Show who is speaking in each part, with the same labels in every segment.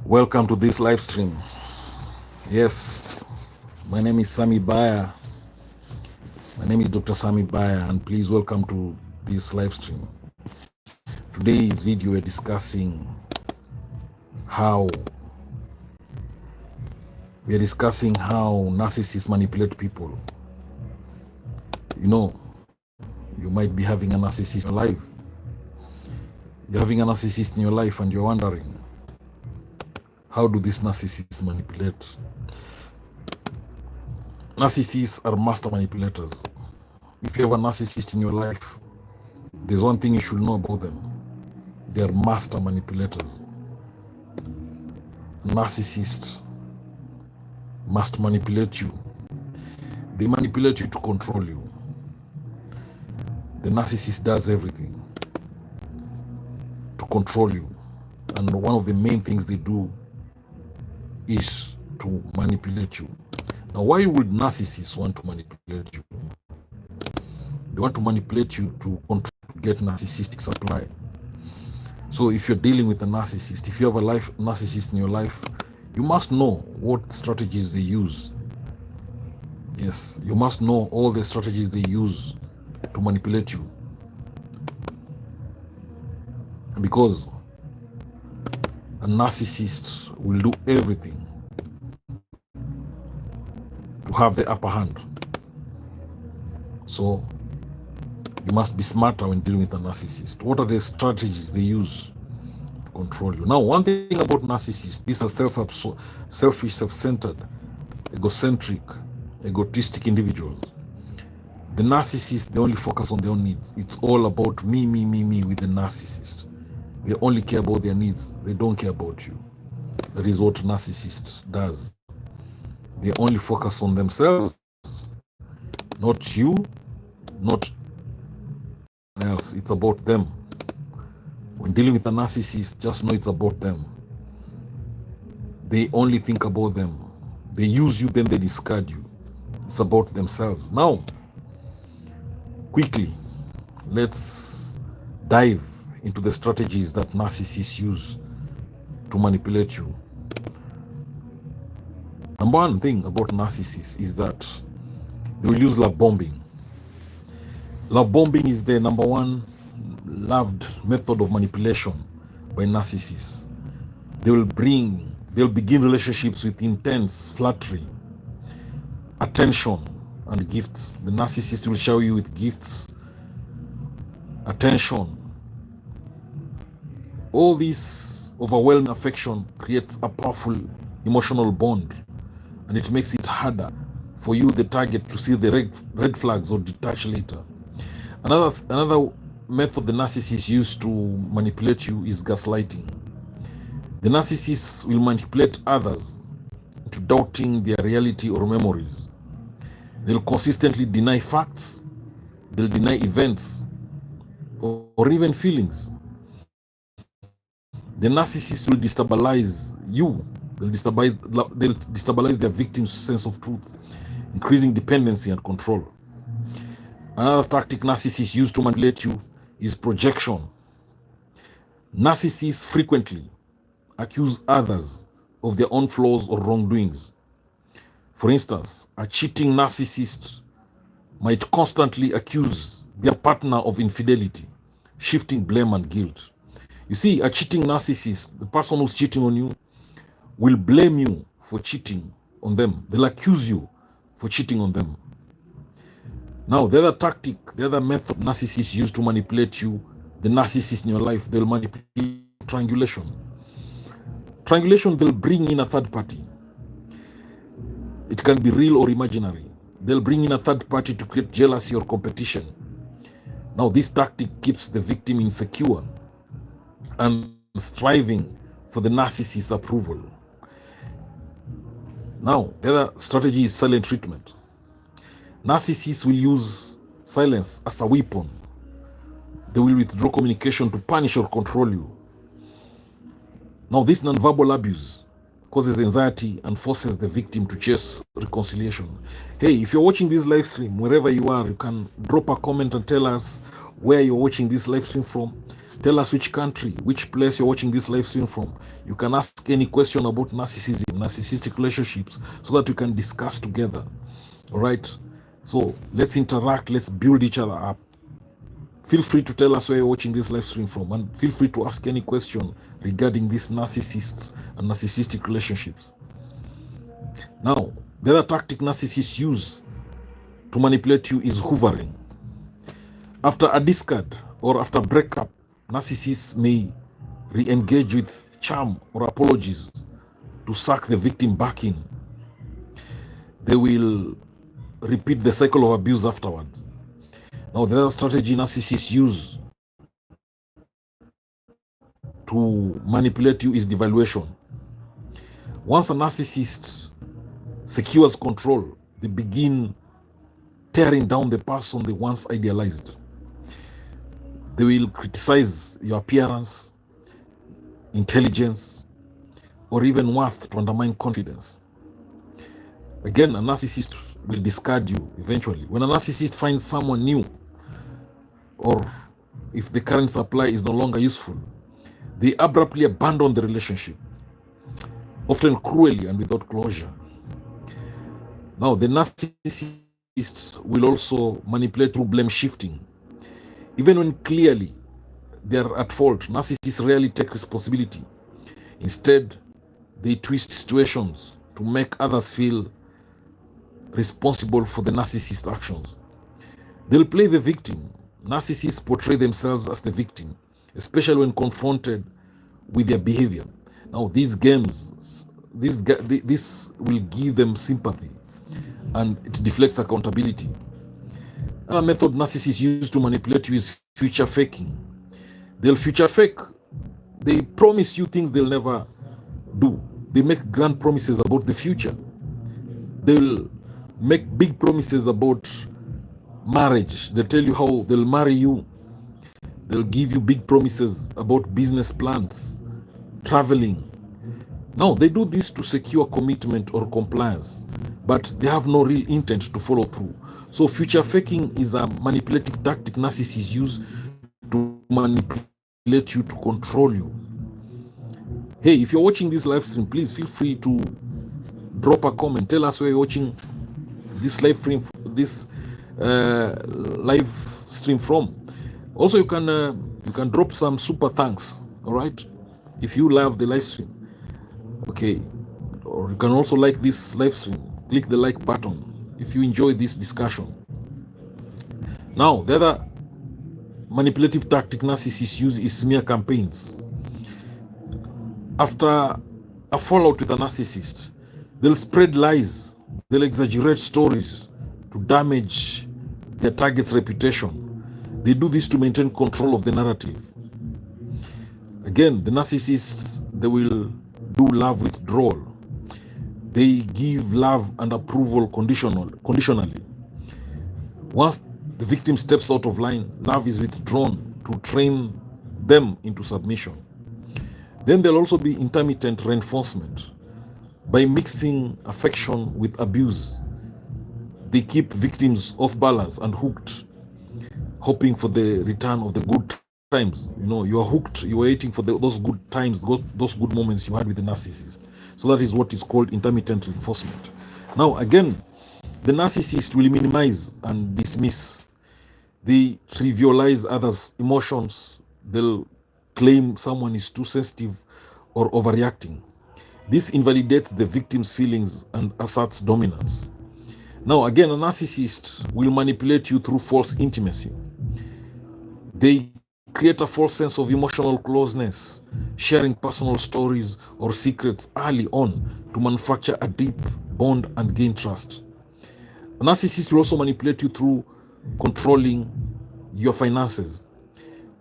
Speaker 1: Welcome to this live stream. Yes, my name is Sami Baya. My name is Dr. Sami Baya, and please welcome to this live stream. Today's video we're discussing how narcissists manipulate people. You know, you might be having a narcissist in your life. You're having a narcissist in your life and you're wondering, how do these narcissists manipulate? Narcissists are master manipulators. If you have a narcissist in your life, there's one thing you should know about them. They're master manipulators. Narcissists must manipulate you. They manipulate you to control you. The narcissist does everything to control you. And one of the main things they do is to manipulate you. Now, why would narcissists want to manipulate you? They want to manipulate you to get narcissistic supply. So if you're dealing with a narcissist, if you have a narcissist in your life, you must know what strategies they use. Yes, you must know all the strategies they use to manipulate you. Because a narcissist will do everything to have the upper hand. So you must be smarter when dealing with a narcissist. What are the strategies they use to control you? Now, one thing about narcissists, these are selfish, self-centered, egocentric, egotistic individuals. The narcissist, they only focus on their own needs. It's all about me with the narcissist. They only care about their needs. They don't care about you. That is what a narcissist does. They only focus on themselves, not you, not else. It's about them. When dealing with a narcissist, just know it's about them. They only think about them. They use you, then they discard you. It's about themselves. Now, quickly, let's dive into the strategies that narcissists use to manipulate you. Number one thing about narcissists is that they will use love bombing. Love bombing is the number one loved method of manipulation by narcissists. They'll begin relationships with intense flattery, attention, and gifts. The narcissist will shower you with gifts, attention. All this overwhelming affection creates a powerful emotional bond, and it makes it harder for you, the target, to see the red flags or detach later. Another method the narcissist use to manipulate you is gaslighting. The narcissist will manipulate others into doubting their reality or memories. They'll consistently deny facts, they'll deny events, or even feelings. The narcissist will destabilize you. They'll destabilize their victim's sense of truth, increasing dependency and control. Another tactic narcissists use to manipulate you is projection. Narcissists frequently accuse others of their own flaws or wrongdoings. For instance, a cheating narcissist might constantly accuse their partner of infidelity, shifting blame and guilt. You see, a cheating narcissist, the person who's cheating on you, will blame you for cheating on them. They'll accuse you for cheating on them. Now, the other method narcissists use to manipulate you, the narcissist in your life, they'll manipulate triangulation. Triangulation, they'll bring in a third party. It can be real or imaginary. They'll bring in a third party to create jealousy or competition. Now, this tactic keeps the victim insecure and striving for the narcissist's approval. Now, the other strategy is silent treatment. Narcissists will use silence as a weapon. They will withdraw communication to punish or control you. Now, this nonverbal abuse causes anxiety and forces the victim to chase reconciliation. Hey, if you're watching this live stream, wherever you are, you can drop a comment and tell us where you're watching this live stream from. Tell us which country, which place you're watching this live stream from. You can ask any question about narcissism, narcissistic relationships, so that we can discuss together. All right? So let's interact, let's build each other up. Feel free to tell us where you're watching this live stream from, and feel free to ask any question regarding these narcissists and narcissistic relationships. Now, the other tactic narcissists use to manipulate you is hoovering. After a discard or after breakup, narcissists may re-engage with charm or apologies to suck the victim back in. They will repeat the cycle of abuse afterwards. Now, the other strategy narcissists use to manipulate you is devaluation. Once a narcissist secures control, they begin tearing down the person they once idealized. They will criticize your appearance, intelligence, or even worth to undermine confidence. Again, a narcissist will discard you eventually. When a narcissist finds someone new, or if the current supply is no longer useful, they abruptly abandon the relationship, often cruelly and without closure. Now, the narcissist will also manipulate through blame shifting. Even when clearly they are at fault, narcissists rarely take responsibility. Instead, they twist situations to make others feel responsible for the narcissist's actions. They'll play the victim. Narcissists portray themselves as the victim, especially when confronted with their behavior. Now, these games, this will give them sympathy, and it deflects accountability. Another method narcissists use to manipulate you is future faking. They'll future fake. They promise you things they'll never do. They make grand promises about the future. They'll make big promises about marriage. They'll tell you how they'll marry you. They'll give you big promises about business plans, traveling. Now, they do this to secure commitment or compliance, but they have no real intent to follow through. So future faking is a manipulative tactic narcissists use to manipulate you, to control you. Hey, if you're watching this live stream, please feel free to drop a comment. Tell us where you're watching this live stream from. Also, you can drop some super thanks. All right, if you love the live stream, okay. Or you can also like this live stream. Click the like button if you enjoy this discussion. Now, the other manipulative tactic narcissists use is smear campaigns. After a fallout with a narcissist, they'll spread lies, they'll exaggerate stories to damage their target's reputation. They do this to maintain control of the narrative. Again, the narcissists, they will do love withdrawal. They give love and approval conditionally. Once the victim steps out of line, love is withdrawn to train them into submission. Then there'll also be intermittent reinforcement. By mixing affection with abuse, they keep victims off balance and hooked, hoping for the return of the good times. You know, you are hooked, you are waiting for those good times, those good moments you had with the narcissist. So that is what is called intermittent reinforcement. Now, again, the narcissist will minimize and dismiss. They trivialize others' emotions. They'll claim someone is too sensitive or overreacting. This invalidates the victim's feelings and asserts dominance. Now, again, a narcissist will manipulate you through false intimacy. They create a false sense of emotional closeness, sharing personal stories or secrets early on to manufacture a deep bond and gain trust. A narcissist will also manipulate you through controlling your finances.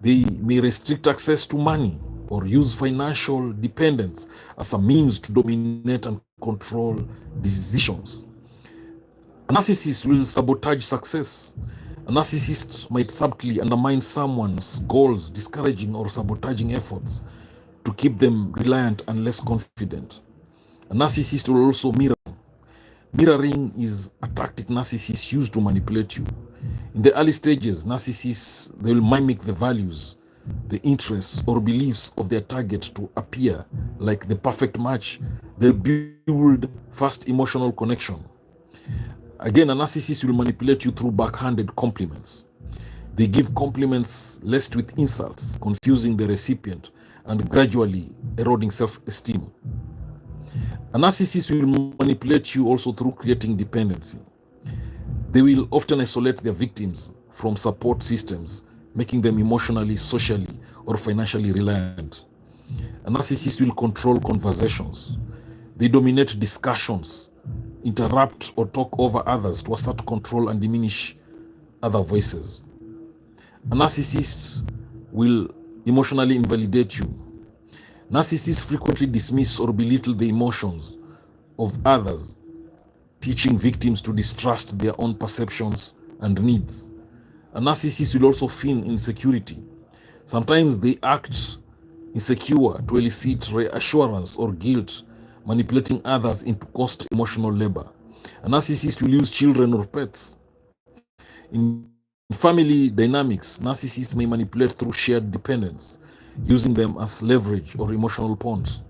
Speaker 1: They may restrict access to money or use financial dependence as a means to dominate and control decisions. A narcissist will sabotage success. A narcissist might subtly undermine someone's goals, discouraging or sabotaging efforts to keep them reliant and less confident. A narcissist will also mirror. Mirroring is a tactic narcissists use to manipulate you. In the early stages, narcissists, they will mimic the values, the interests or beliefs of their target to appear like the perfect match. They'll build fast emotional connection. Again, a narcissist will manipulate you through backhanded compliments. They give compliments laced with insults, confusing the recipient and gradually eroding self-esteem. A narcissist will manipulate you also through creating dependency. They will often isolate their victims from support systems, making them emotionally, socially, or financially reliant. A narcissist will control conversations. They dominate discussions, interrupt or talk over others to assert control and diminish other voices. A narcissist will emotionally invalidate you. Narcissists frequently dismiss or belittle the emotions of others, teaching victims to distrust their own perceptions and needs. A narcissist will also feign insecurity. Sometimes they act insecure to elicit reassurance or guilt, manipulating others into cost emotional labor. A narcissist will use children or pets. In family dynamics, narcissists may manipulate through shared dependence, using them as leverage or emotional pawns.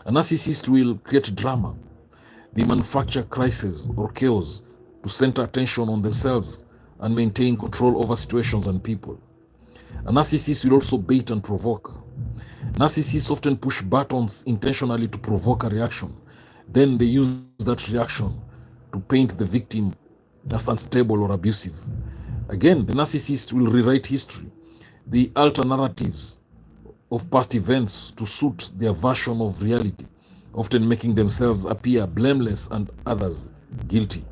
Speaker 1: A narcissist will create drama. They manufacture crisis or chaos to center attention on themselves and maintain control over situations and people. A narcissist will also bait and provoke. Narcissists often push buttons intentionally to provoke a reaction. Then they use that reaction to paint the victim as unstable or abusive. Again, the narcissist will rewrite history. They alter narratives of past events to suit their version of reality, often making themselves appear blameless and others guilty.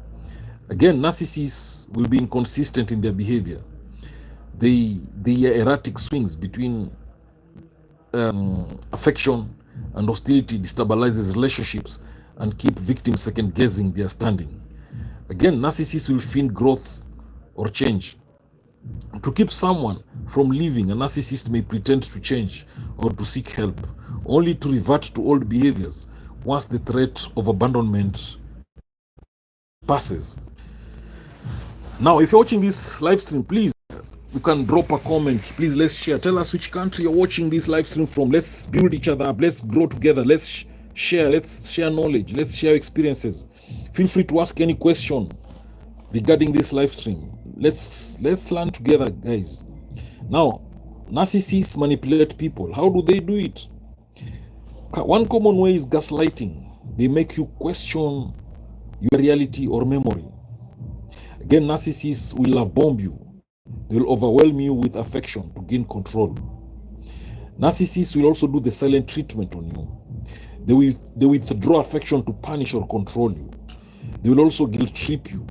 Speaker 1: Again, narcissists will be inconsistent in their behavior. Their erratic swings between affection and hostility destabilizes relationships and keep victims second-guessing their standing. Again, narcissists will feign growth or change. To keep someone from leaving, a narcissist may pretend to change or to seek help, only to revert to old behaviors once the threat of abandonment passes. Now, if you're watching this live stream, please, you can drop a comment. Please, let's share. Tell us which country you're watching this live stream from. Let's build each other up. Let's grow together. Let's share. Let's share knowledge. Let's share experiences. Feel free to ask any question regarding this live stream. Let's learn together, guys. Now, narcissists manipulate people. How do they do it? One common way is gaslighting. They make you question your reality or memory. Again, narcissists will love bomb you. They will overwhelm you with affection to gain control. Narcissists will also do the silent treatment on you. They withdraw affection to punish or control you. They will also guilt trip you.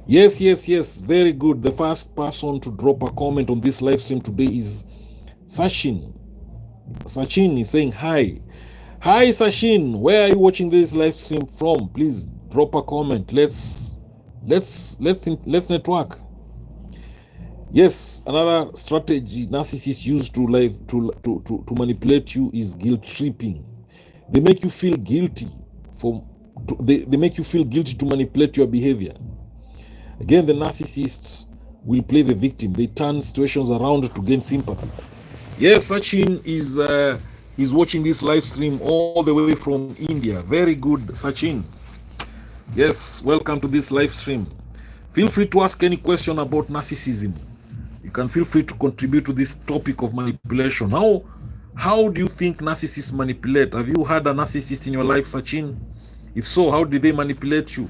Speaker 1: Yes, very good. The first person to drop a comment on this live stream today is Sachin. Sachin is saying hi. Hi Sachin, where are you watching this live stream from? Please drop a comment. Let's network. Yes, another strategy narcissists use to manipulate you is guilt tripping. They make you feel guilty they make you feel guilty to manipulate your behavior. Again, the narcissist will play the victim. They turn situations around to gain sympathy. Yes, Sachin is watching this live stream all the way from India. Very good, Sachin. Yes, welcome to this live stream. Feel free to ask any question about narcissism. You can feel free to contribute to this topic of manipulation. How do you think narcissists manipulate? Have you had a narcissist in your life, Sachin? If so, how did they manipulate you?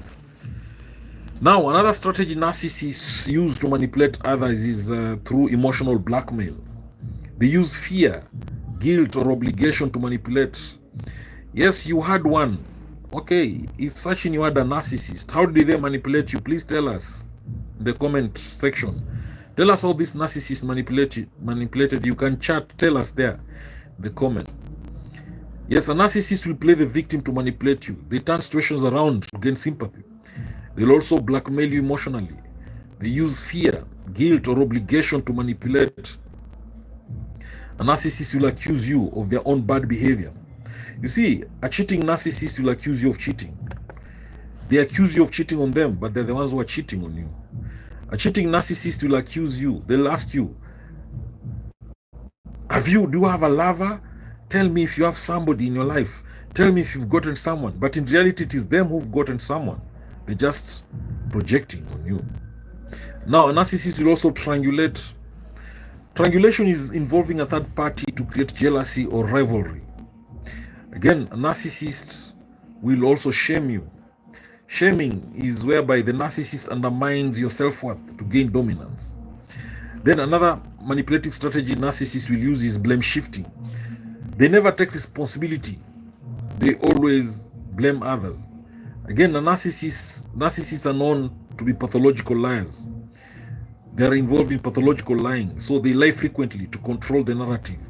Speaker 1: Now, another strategy narcissists use to manipulate others is through emotional blackmail. They use fear, guilt, or obligation to manipulate. Yes, you had one. Okay, if Sachin, you had a narcissist, how did they manipulate you? Please tell us in the comment section. Tell us how this narcissist manipulated. You can chat, tell us there, the comment. Yes, a narcissist will play the victim to manipulate you. They turn situations around to gain sympathy. They'll also blackmail you emotionally. They use fear, guilt, or obligation to manipulate. A narcissist will accuse you of their own bad behavior. You see, a cheating narcissist will accuse you of cheating. They accuse you of cheating on them, but they're the ones who are cheating on you. A cheating narcissist will accuse you. They'll ask you, do you have a lover? Tell me if you have somebody in your life. Tell me if you've gotten someone. But in reality, it is them who've gotten someone. They're just projecting on you. Now, a narcissist will also triangulate. Triangulation is involving a third party to create jealousy or rivalry. Again, a narcissist will also shame you. Shaming is whereby the narcissist undermines your self-worth to gain dominance. Then another manipulative strategy narcissists will use is blame shifting. They never take responsibility. They always blame others. Again, narcissists are known to be pathological liars. They are involved in pathological lying, so they lie frequently to control the narrative.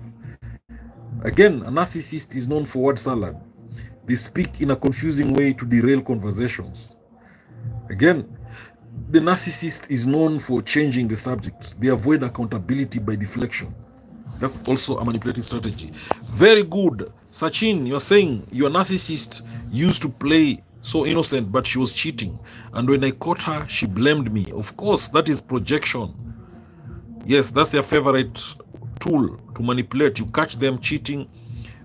Speaker 1: Again, a narcissist is known for word salad. They speak in a confusing way to derail conversations. Again, the narcissist is known for changing the subject. They avoid accountability by deflection. That's also a manipulative strategy. Very good. Sachin, you're saying your narcissist used to play so innocent, but she was cheating. And when I caught her, she blamed me. Of course, that is projection. Yes, that's their favorite tool to manipulate. You catch them cheating,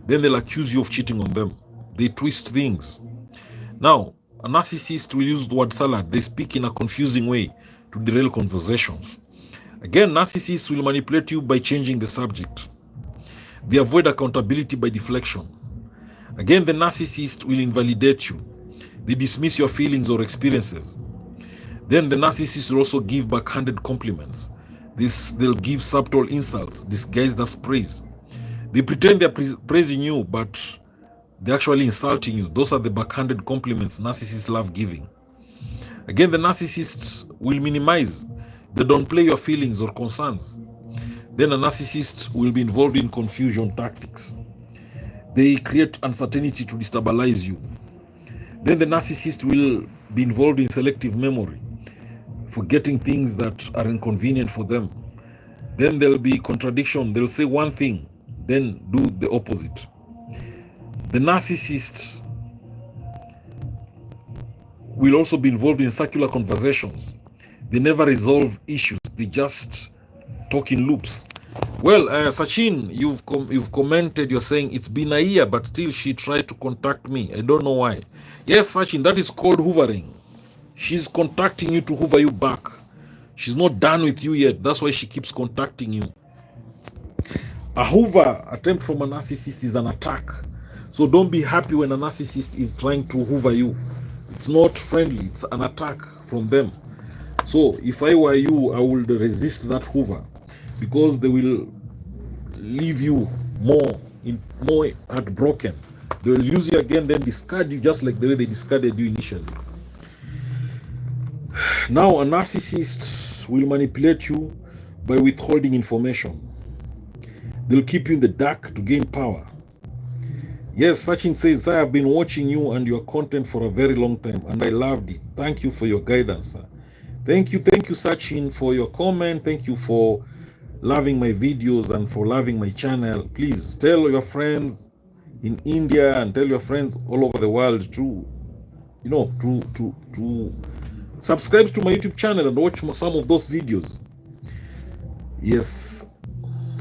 Speaker 1: then they'll accuse you of cheating on them. They twist things. Now, a narcissist will use the word salad. They speak in a confusing way to derail conversations. Again, narcissists will manipulate you by changing the subject. They avoid accountability by deflection. Again, the narcissist will invalidate you. They dismiss your feelings or experiences. Then the narcissist will also give backhanded compliments. They'll give subtle insults disguised as praise. They pretend they're praising you, but they're actually insulting you. Those are the backhanded compliments narcissists love giving. Again, the narcissist will minimize. They don't play your feelings or concerns. Then a narcissist will be involved in confusion tactics. They create uncertainty to destabilize you. Then the narcissist will be involved in selective memory, forgetting things that are inconvenient for them. Then there'll be contradiction. They'll say one thing, then do the opposite. The narcissist will also be involved in circular conversations. They never resolve issues. They just talk in loops. Well, Sachin, you've commented. You're saying it's been a year, but still she tried to contact me. I don't know why. Yes, Sachin, that is called hoovering. She's contacting you to hoover you back. She's not done with you yet. That's why she keeps contacting you. A hoover attempt from a narcissist is an attack. So don't be happy when a narcissist is trying to hoover you. It's not friendly. It's an attack from them. So if I were you, I would resist that hoover, because they will leave you more heartbroken. They will use you again, then discard you just like the way they discarded you initially. Now, a narcissist will manipulate you by withholding information. They'll keep you in the dark to gain power. Yes, Sachin says, I have been watching you and your content for a very long time, and I loved it. Thank you for your guidance, sir. Thank you, Sachin, for your comment. Thank you for loving my videos and for loving my channel. Please tell your friends in India and tell your friends all over the world to subscribe to my YouTube channel and watch some of those videos. Yes,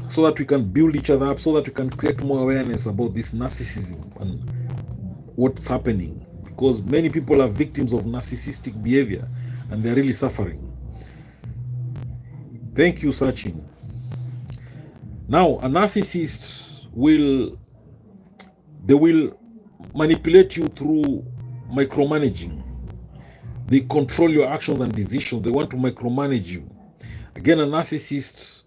Speaker 1: so that we can build each other up, so that we can create more awareness about this narcissism and what's happening, because many people are victims of narcissistic behavior and they're really suffering. Thank you, Sachin. Now, a narcissist will manipulate you through micromanaging. They control your actions and decisions. They want to micromanage you. Again, a narcissist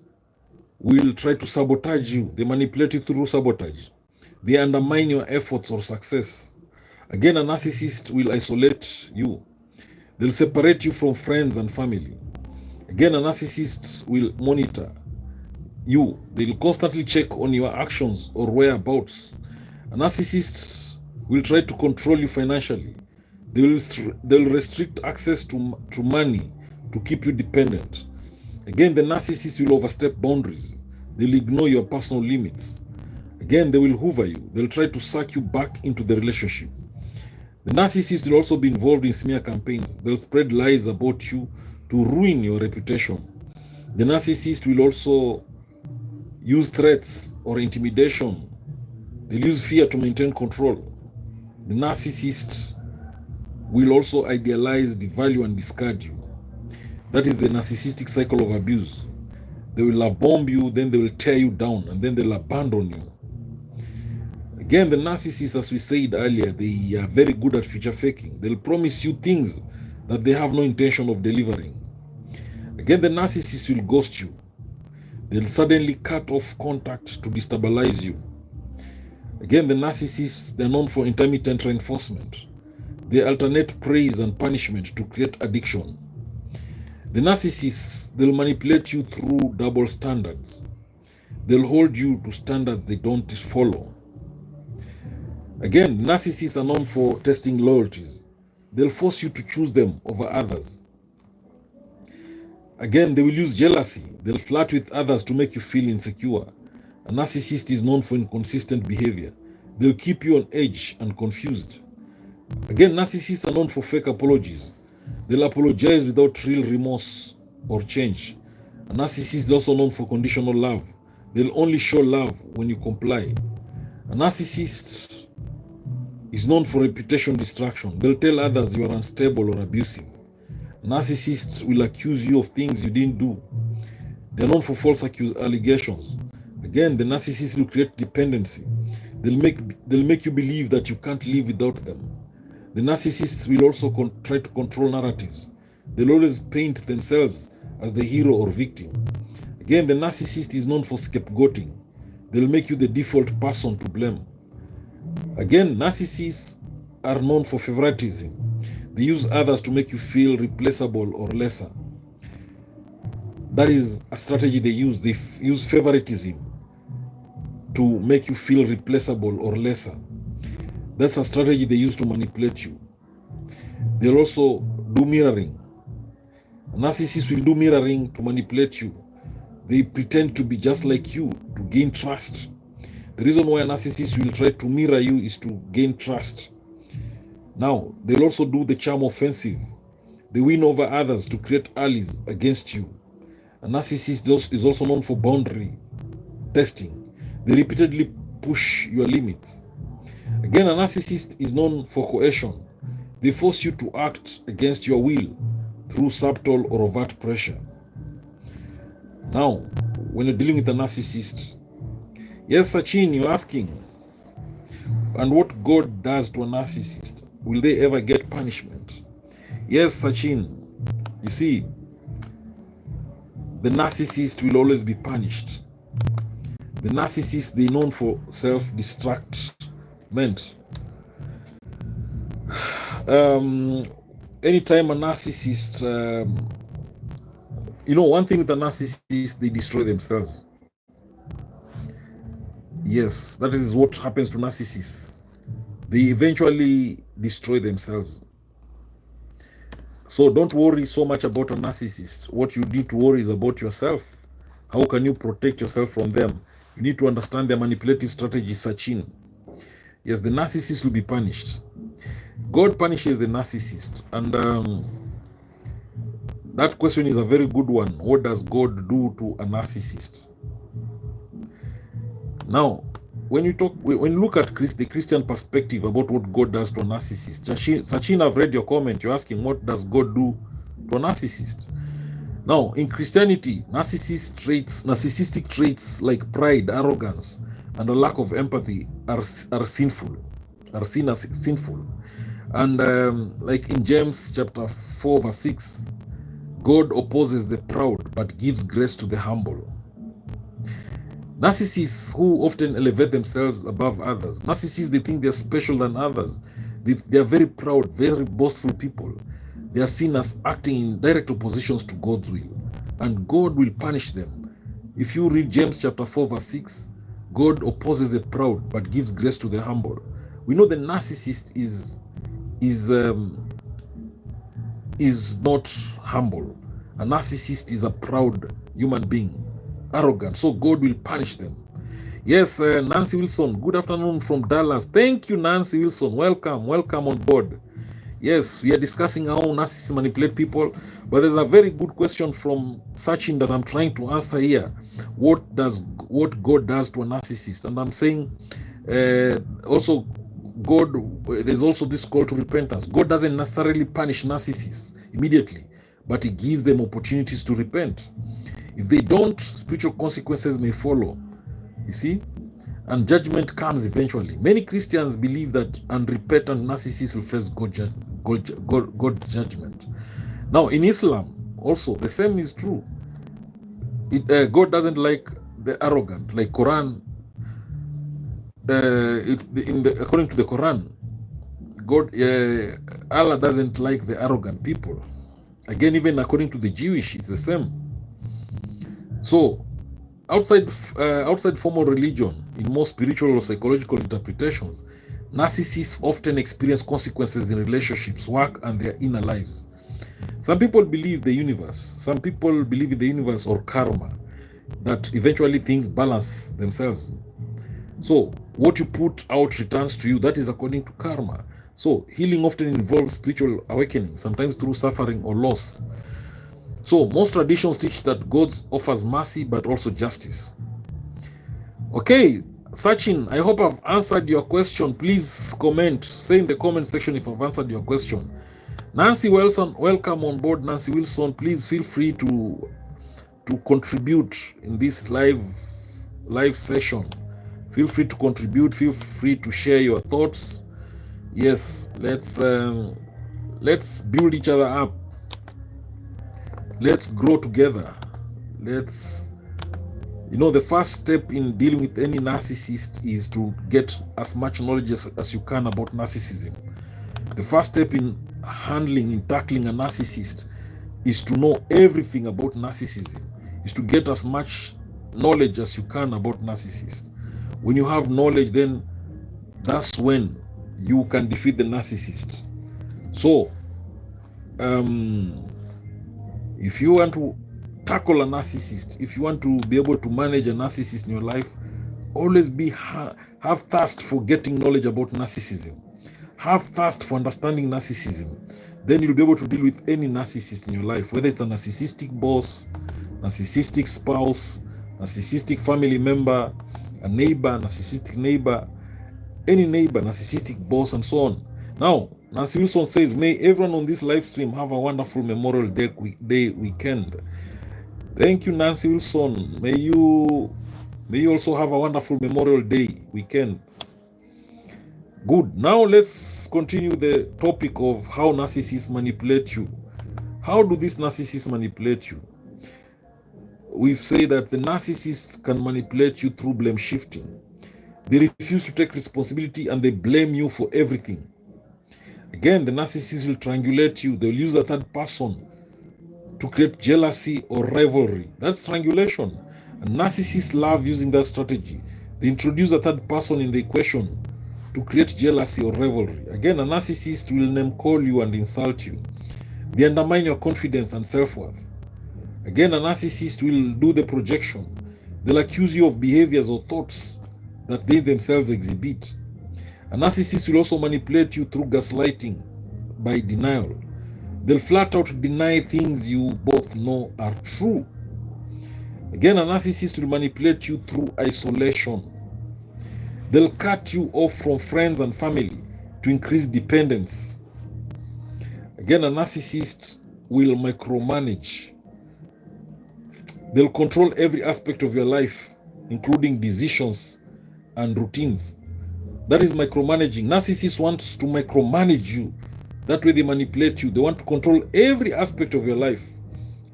Speaker 1: will try to sabotage you. They manipulate you through sabotage. They undermine your efforts or success. Again, a narcissist will isolate you. They'll separate you from friends and family. Again, a narcissist will monitor you. They'll constantly check on your actions or whereabouts. A narcissist will try to control you financially. They'll restrict access to money to keep you dependent. Again, the narcissist will overstep boundaries. They'll ignore your personal limits. Again, they will hoover you. They'll try to suck you back into the relationship. The narcissist will also be involved in smear campaigns. They'll spread lies about you to ruin your reputation. The narcissist will also use threats or intimidation. They'll use fear to maintain control. The narcissist will also idealize, devalue, and discard you. That is the narcissistic cycle of abuse. They will love bomb you, then they will tear you down, and then they'll abandon you. Again, the narcissists, as we said earlier, they are very good at future faking. They'll promise you things that they have no intention of delivering. Again, the narcissist will ghost you. They'll suddenly cut off contact to destabilize you. Again, the narcissists, they're known for intermittent reinforcement. They alternate praise and punishment to create addiction. The narcissists, they'll manipulate you through double standards. They'll hold you to standards they don't follow. Again, narcissists are known for testing loyalties. They'll force you to choose them over others. Again, they will use jealousy. They'll flirt with others to make you feel insecure. A narcissist is known for inconsistent behavior. They'll keep you on edge and confused. Again, narcissists are known for fake apologies. They'll apologize without real remorse or change. A narcissist is also known for conditional love. They'll only show love when you comply. A narcissist is known for reputation destruction. They'll tell others you are unstable or abusive. Narcissists will accuse you of things you didn't do. They're known for false allegations. Again, the narcissist will create dependency. They'll make you believe that you can't live without them. The narcissists will also try to control narratives. They'll always paint themselves as the hero or victim. Again, the narcissist is known for scapegoating. They'll make you the default person to blame. Again, narcissists are known for favoritism. They use others to make you feel replaceable or lesser. That is a strategy they use. They use favoritism to make you feel replaceable or lesser. That's a strategy they use to manipulate you. They'll also do mirroring. Narcissists will do mirroring to manipulate you. They pretend to be just like you to gain trust. The reason why a narcissist will try to mirror you is to gain trust. Now, they'll also do the charm offensive. They win over others to create allies against you. A narcissist is also known for boundary testing. They repeatedly push your limits. Again, a narcissist is known for coercion. They force you to act against your will through subtle or overt pressure. Now, when you're dealing with a narcissist, yes, Sachin, you're asking, and what God does to a narcissist? Will they ever get punishment? Yes, Sachin, you see, the narcissist will always be punished. The narcissist, they're known for self-destruction. Anytime a narcissist, one thing with a narcissist, they destroy themselves. Yes, that is what happens to narcissists. They eventually destroy themselves. So don't worry so much about a narcissist. What you need to worry is about yourself. How can you protect yourself from them? You need to understand their manipulative strategies, Sachin. Yes, the narcissist will be punished. God punishes the narcissist. And that question is a very good one. What does God do to a narcissist? Now, when you look at the Christian perspective about what God does to a narcissist, Sachin, I've read your comment. You're asking, what does God do to a narcissist? Now, in Christianity, narcissistic traits like pride, arrogance, and a lack of empathy are sinful, are seen as sinful. And like in James chapter 4 verse 6, God opposes the proud but gives grace to the humble. Narcissists who often elevate themselves above others. Narcissists, they think they're special than others. They are very proud, very boastful people. They are seen as acting in direct oppositions to God's will. And God will punish them. If you read James chapter 4 verse 6, God opposes the proud but gives grace to the humble. We know the narcissist is not humble. A narcissist is a proud human being, arrogant. So God will punish them. Yes, Nancy Wilson, good afternoon from Dallas. Thank you, Nancy Wilson. Welcome on board.
Speaker 2: Yes, we are discussing how narcissists manipulate people, but there's a very good question from Sachin that I'm trying to answer here. What God does to a narcissist? And I'm saying also God, there's also this call to repentance. God doesn't necessarily punish narcissists immediately, but he gives them opportunities to repent. If they don't, spiritual consequences may follow. You see? And judgment comes eventually. Many Christians believe that unrepentant narcissists will face God judgment. Now, in Islam, also the same is true. God doesn't like the arrogant. Like Quran, according to the Quran, Allah doesn't like the arrogant people. Again, even according to the Jewish, it's the same. So, outside formal religion, in more spiritual or psychological interpretations, narcissists often experience consequences in relationships, work, and their inner lives. Some people believe the universe. Some people believe in the universe or karma, that eventually things balance themselves. So what you put out returns to you. That is according to karma. So healing often involves spiritual awakening, sometimes through suffering or loss. So most traditions teach that God offers mercy but also justice. Okay, Sachin, I hope I've answered your question. Please comment. Say in the comment section if I've answered your question. Nancy Wilson, welcome on board. Nancy Wilson, please feel free to contribute in this live session. Feel free to contribute. Feel free to share your thoughts. Yes, let's build each other up. Let's grow together. Let's, the first step in dealing with any narcissist is to get as much knowledge as you can about narcissism. The first step in tackling a narcissist is to know everything about narcissism, is to get as much knowledge as you can about narcissist. When you have knowledge, then that's when you can defeat the narcissist. So, if you want to tackle a narcissist, if you want to be able to manage a narcissist in your life, always have thirst for getting knowledge about narcissism. Have thirst for understanding narcissism. Then you'll be able to deal with any narcissist in your life, whether it's a narcissistic boss, narcissistic spouse, narcissistic family member, a neighbor, narcissistic neighbor, any neighbor, narcissistic boss, and so on. Now, Nancy Wilson says, may everyone on this live stream have a wonderful Memorial Day weekend. Thank you, Nancy Wilson. May you also have a wonderful Memorial Day weekend. Good. Now let's continue the topic of how narcissists manipulate you. How do these narcissists manipulate you? We've said that the narcissists can manipulate you through blame shifting. They refuse to take responsibility and they blame you for everything. Again, the narcissist will triangulate you. They'll use a third person to create jealousy or rivalry. That's triangulation. And narcissists love using that strategy. They introduce a third person in the equation to create jealousy or rivalry. Again, a narcissist will name call you and insult you. They undermine your confidence and self-worth. Again, a narcissist will do the projection. They'll accuse you of behaviors or thoughts that they themselves exhibit. A narcissist will also manipulate you through gaslighting by denial. They'll flat out deny things you both know are true. Again, a narcissist will manipulate you through isolation. They'll cut you off from friends and family to increase dependence. Again, a narcissist will micromanage. They'll control every aspect of your life, including decisions and routines. That is micromanaging. Narcissists want to micromanage you. That way they manipulate you. They want to control every aspect of your life,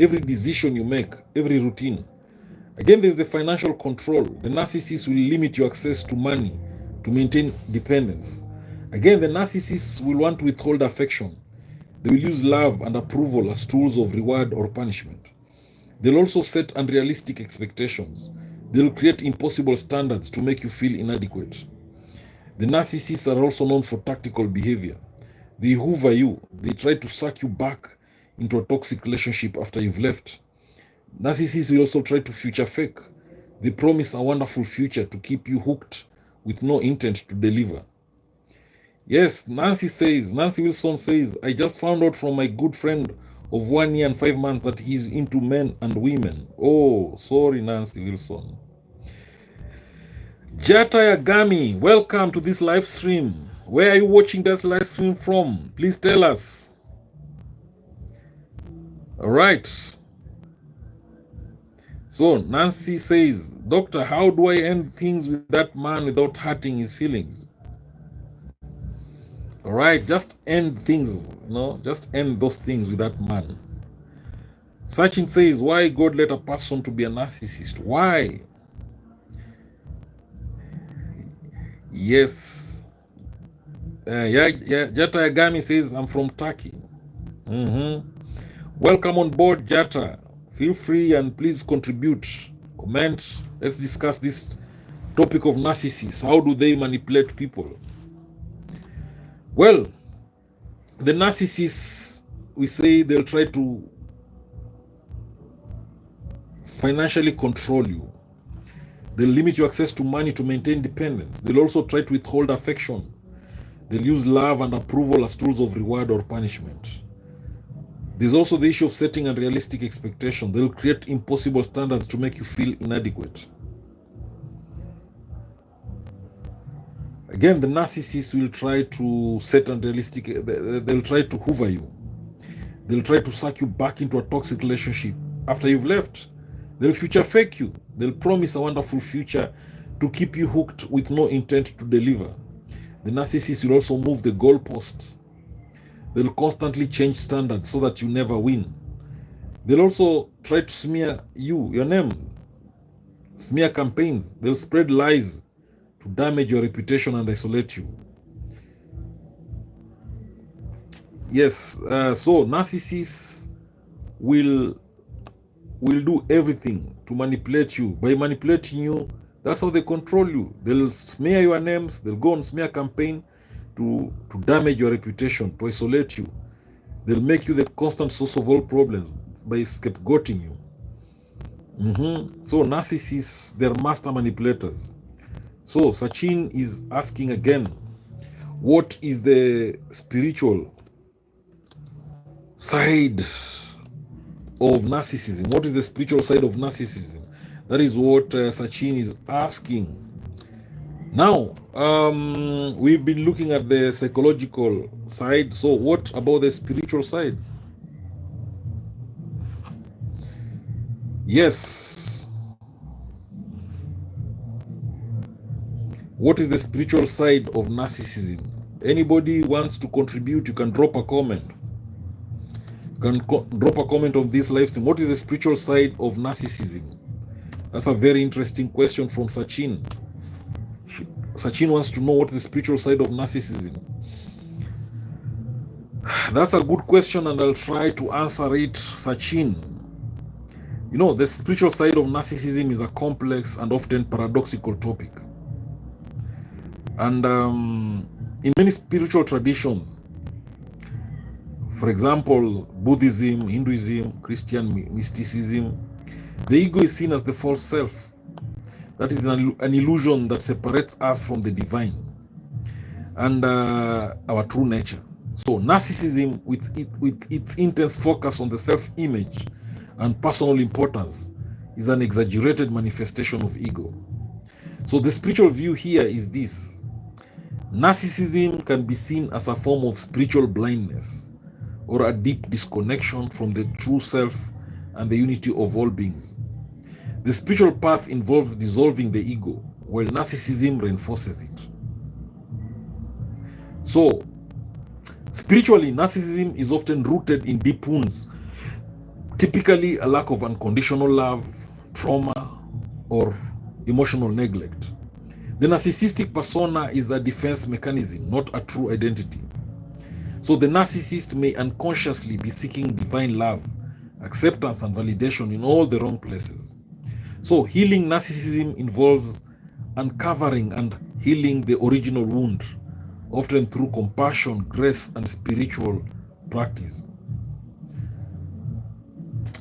Speaker 2: every decision you make, every routine. Again, there's the financial control. The narcissist will limit your access to money to maintain dependence. Again, the narcissists will want to withhold affection. They will use love and approval as tools of reward or punishment. They'll also set unrealistic expectations. They'll create impossible standards to make you feel inadequate. The narcissists are also known for tactical behavior. They hoover you. They try to suck you back into a toxic relationship after you've left. Narcissists will also try to future fake. They promise a wonderful future to keep you hooked with no intent to deliver. Yes, Nancy Wilson says, I just found out from my good friend of 1 year and 5 months that he's into men and women. Oh, sorry, Nancy Wilson. Jata Yagami, welcome to this live stream. Where are you watching this live stream from? Please tell us. All right. So Nancy says, Doctor, how do I end things with that man without hurting his feelings? All right, just end things, just end those things with that man. Sachin says, why God let a person to be a narcissist? Why? Yes. Jata Yagami says, I'm from Turkey. Welcome on board, Jata. Feel free and please contribute, comment. Let's discuss this topic of narcissists. How do they manipulate people? Well, the narcissists, we say they'll try to financially control you. They'll limit your access to money to maintain dependence. They'll also try to withhold affection. They'll use love and approval as tools of reward or punishment. There's also the issue of setting unrealistic expectations. They'll create impossible standards to make you feel inadequate. Again, the narcissist will try to set unrealistic, they'll try to hoover you. They'll try to suck you back into a toxic relationship after you've left. They'll future fake you. They'll promise a wonderful future to keep you hooked with no intent to deliver. The narcissist will also move the goalposts. They'll constantly change standards so that you never win. They'll also try to smear your name, smear campaigns. They'll spread lies to damage your reputation and isolate you. Yes, so narcissists will do everything to manipulate you. By manipulating you, that's how they control you. They'll smear your names. They'll go on smear campaign to damage your reputation, to isolate you. They'll make you the constant source of all problems by scapegoating you. So narcissists, they're master manipulators. So Sachin is asking again, what is the spiritual side of narcissism? What is the spiritual side of narcissism? That is what Sachin is asking. Now, we've been looking at the psychological side. So what about the spiritual side? Yes. What is the spiritual side of narcissism? Anybody wants to contribute, you can drop a comment. You can drop a comment on this live stream. What is the spiritual side of narcissism? That's a very interesting question from Sachin. Sachin wants to know what is the spiritual side of narcissism. That's a good question, and I'll try to answer it, Sachin. You know, the spiritual side of narcissism is a complex and often paradoxical topic. And in many spiritual traditions, for example, Buddhism, Hinduism, Christian mysticism, the ego is seen as the false self. That is an illusion that separates us from the divine and our true nature. So narcissism, with its intense focus on the self-image and personal importance, is an exaggerated manifestation of ego. So the spiritual view here is this: narcissism can be seen as a form of spiritual blindness or a deep disconnection from the true self and the unity of all beings. The spiritual path involves dissolving the ego, while narcissism reinforces it. So, spiritually, narcissism is often rooted in deep wounds, typically a lack of unconditional love, trauma, or emotional neglect. The narcissistic persona is a defense mechanism, not a true identity. So the narcissist may unconsciously be seeking divine love, acceptance, and validation in all the wrong places. So healing narcissism involves uncovering and healing the original wound, often through compassion, grace, and spiritual practice.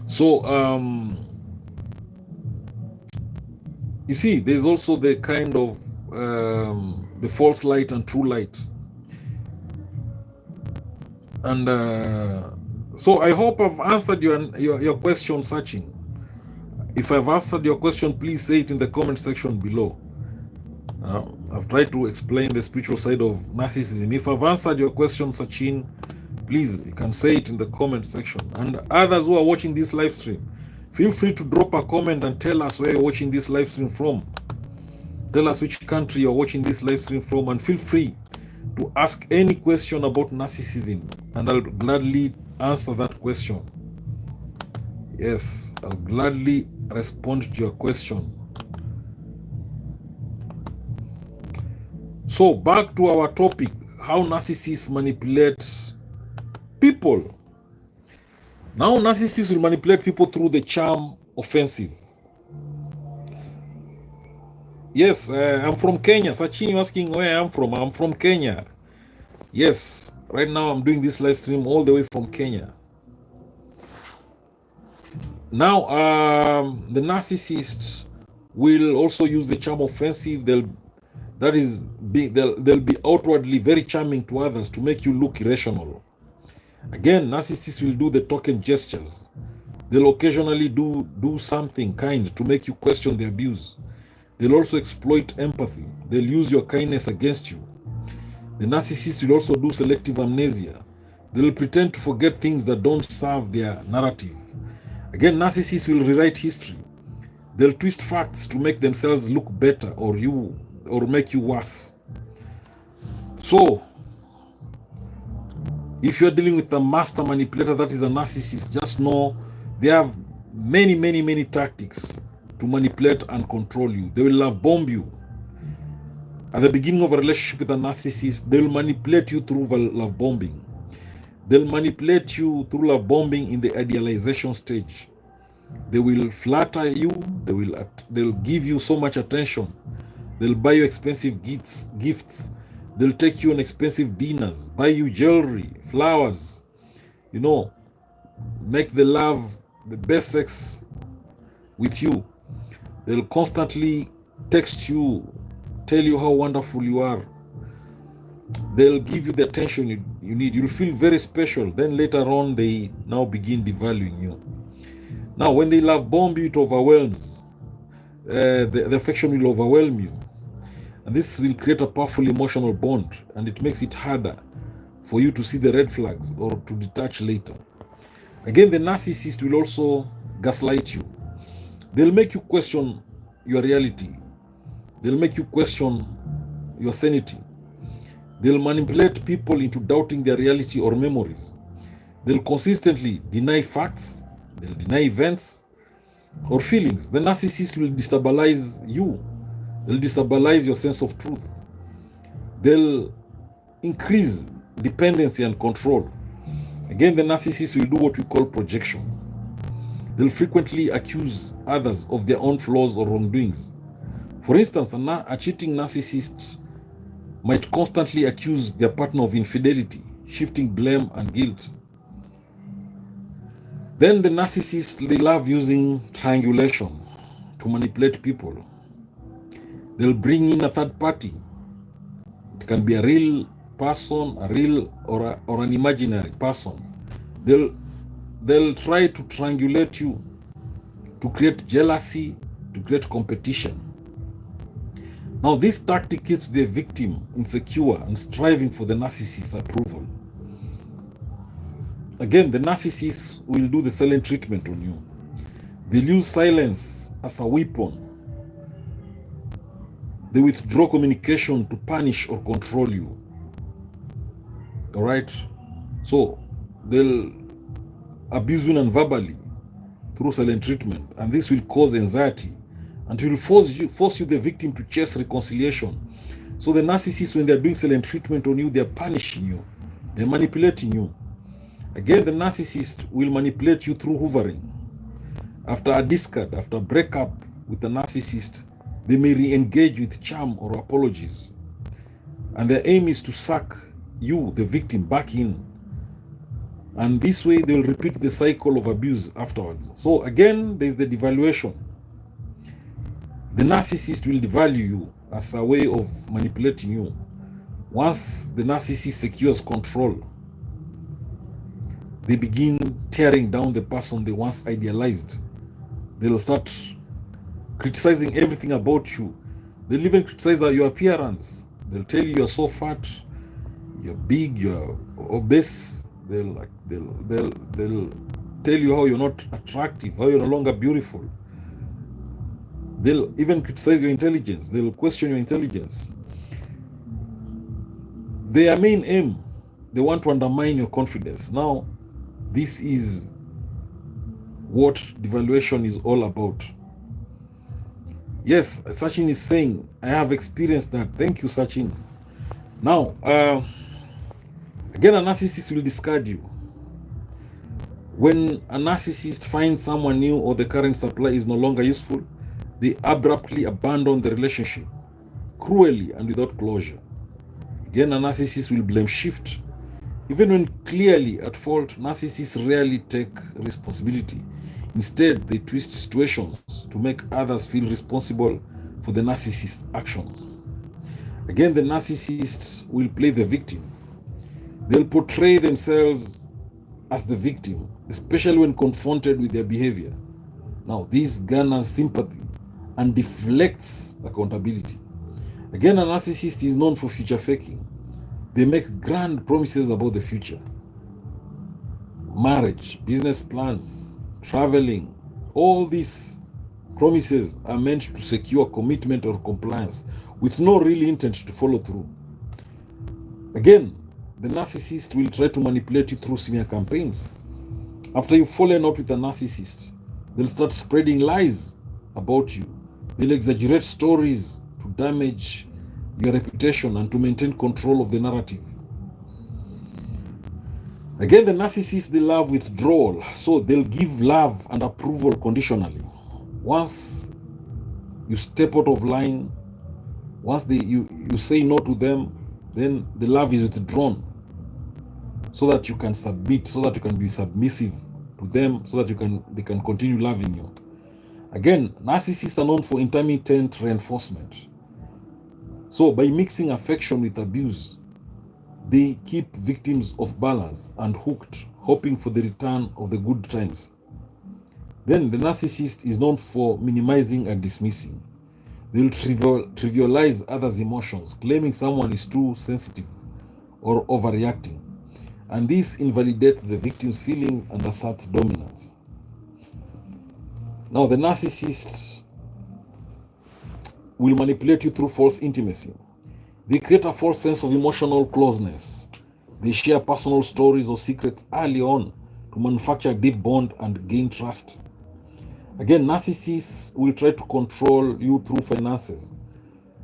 Speaker 2: So, you see, there's also the kind of the false light and true light. And so I hope I've answered your question, Searching. If I've answered your question, please say it in the comment section below. I've tried to explain the spiritual side of narcissism. If I've answered your question, Sachin, please, you can say it in the comment section. And others who are watching this live stream, feel free to drop a comment and tell us where you're watching this live stream from. Tell us which country you're watching this live stream from, and feel free to ask any question about narcissism, and I'll gladly answer that question. Yes, I'll gladly respond to your question. So back to our topic, how narcissists manipulate people. Now narcissists will manipulate people through the charm offensive. Yes, I'm from Kenya. Sachin, asking where I'm from. I'm from Kenya. Yes, right now I'm doing this live stream all the way from Kenya. Now, the narcissists will also use the charm offensive. They'll be outwardly very charming to others to make you look irrational. Again, narcissists will do the token gestures. They'll occasionally do something kind to make you question the abuse. They'll also exploit empathy. They'll use your kindness against you. The narcissists will also do selective amnesia. They'll pretend to forget things that don't serve their narrative. Again, narcissists will rewrite history. They'll twist facts to make themselves look better or make you worse. So, if you're dealing with a master manipulator that is a narcissist, just know they have many tactics to manipulate and control you. They will love bomb you. At the beginning of a relationship with a narcissist, they will manipulate you through love bombing. They'll manipulate you through love bombing in the idealization stage. They will flatter you. They'll give you so much attention. They'll buy you expensive gifts. They'll take you on expensive dinners, buy you jewelry, flowers, make the best sex with you. They'll constantly text you, tell you how wonderful you are. They'll give you the attention you need. You'll feel very special. Then later on, they now begin devaluing you. Now, when they love bomb you, it overwhelms. The affection will overwhelm you. And this will create a powerful emotional bond, and it makes it harder for you to see the red flags or to detach later. Again, the narcissist will also gaslight you. They'll make you question your reality. They'll make you question your sanity. They'll manipulate people into doubting their reality or memories. They'll consistently deny facts. They'll deny events or feelings. The narcissist will destabilize you. They'll destabilize your sense of truth. They'll increase dependency and control. Again, the narcissist will do what we call projection. They'll frequently accuse others of their own flaws or wrongdoings. For instance, a cheating narcissist might constantly accuse their partner of infidelity, shifting blame and guilt. Then the narcissists, they love using triangulation to manipulate people. They'll bring in a third party. It can be a real person, a real or an imaginary person. They'll try to triangulate you to create jealousy, to create competition. Now, this tactic keeps the victim insecure and striving for the narcissist's approval. Again, the narcissist will do the silent treatment on you. They'll use silence as a weapon. They withdraw communication to punish or control you. All right? So, they'll abuse you non-verbally through silent treatment, and this will cause anxiety and will force you, the victim, to chase reconciliation. So the narcissists, when they're doing silent treatment on you, they're punishing you. They're manipulating you. Again, the narcissist will manipulate you through hoovering. After a discard, after a breakup with the narcissist, they may re-engage with charm or apologies. And their aim is to suck you, the victim, back in. And this way, they'll repeat the cycle of abuse afterwards. So again, there's the devaluation. The narcissist will devalue you as a way of manipulating you. Once the narcissist secures control, they begin tearing down the person they once idealized. They'll start criticizing everything about you. They'll even criticize your appearance. They'll tell you you're so fat, you're big, you're obese. They'll tell you how you're not attractive, how you're no longer beautiful. They'll even criticize your intelligence. They'll question your intelligence. Their main aim, they want to undermine your confidence. Now, this is what devaluation is all about. Yes, Sachin is saying, I have experienced that. Thank you, Sachin. Now, again, a narcissist will discard you. When a narcissist finds someone new or the current supply is no longer useful, they abruptly abandon the relationship, cruelly and without closure. Again, a narcissist will blame shift. Even when clearly at fault, narcissists rarely take responsibility. Instead, they twist situations to make others feel responsible for the narcissist's actions. Again, the narcissist will play the victim. They'll portray themselves as the victim, especially when confronted with their behavior. Now, this garners sympathy and deflects accountability. Again, a narcissist is known for future faking. They make grand promises about the future. Marriage, business plans, traveling, all these promises are meant to secure commitment or compliance with no real intent to follow through. Again, the narcissist will try to manipulate you through smear campaigns. After you've fallen out with a narcissist, they'll start spreading lies about you. They'll exaggerate stories to damage your reputation and to maintain control of the narrative. Again, the narcissists, they love withdrawal, so they'll give love and approval conditionally. Once you step out of line, once you say no to them, then the love is withdrawn so that you can submit, so that you can be submissive to them, so that they can continue loving you. Again, narcissists are known for intermittent reinforcement. So by mixing affection with abuse, they keep victims of balance and hooked, hoping for the return of the good times. Then the narcissist is known for minimizing and dismissing. They will trivialize others' emotions, claiming someone is too sensitive or overreacting. And this invalidates the victim's feelings and asserts dominance. Now, the narcissist will manipulate you through false intimacy. They create a false sense of emotional closeness. They share personal stories or secrets early on to manufacture a deep bond and gain trust. Again, narcissists will try to control you through finances.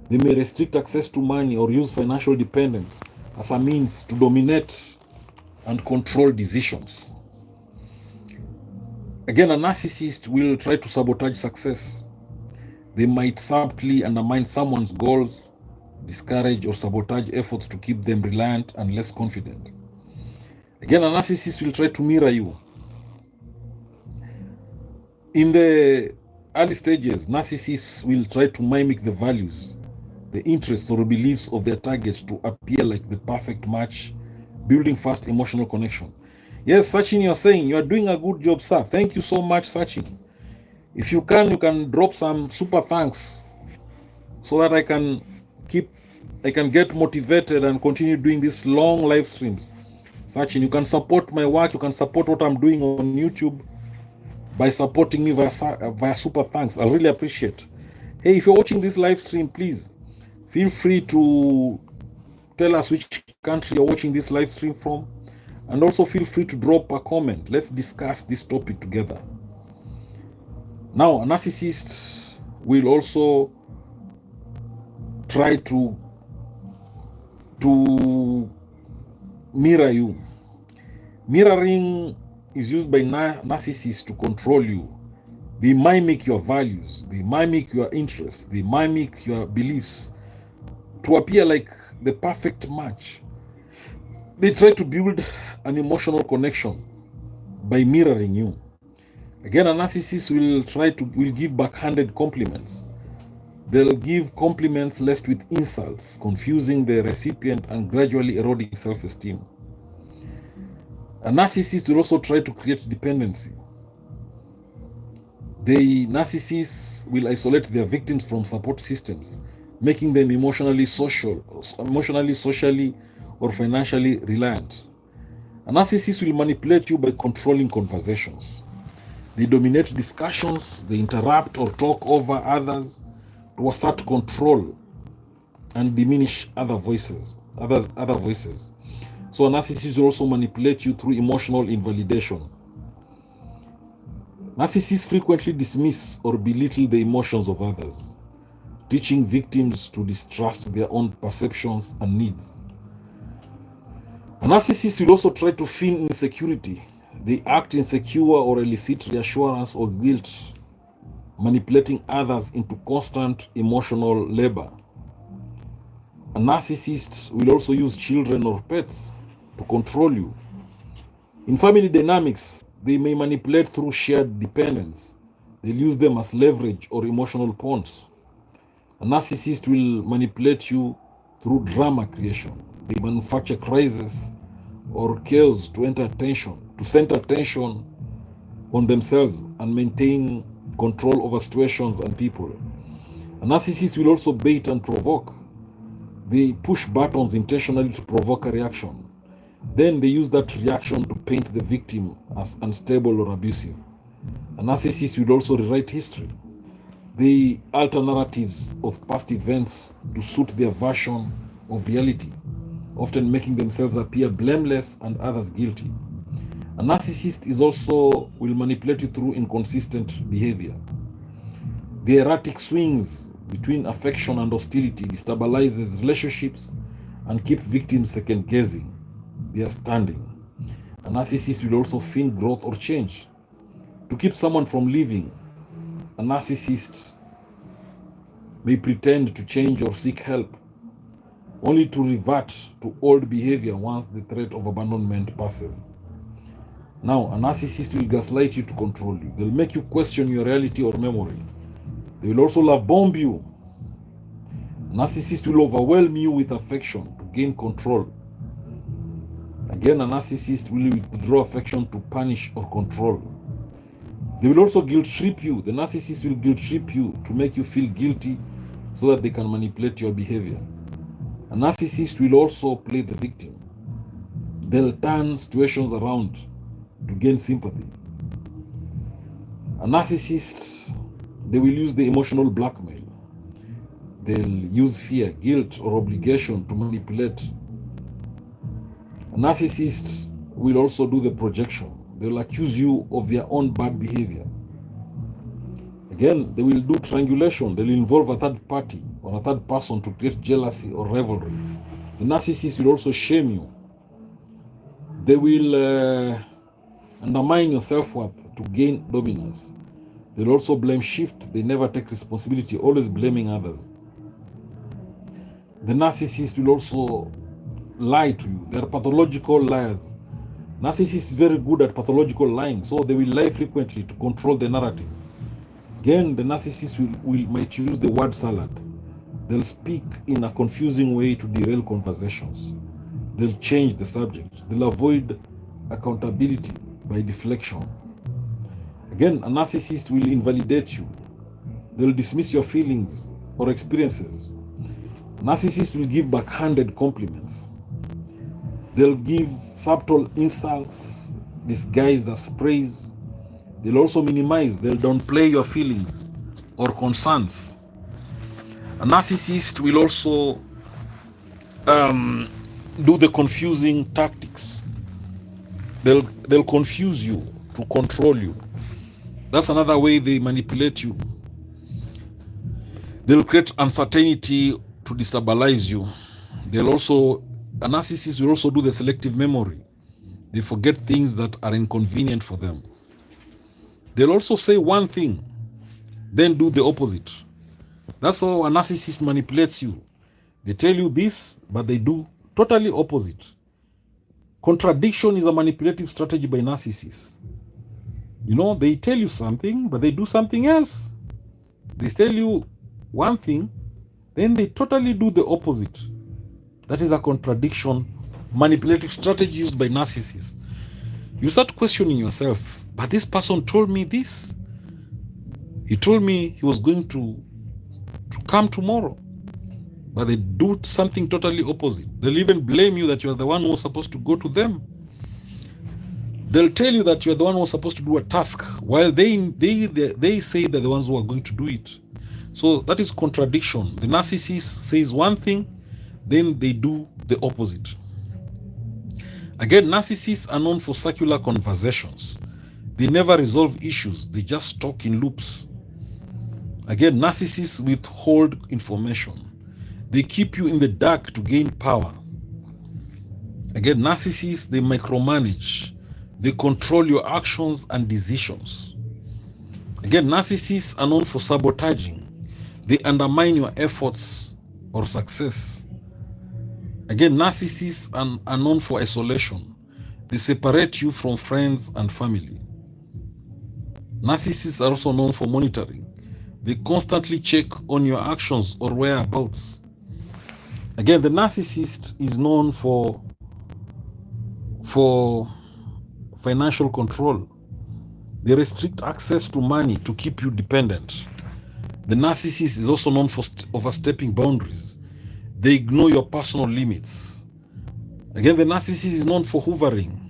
Speaker 2: They may restrict access to money or use financial dependence as a means to dominate and control decisions. Again, a narcissist will try to sabotage success. They might subtly undermine someone's goals, discourage or sabotage efforts to keep them reliant and less confident. Again, a narcissist will try to mirror you. In the early stages, narcissists will try to mimic the values, the interests or beliefs of their target to appear like the perfect match, building fast emotional connection. Yes, Sachin, you're saying you are doing a good job, sir. Thank you so much, Sachin. If you can drop some super thanks so that I can get motivated and continue doing these long live streams. Sachin, you can support my work. You can support what I'm doing on YouTube by supporting me via super thanks. I really appreciate. Hey, if you're watching this live stream, please feel free to tell us which country you're watching this live stream from, and also feel free to drop a comment. Let's discuss this topic together. Now, a narcissist will also try to mirror you. Mirroring is used by narcissists to control you. They mimic your values, they mimic your interests, they mimic your beliefs to appear like the perfect match. They try to build an emotional connection by mirroring you. Again, a narcissist will give backhanded compliments. They'll give compliments laced with insults, confusing the recipient and gradually eroding self-esteem. A narcissist will also try to create dependency. The narcissists will isolate their victims from support systems, making them emotionally, socially, or financially reliant. A narcissist will manipulate you by controlling conversations. They dominate discussions, they interrupt or talk over others to assert control and diminish other voices. So a narcissist will also manipulate you through emotional invalidation. Narcissists frequently dismiss or belittle the emotions of others, teaching victims to distrust their own perceptions and needs. A narcissist will also try to feign insecurity. They act insecure or elicit reassurance or guilt, manipulating others into constant emotional labor. A narcissist will also use children or pets to control you. In family dynamics, they may manipulate through shared dependence. They'll use them as leverage or emotional pawns. A narcissist will manipulate you through drama creation. They manufacture crisis or chaos to center attention on themselves and maintain control over situations and people. A narcissist will also bait and provoke. They push buttons intentionally to provoke a reaction. Then they use that reaction to paint the victim as unstable or abusive. A narcissist will also rewrite history. They alter narratives of past events to suit their version of reality, often making themselves appear blameless and others guilty. A narcissist will manipulate you through inconsistent behavior. The erratic swings between affection and hostility destabilizes relationships and keep victims second-guessing their standing. A narcissist will also feign growth or change to keep someone from leaving. A narcissist may pretend to change or seek help, only to revert to old behavior once the threat of abandonment passes. Now, a narcissist will gaslight you to control you. They'll make you question your reality or memory. They will also love bomb you. A narcissist will overwhelm you with affection to gain control. Again, a narcissist will withdraw affection to punish or control. They will also guilt trip you. The narcissist will guilt trip you to make you feel guilty so that they can manipulate your behavior. A narcissist will also play the victim. They'll turn situations around to gain sympathy. A narcissist, they will use the emotional blackmail. They'll use fear, guilt, or obligation to manipulate. A narcissist will also do the projection. They'll accuse you of their own bad behavior. Again, they will do triangulation. They'll involve a third party or a third person to create jealousy or rivalry. The narcissist will also shame you. They will undermine your self-worth to gain dominance. They'll also blame shift. They never take responsibility, always blaming others. The narcissist will also lie to you. They're pathological liars. Narcissist is very good at pathological lying, so they will lie frequently to control the narrative. Again, the narcissist might use the word salad. They'll speak in a confusing way to derail conversations. They'll change the subject. They'll avoid accountability by deflection. Again, a narcissist will invalidate you. They'll dismiss your feelings or experiences. Narcissists will give backhanded compliments. They'll give subtle insults disguised as praise. They'll also minimize, they'll downplay your feelings or concerns. A narcissist will also do the confusing tactics. They'll confuse you to control you. That's another way they manipulate you. They'll create uncertainty to destabilize you. A narcissist will also do the selective memory. They forget things that are inconvenient for them. They'll also say one thing, then do the opposite. That's how a narcissist manipulates you. They tell you this, but they do totally opposite. Contradiction is a manipulative strategy by narcissists. They tell you something, but they do something else. They tell you one thing, then they totally do the opposite. That is a contradiction, manipulative strategy used by narcissists.
Speaker 1: You start questioning yourself, but this person told me this. He told me he was going to come tomorrow, but they do something totally opposite. They'll even blame you that you're the one who was supposed to go to them. They'll tell you that you're the one who was supposed to do a task, while they say they're the ones who are going to do it. So that is contradiction. The narcissist says one thing, then they do the opposite. Again, narcissists are known for circular conversations. They never resolve issues, they just talk in loops. Again, narcissists withhold information. They keep you in the dark to gain power. Again, narcissists, they micromanage. They control your actions and decisions. Again, narcissists are known for sabotaging. They undermine your efforts or success. Again, narcissists are known for isolation. They separate you from friends and family. Narcissists are also known for monitoring. They constantly check on your actions or whereabouts. Again, the narcissist is known for financial control. They restrict access to money to keep you dependent. The narcissist is also known for overstepping boundaries. They ignore your personal limits. Again, the narcissist is known for hoovering.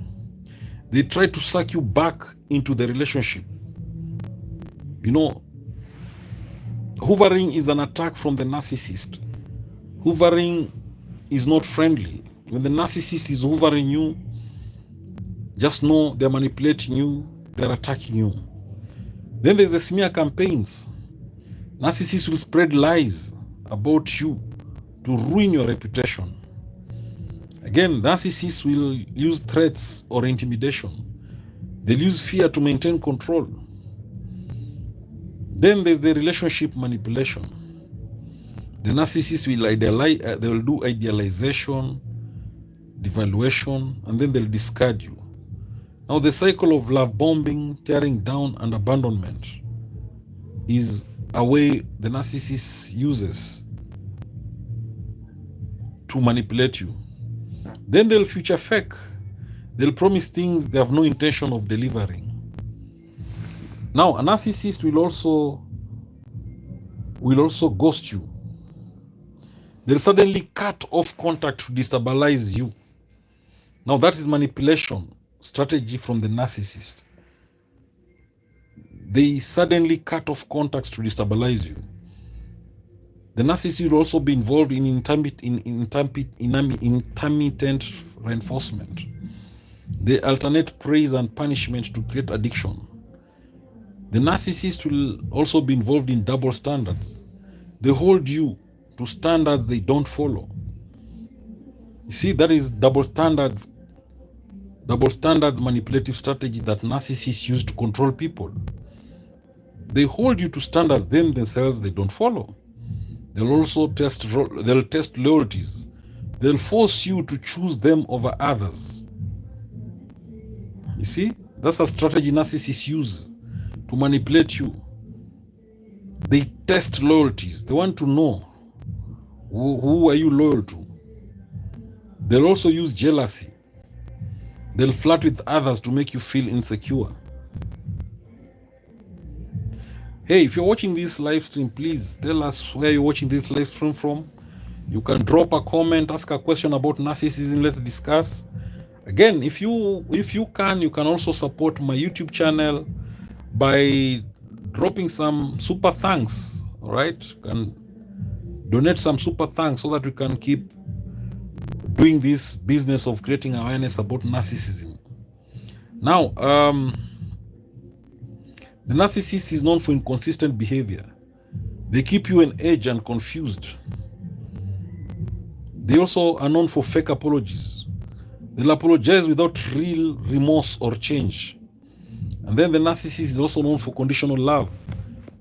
Speaker 1: They try to suck you back into the relationship. You know, hoovering is an attack from the narcissist. Hoovering is not friendly. When the narcissist is hoovering you, just know they're manipulating you, they're attacking you. Then there's the smear campaigns. Narcissists will spread lies about you to ruin your reputation. Again, narcissists will use threats or intimidation. They'll use fear to maintain control. Then there's the relationship manipulation. The narcissist will idealize, they will do idealization, devaluation, and then they'll discard you. Now the cycle of love bombing, tearing down, and abandonment is a way the narcissist uses to manipulate you. Then they'll future fake. They'll promise things they have no intention of delivering. Now, a narcissist will also ghost you. They'll suddenly cut off contact to destabilize you. Now, that is manipulation strategy from the narcissist. They suddenly cut off contacts to destabilize you. The narcissist will also be involved in intermittent reinforcement. They alternate praise and punishment to create addiction. The narcissist will also be involved in double standards. They hold you to standards they don't follow. You see, that is double standards manipulative strategy that narcissists use to control people. They hold you to standards themselves they don't follow. They'll also test loyalties. They'll force you to choose them over others. You see, that's a strategy narcissists use to manipulate you. They test loyalties. They want to know who are you loyal to. They'll also use jealousy. They'll flirt with others to make you feel insecure. Hey, if you're watching this live stream, please tell us where you're watching this live stream from. You can drop a comment, ask a question about narcissism, let's discuss. Again, if you can also support my YouTube channel by dropping some super thanks. All right, you can donate some super thanks so that we can keep doing this business of creating awareness about narcissism. Now, the narcissist is known for inconsistent behavior. They keep you on edge and confused. They also are known for fake apologies. They'll apologize without real remorse or change. And then the narcissist is also known for conditional love.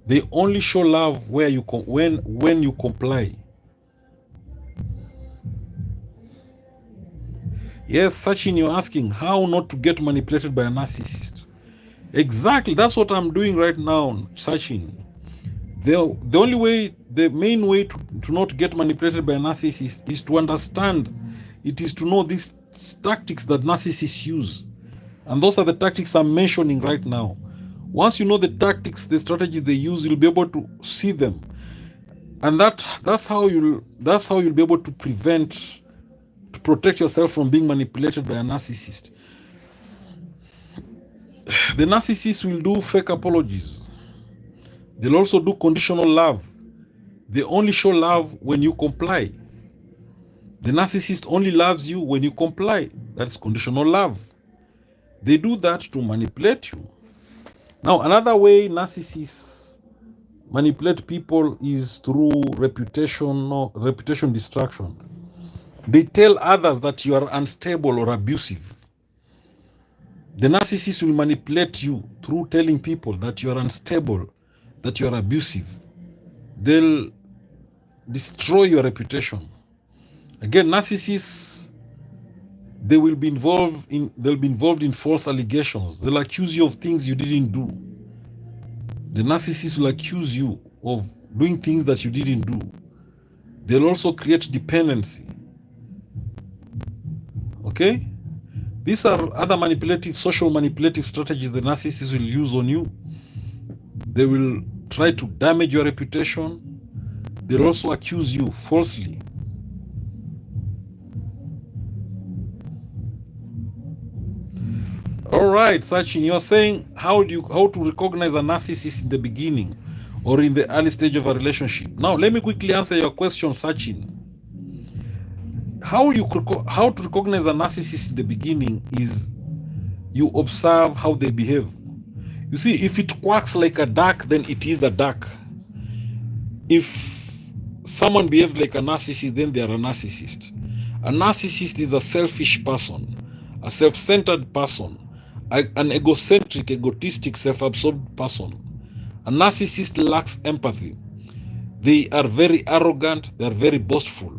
Speaker 1: They only show love where you when you comply. Yes, Sachin, you're asking how not to get manipulated by a narcissist. Exactly, that's what I'm doing right now, Sachin. The main way to not get manipulated by a narcissist is to understand. It is to know these tactics that narcissists use. And those are the tactics I'm mentioning right now. Once you know the tactics, the strategies they use, you'll be able to see them. And that's how you'll be able to protect yourself from being manipulated by a narcissist. The narcissist will do fake apologies. They'll also do conditional love. They only show love when you comply. The narcissist only loves you when you comply. That's conditional love. They do that to manipulate you. Now, another way narcissists manipulate people is through reputation destruction. They tell others that you are unstable or abusive. The narcissist will manipulate you through telling people that you are unstable, that you are abusive. They'll destroy your reputation. Again, narcissists, they'll be involved in false allegations. They'll accuse you of things you didn't do. The narcissist will accuse you of doing things that you didn't do. They'll also create dependency. Okay? These are other social manipulative strategies the narcissist will use on you. They will try to damage your reputation. They'll also accuse you falsely. All right, Sachin, you're saying how to recognize a narcissist in the beginning or in the early stage of a relationship. Now, let me quickly answer your question, Sachin. How to recognize a narcissist in the beginning is you observe how they behave. You see, if it quacks like a duck, then it is a duck. If someone behaves like a narcissist, then they are a narcissist. A narcissist is a selfish person, a self-centered person, an egocentric, egotistic, self-absorbed person. A narcissist lacks empathy. They are very arrogant, they are very boastful.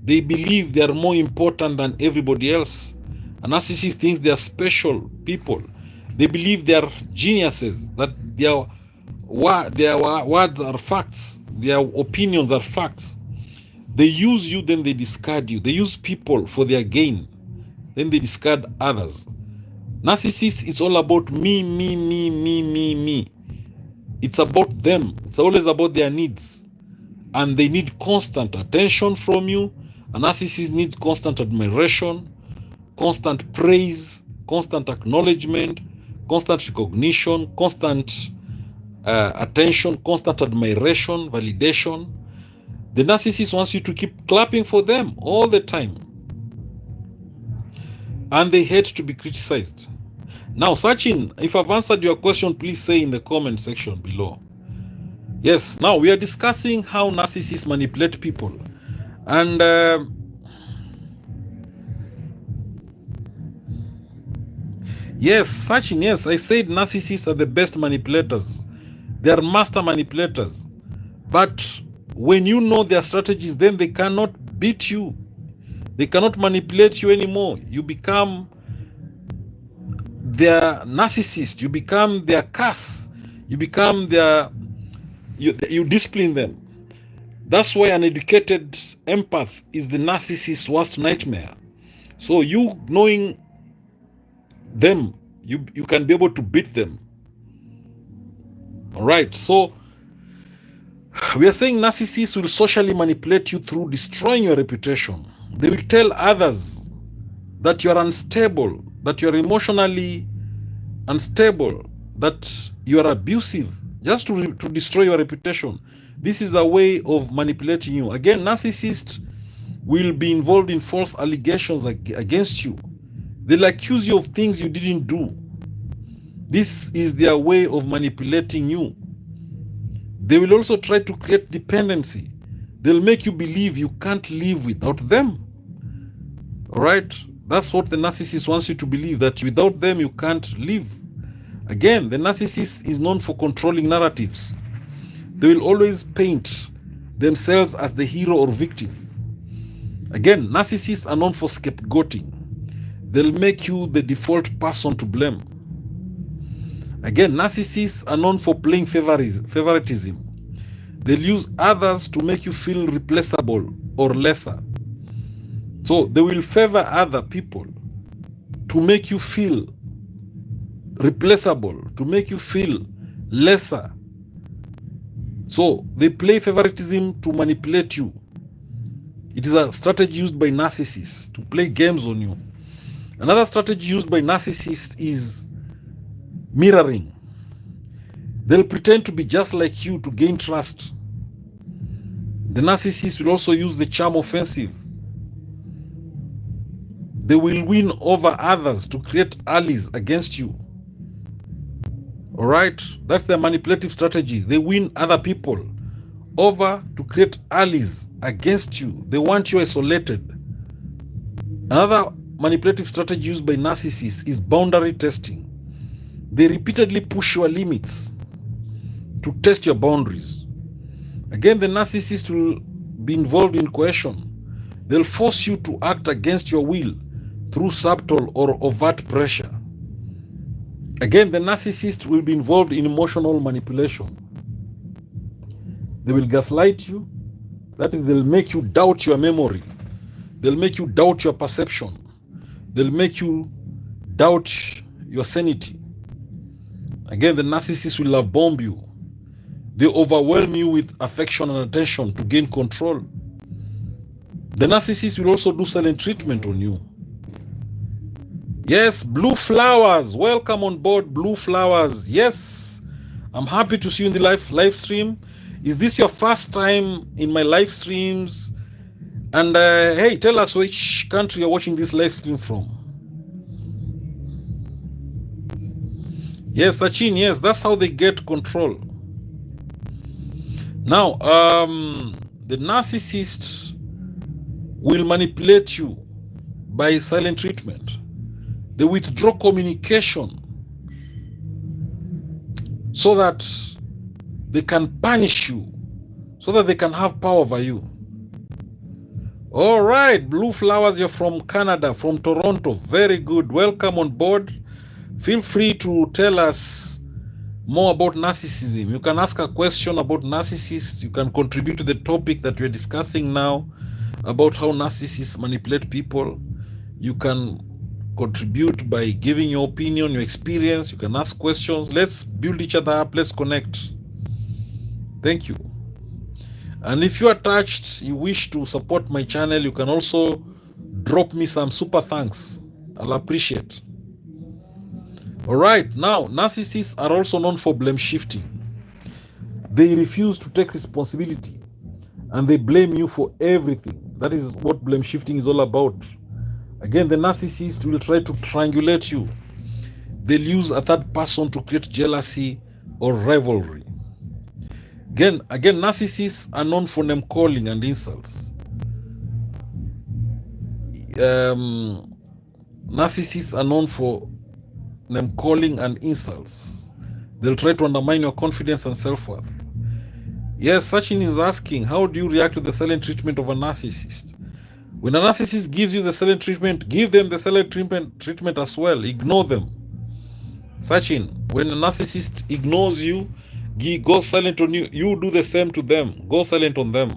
Speaker 1: They believe they are more important than everybody else. A narcissist thinks they are special people. They believe they are geniuses, that their words are facts, their opinions are facts. They use you, then they discard you. They use people for their gain, then they discard others. Narcissists, it's all about me. It's about them. It's always about their needs. And they need constant attention from you. A narcissist needs constant admiration, constant praise, constant acknowledgement, constant recognition, constant attention, constant admiration, validation. The narcissist wants you to keep clapping for them all the time. And they hate to be criticized. Now, Sachin, if I've answered your question, please say in the comment section below. Yes, now we are discussing how narcissists manipulate people. And yes, Sachin, yes, I said narcissists are the best manipulators. They are master manipulators. But when you know their strategies, then they cannot beat you. They cannot manipulate you anymore. You become their narcissist. You become their curse. You become you discipline them. That's why an educated empath is the narcissist's worst nightmare. So you knowing them, you can be able to beat them. All right. So we are saying narcissists will socially manipulate you through destroying your reputation. They will tell others that you are unstable, that you are emotionally unstable, that you are abusive, just to destroy your reputation. This is a way of manipulating you. Again, narcissists will be involved in false allegations against you. They'll accuse you of things you didn't do. This is their way of manipulating you. They will also try to create dependency. They'll make you believe you can't live without them. All right? That's what the narcissist wants you to believe, that without them you can't live. Again, the narcissist is known for controlling narratives. They will always paint themselves as the hero or victim. Again, narcissists are known for scapegoating. They'll make you the default person to blame. Again, narcissists are known for playing favoritism. They'll use others to make you feel replaceable or lesser. So they will favor other people to make you feel
Speaker 2: replaceable, to make you feel lesser. So they play favoritism to manipulate you. It is a strategy used by narcissists to play games on you. Another strategy used by narcissists is mirroring. They'll pretend to be just like you to gain trust. The narcissist will also use the charm offensive. They will win over others to create allies against you. All right? That's their manipulative strategy. They win other people over to create allies against you. They want you isolated. Another manipulative strategy used by narcissists is boundary testing. They repeatedly push your limits to test your boundaries. Again, the narcissist will be involved in coercion. They'll force you to act against your will through subtle or overt pressure. Again, the narcissist will be involved in emotional manipulation. They will gaslight you. That is, they'll make you doubt your memory. They'll make you doubt your perception. They'll make you doubt your sanity. Again, the narcissist will love bomb you. They overwhelm you with affection and attention to gain control. The narcissist will also do silent treatment on you. Yes, Blue Flowers. Welcome on board, Blue Flowers. Yes, I'm happy to see you in the live stream. Is this your first time in my live streams? And hey, tell us which country you're watching this live stream from. Yes, Sachin, yes, that's how they get control. Now, the narcissist will manipulate you by silent treatment. They withdraw communication so that they can punish you, so that they can have power over you. All right, Blue Flowers, you're from Canada, from Toronto. Very good. Welcome on board. Feel free to tell us more about narcissism. You can ask a question about narcissists. You can contribute to the topic that we're discussing now about how narcissists manipulate people. You can contribute by giving your opinion, your experience. You can ask questions. Let's build each other up. Let's connect. Thank you. And if you are touched, you wish to support my channel, you can also drop me some super thanks. I'll appreciate. All right, now, narcissists are also known for blame shifting. They refuse to take responsibility and they blame you for everything. That is what blame shifting is all about. Again, the narcissist will try to triangulate you. They'll use a third person to create jealousy or rivalry. Again, narcissists are known for name calling and insults. Narcissists are known for name calling and insults. They'll try to undermine your confidence and self-worth. Yes, Sachin is asking, how do you react to the silent treatment of a narcissist? When a narcissist gives you the silent treatment, give them the silent treatment as well. Ignore them. Sachin, when a narcissist ignores you, go silent on you, you do the same to them. Go silent on them.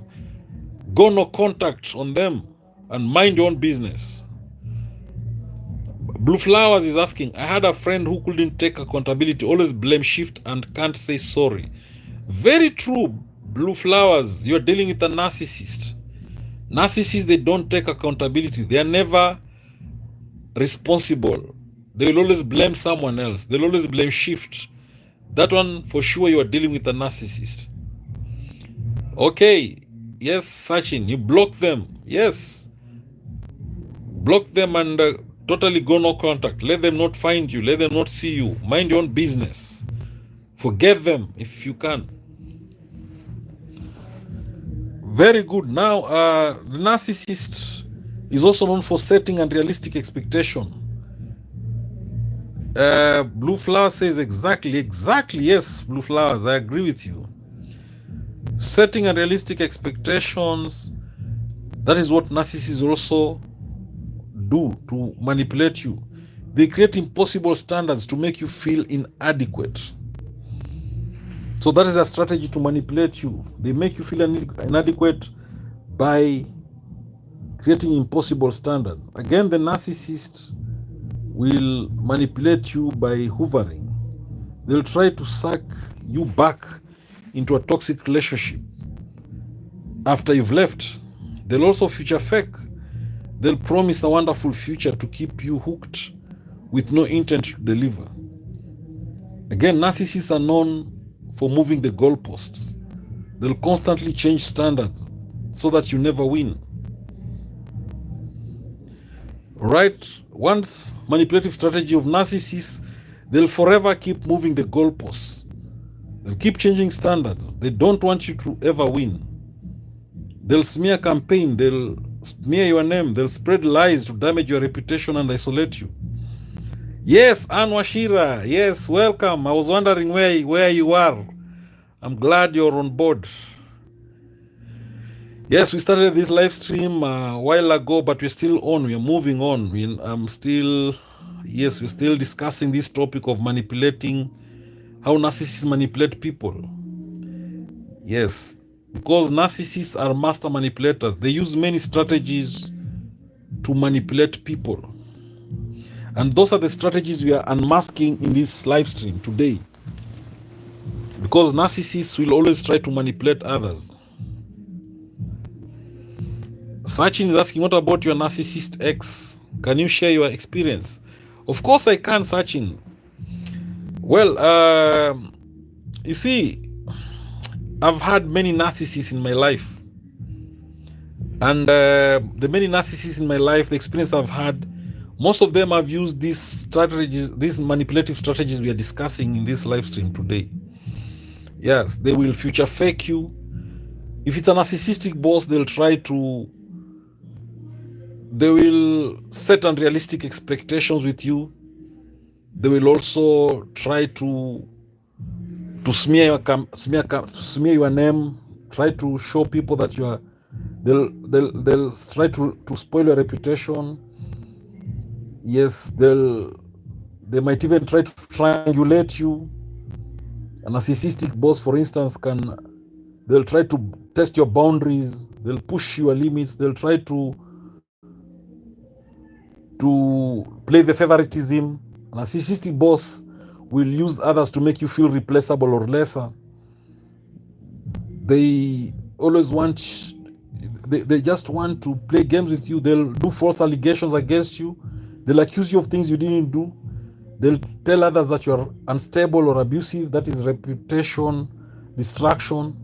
Speaker 2: Go no contact on them and mind your own business. Blue Flowers is asking, I had a friend who couldn't take accountability, always blame shift and can't say sorry. Very true, Blue Flowers. You're dealing with a narcissist. Narcissists, they don't take accountability. They are never responsible. They will always blame someone else. They'll always blame shift. That one, for sure, you are dealing with a narcissist. Okay. Yes, Sachin, you block them. Yes. Block them and totally go no contact. Let them not find you. Let them not see you. Mind your own business. Forget them if you can. Very good. Now, the narcissist is also known for setting unrealistic expectation. Blue Flower says exactly, yes, Blue Flowers, I agree with you. Setting unrealistic expectations, that is what narcissists also do to manipulate you. They create impossible standards to make you feel inadequate. So that is a strategy to manipulate you. They make you feel inadequate by creating impossible standards. Again, the narcissist will manipulate you by hovering. They'll try to suck you back into a toxic relationship after you've left. They'll also future fake. They'll promise a wonderful future to keep you hooked with no intent to deliver. Again, narcissists are known for moving the goalposts. They'll constantly change standards so that you never win. Right? Once manipulative strategy of narcissists, they'll forever keep moving the goalposts. They'll keep changing standards. They don't want you to ever win. They'll smear campaign, they'll smear your name, they'll spread lies to damage your reputation and isolate you. Yes, Anwashira, yes, welcome. I was wondering where you are. I'm glad you're on board. Yes, we started this live stream a while ago, but we're still on. We're moving on. We're still discussing this topic of manipulating, how narcissists manipulate people. Yes, because narcissists are master manipulators. They use many strategies to manipulate people. And those are the strategies we are unmasking in this live stream today. Because narcissists will always try to manipulate others. Sachin is asking, what about your narcissist ex? Can you share your experience? Of course I can, Sachin. Well, you see, I've had many narcissists in my life. And the many narcissists in my life, the experience I've had, most of them have used these strategies, these manipulative strategies we are discussing in this live stream today. Yes, they will future fake you. If it's a narcissistic boss, they will set unrealistic expectations with you. They will also try to smear your name, try to show people that you are. They'll try to spoil your reputation. Yes, they might even try to triangulate you. A narcissistic boss, for instance, they'll try to test your boundaries. They'll push your limits. They'll try to play the favoritism. A narcissistic boss will use others to make you feel replaceable or lesser. They always want, they just want to play games with you. They'll do false allegations against you. They'll accuse you of things you didn't do. They'll tell others that you are unstable or abusive. That is reputation destruction.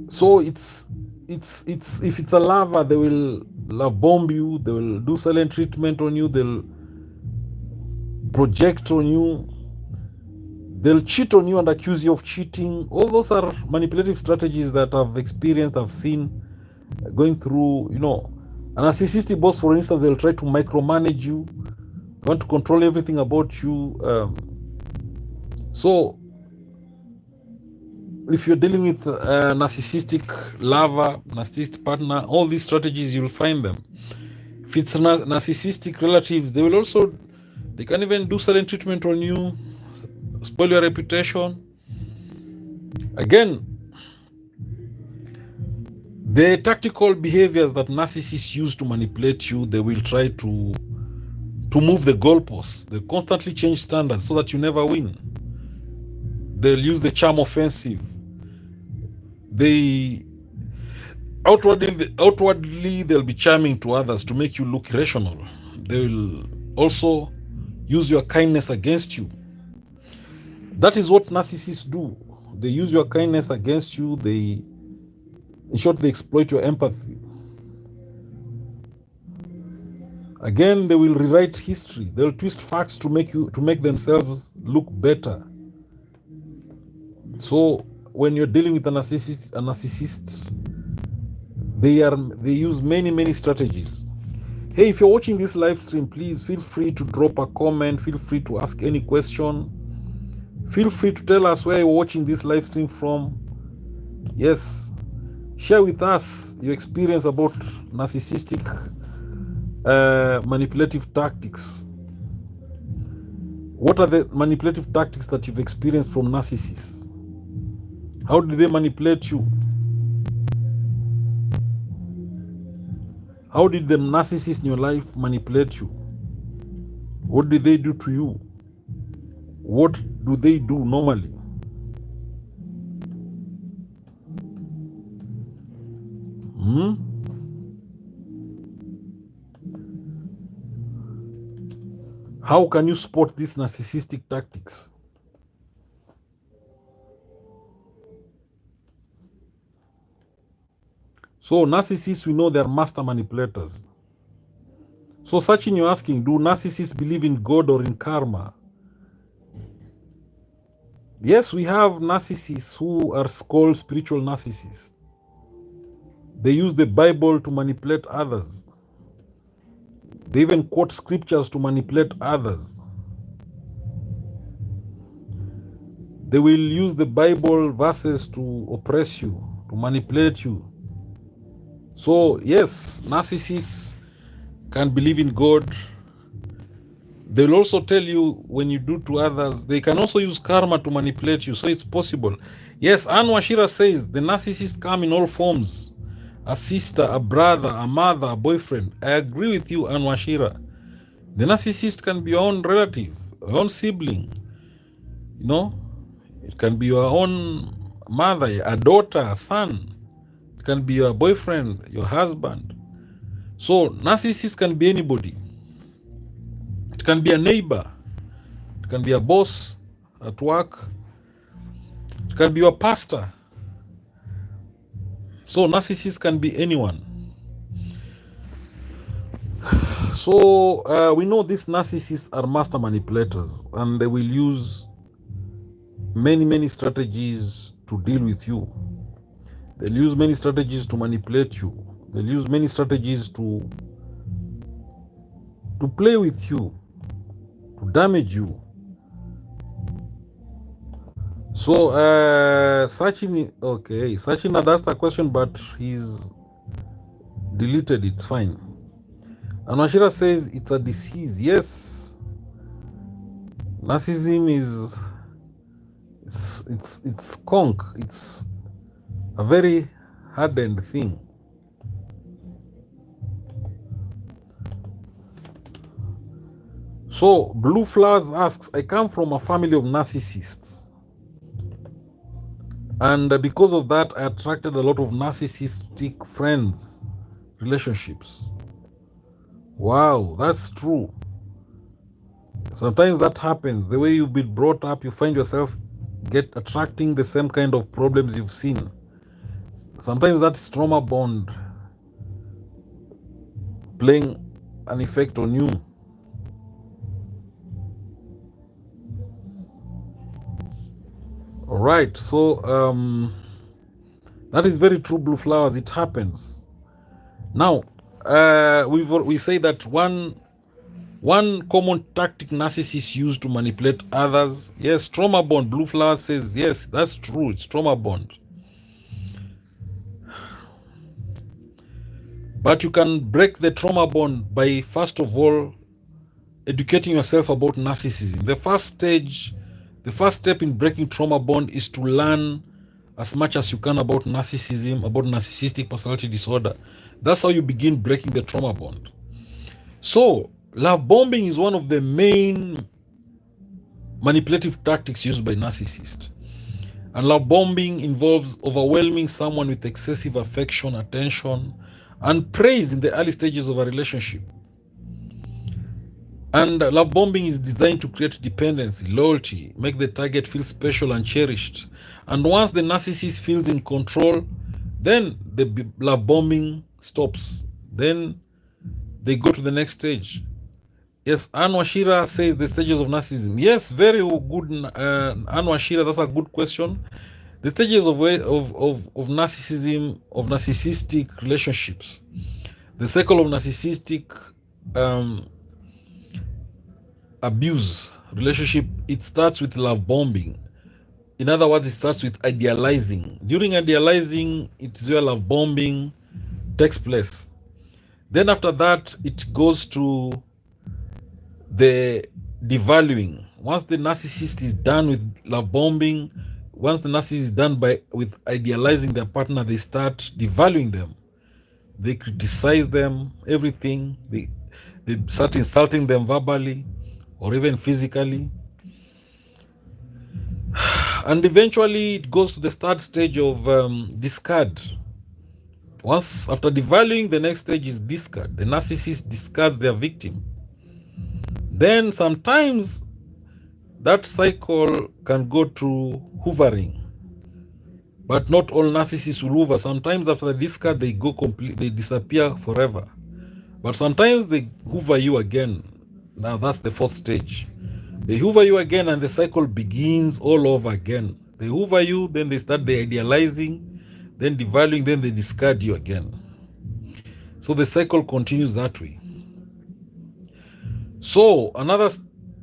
Speaker 2: So if it's a lover, they will love bomb you. They will do silent treatment on you. They'll project on you. They'll cheat on you and accuse you of cheating. All those are manipulative strategies that I've experienced, I've seen going through, a narcissistic boss, for instance. They'll try to micromanage you. They want to control everything about you. So if you're dealing with a narcissistic lover, narcissistic partner, all these strategies, you'll find them. If it's narcissistic relatives, they can even do silent treatment on you, spoil your reputation. Again, the tactical behaviors that narcissists use to manipulate you, they will try to move the goalposts. They constantly change standards so that you never win. They'll use the charm offensive. They outwardly they'll be charming to others to make you look irrational. They will also use your kindness against you. That is what narcissists do. They use your kindness against you. In short, they exploit your empathy. Again, they will rewrite history. They'll twist facts to make themselves look better. So when you're dealing with a narcissist, they use many strategies. Hey, if you're watching this live stream, please feel free to drop a comment. Feel free to ask any question. Feel free to tell us where you're watching this live stream from. Yes, share with us your experience about narcissistic manipulative tactics. What are the manipulative tactics that you've experienced from narcissists? How did they manipulate you? How did the narcissist in your life manipulate you?
Speaker 1: What did they do to you? What do they do normally? Hmm? How can you spot these narcissistic tactics? So narcissists, we know they're master manipulators. So Sachin, you're asking, do narcissists believe in God or in karma? Yes, we have narcissists who are called spiritual narcissists. They use the Bible to manipulate others. They even quote scriptures to manipulate others. They will use the Bible verses to oppress you, to manipulate you. So yes, narcissists can believe in God. They'll also tell you when you do to others, they can also use karma to manipulate you. So it's possible. Yes, Anwar Shira says the narcissists come in all forms. A sister, a brother, a mother, a boyfriend. I agree with you, Anwar Shira. The narcissist can be your own relative, your own sibling. You know, it can be your own mother, a daughter, a son. It can be your boyfriend, your husband. So narcissists can be anybody. It can be a neighbor. It can be a boss at work. It can be your pastor. So narcissists can be anyone. So we know these narcissists are master manipulators, and they will use many strategies to deal with you. They'll use many strategies to manipulate you. They'll use many strategies to play with you, to damage you. So Sachin, okay, Sachin had asked a question, but he's deleted it. Fine. Anwashira says it's a disease. Yes, narcissism is it's conk. It's a very hardened thing. So Blue Flowers asks, I come from a family of narcissists, and because of that I attracted a lot of narcissistic friends, relationships. Wow, that's true. Sometimes that happens. The way you've been brought up, you find yourself attracting the same kind of problems you've seen. Sometimes that's trauma bond playing an effect on you. All right, so that is very true, Blue Flowers. It happens. Now, we say that one common tactic narcissists use to manipulate others. Yes, trauma bond. Blue Flower says yes, that's true. It's trauma bond. But you can break the trauma bond by, first of all, educating yourself about narcissism. The first step in breaking trauma bond is to learn as much as you can about narcissism, about narcissistic personality disorder. That's how you begin breaking the trauma bond. So, love bombing is one of the main manipulative tactics used by narcissists. And love bombing involves overwhelming someone with excessive affection, attention, and praise in the early stages of a relationship. And love bombing is designed to create dependency, loyalty, make the target feel special and cherished. And once the narcissist feels in control, then the love bombing stops. Then they go to the next stage. Yes, Anwar Shira says the stages of narcissism. Yes, very good, Anwar Shira. That's a good question. The stages of narcissism, of narcissistic relationships. The cycle of narcissistic abuse relationship, it starts with love bombing. In other words, it starts with idealizing. During idealizing, it's where love bombing takes place. Then after that, it goes to the devaluing. Once the narcissist is done with love bombing, once the narcissist is done with idealizing their partner, they start devaluing them. They criticize them, everything. They start insulting them verbally. or even physically. And eventually it goes to the third stage of discard. Once after devaluing, the next stage is discard. The narcissist discards their victim. Then sometimes that cycle can go through hoovering. But not all narcissists will hoover. Sometimes after the discard, they go complete, they disappear forever. But sometimes they hoover you again. Now that's the fourth stage. They hoover you again and the cycle begins all over again. They hoover you, then they start the idealizing, then devaluing, then they discard you again. So the cycle continues that way. So another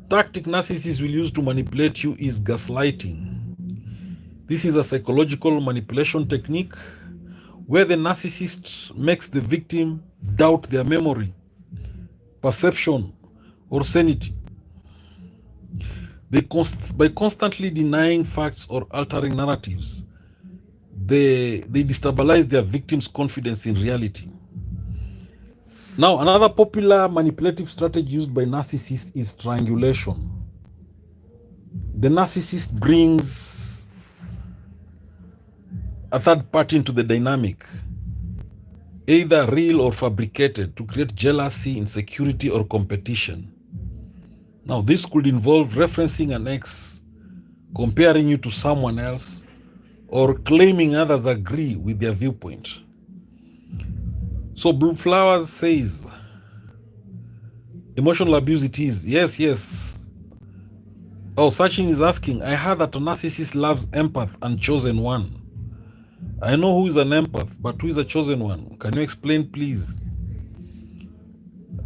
Speaker 1: tactic narcissists will use to manipulate you is gaslighting. This is a psychological manipulation technique where the narcissist makes the victim doubt their memory, perception, or sanity. By constantly denying facts or altering narratives, they destabilize their victim's confidence in reality. Now, another popular manipulative strategy used by narcissists is triangulation. The narcissist brings a third party into the dynamic, either real or fabricated, to create jealousy, insecurity, or competition. Now, this could involve referencing an ex, comparing you to someone else, or claiming others agree with their viewpoint. So Blue Flowers says, emotional abuse it is. Yes. Oh, Sachin is asking, I heard that a narcissist loves empath and chosen one. I know who is an empath, but who is a chosen one? Can you explain, please?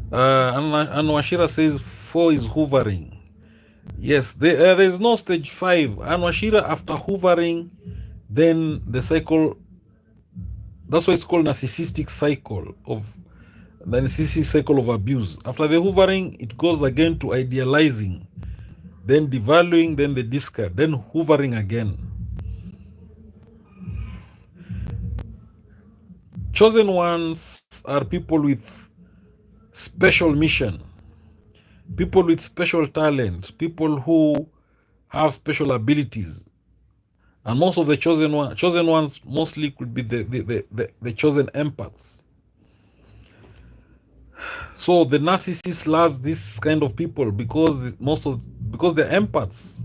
Speaker 1: Anwashira says 4 is hoovering. Yes, there is no stage 5. Anwashira, after hoovering, then the cycle, that's why it's called narcissistic cycle of abuse. After the hoovering, it goes again to idealizing, then devaluing, then the discard, then hoovering again. Chosen ones are people with special mission, people with special talent, people who have special abilities. And most of the chosen ones mostly could be the chosen empaths. So the narcissist loves this kind of people because they're empaths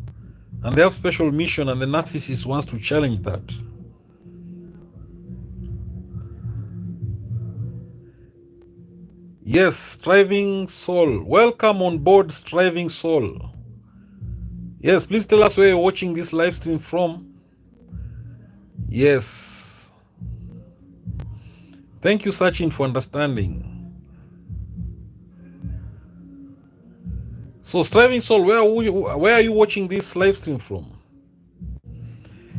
Speaker 1: and they have special mission, and the narcissist wants to challenge that. Yes, Striving Soul. Welcome on board, Striving Soul. Yes, please tell us where you're watching this live stream from. Yes. Thank you, Sachin, for understanding. So, Striving Soul, where are you watching this live stream from?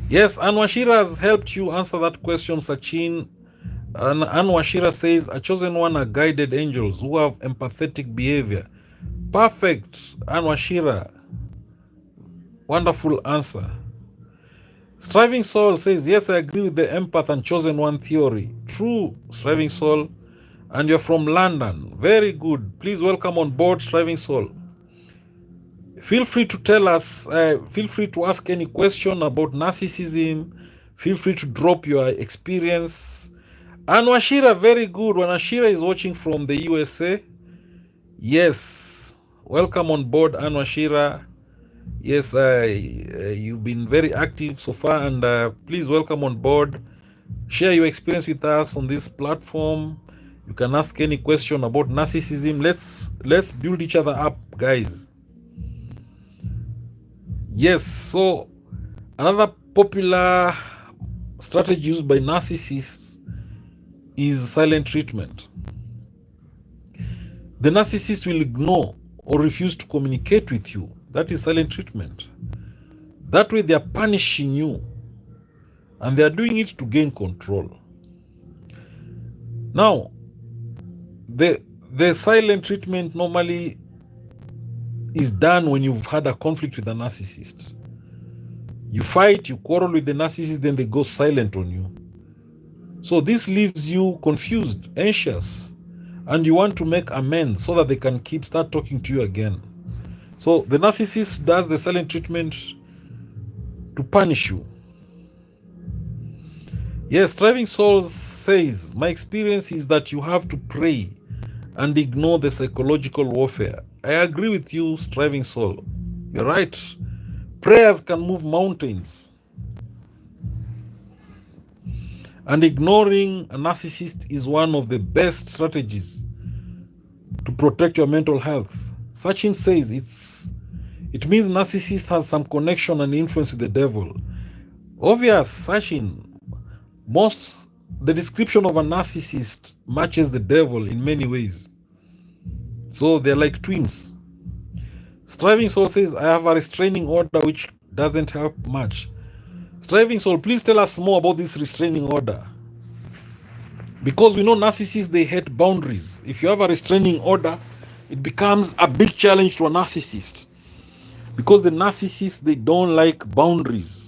Speaker 1: Yes, Anwashira has helped you answer that question, Sachin. And Anwashira says, a chosen one are guided angels who have empathetic behavior. Perfect, Anwashira. Wonderful answer. Striving Soul says, yes, I agree with the empath and chosen one theory. True, Striving Soul. And you're from London. Very good. Please welcome on board, Striving Soul. Feel free to tell us, feel free to ask any question about narcissism. Feel free to drop your experience. Anwashira, very good. Anwashira is watching from the USA. Yes. Welcome on board, Anwashira. Yes, you've been very active so far, and please welcome on board. Share your experience with us on this platform. You can ask any question about narcissism. Let's build each other up, guys. Yes, so another popular strategy used by narcissists is silent treatment. The narcissist will ignore or refuse to communicate with you. That is silent treatment. That way they are punishing you, and they are doing it to gain control. Now, the silent treatment normally is done when you've had a conflict with a narcissist. You fight, you quarrel with the narcissist, then they go silent on you. So this leaves you confused, anxious, and you want to make amends so that they can start talking to you again. So the narcissist does the silent treatment to punish you. Yes, Striving Soul says, my experience is that you have to pray and ignore the psychological warfare. I agree with you, Striving Soul. You're right. Prayers can move mountains. And ignoring a narcissist is one of the best strategies to protect your mental health. Sachin says it means narcissist has some connection and influence with the devil. Obvious, Sachin. The description of a narcissist matches the devil in many ways. So they're like twins. Striving Soul says, I have a restraining order which doesn't help much. Striving Soul, please tell us more about this restraining order. Because we know narcissists, they hate boundaries. If you have a restraining order, it becomes a big challenge to a narcissist. Because the narcissists, they don't like boundaries.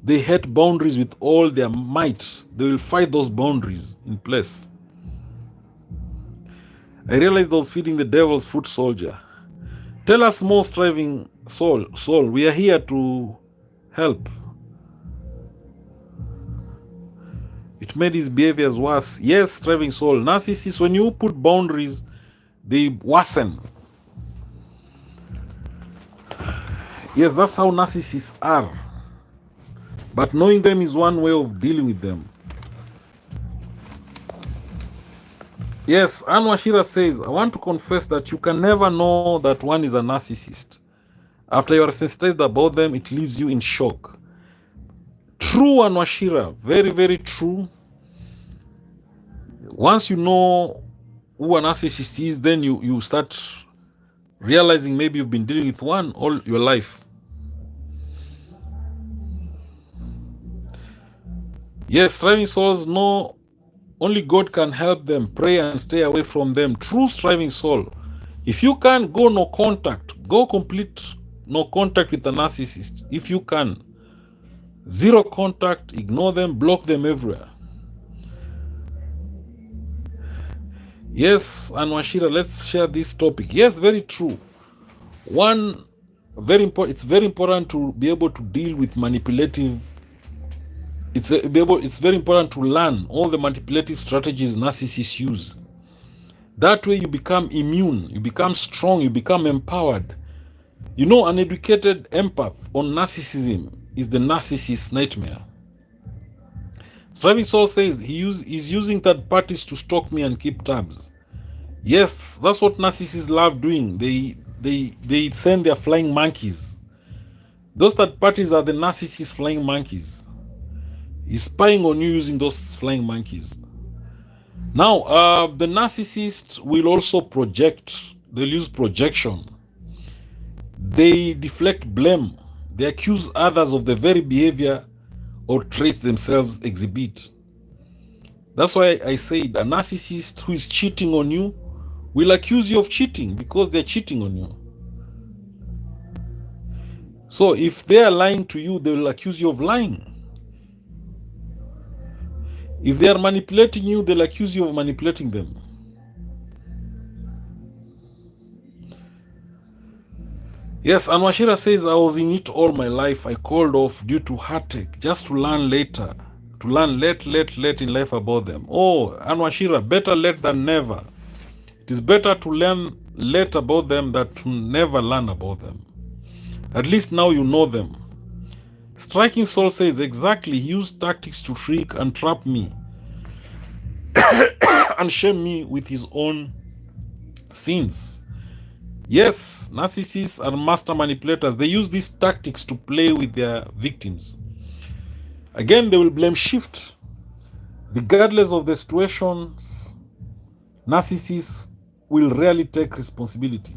Speaker 1: They hate boundaries with all their might. They will fight those boundaries in place. I realized I was feeding the devil's foot soldier. Tell us more, Striving Soul. We are here to help. It made his behaviors worse. Yes, Striving Soul. Narcissists, when you put boundaries, they worsen. Yes, that's how narcissists are. But knowing them is one way of dealing with them. Yes, Anwar Shira says, I want to confess that you can never know that one is a narcissist. After you are sensitized about them, it leaves you in shock. True, Anwar Shira. Very, very true. Once you know who a narcissist is, then you start realizing maybe you've been dealing with one all your life. Yes, Striving Souls know only God can help them. Pray and stay away from them. True, Striving Soul. If you can, go no contact. Go complete no contact with the narcissist. If you can. Zero contact. Ignore them. Block them everywhere. Yes, Anwashira, let's share this topic. Yes, very true. It's very important to be able to deal with manipulative. It's very important to learn all the manipulative strategies narcissists use. That way you become immune, you become strong, you become empowered. You know, an educated empath on narcissism is the narcissist's nightmare. Striving Soul says he's using third parties to stalk me and keep tabs. Yes, that's what narcissists love doing. They send their flying monkeys. Those third parties are the narcissist's flying monkeys. He's spying on you using those flying monkeys. Now, the narcissist will also project. They'll use projection. They deflect blame. They accuse others of the very behavior or traits themselves exhibit. That's why I said a narcissist who is cheating on you will accuse you of cheating because they're cheating on you. So if they are lying to you, they will accuse you of lying. If they are manipulating you, they'll accuse you of manipulating them. Yes, Anwashira says, I was in it all my life. I called off due to heartache, just to learn later. To learn late in life about them. Oh, Anwashira, better late than never. It is better to learn late about them than to never learn about them. At least now you know them. Striking Soul says, exactly, he used tactics to trick and trap me and shame me with his own sins. Yes, narcissists are master manipulators. They use these tactics to play with their victims. Again, they will blame shift. Regardless of the situations, narcissists will rarely take responsibility.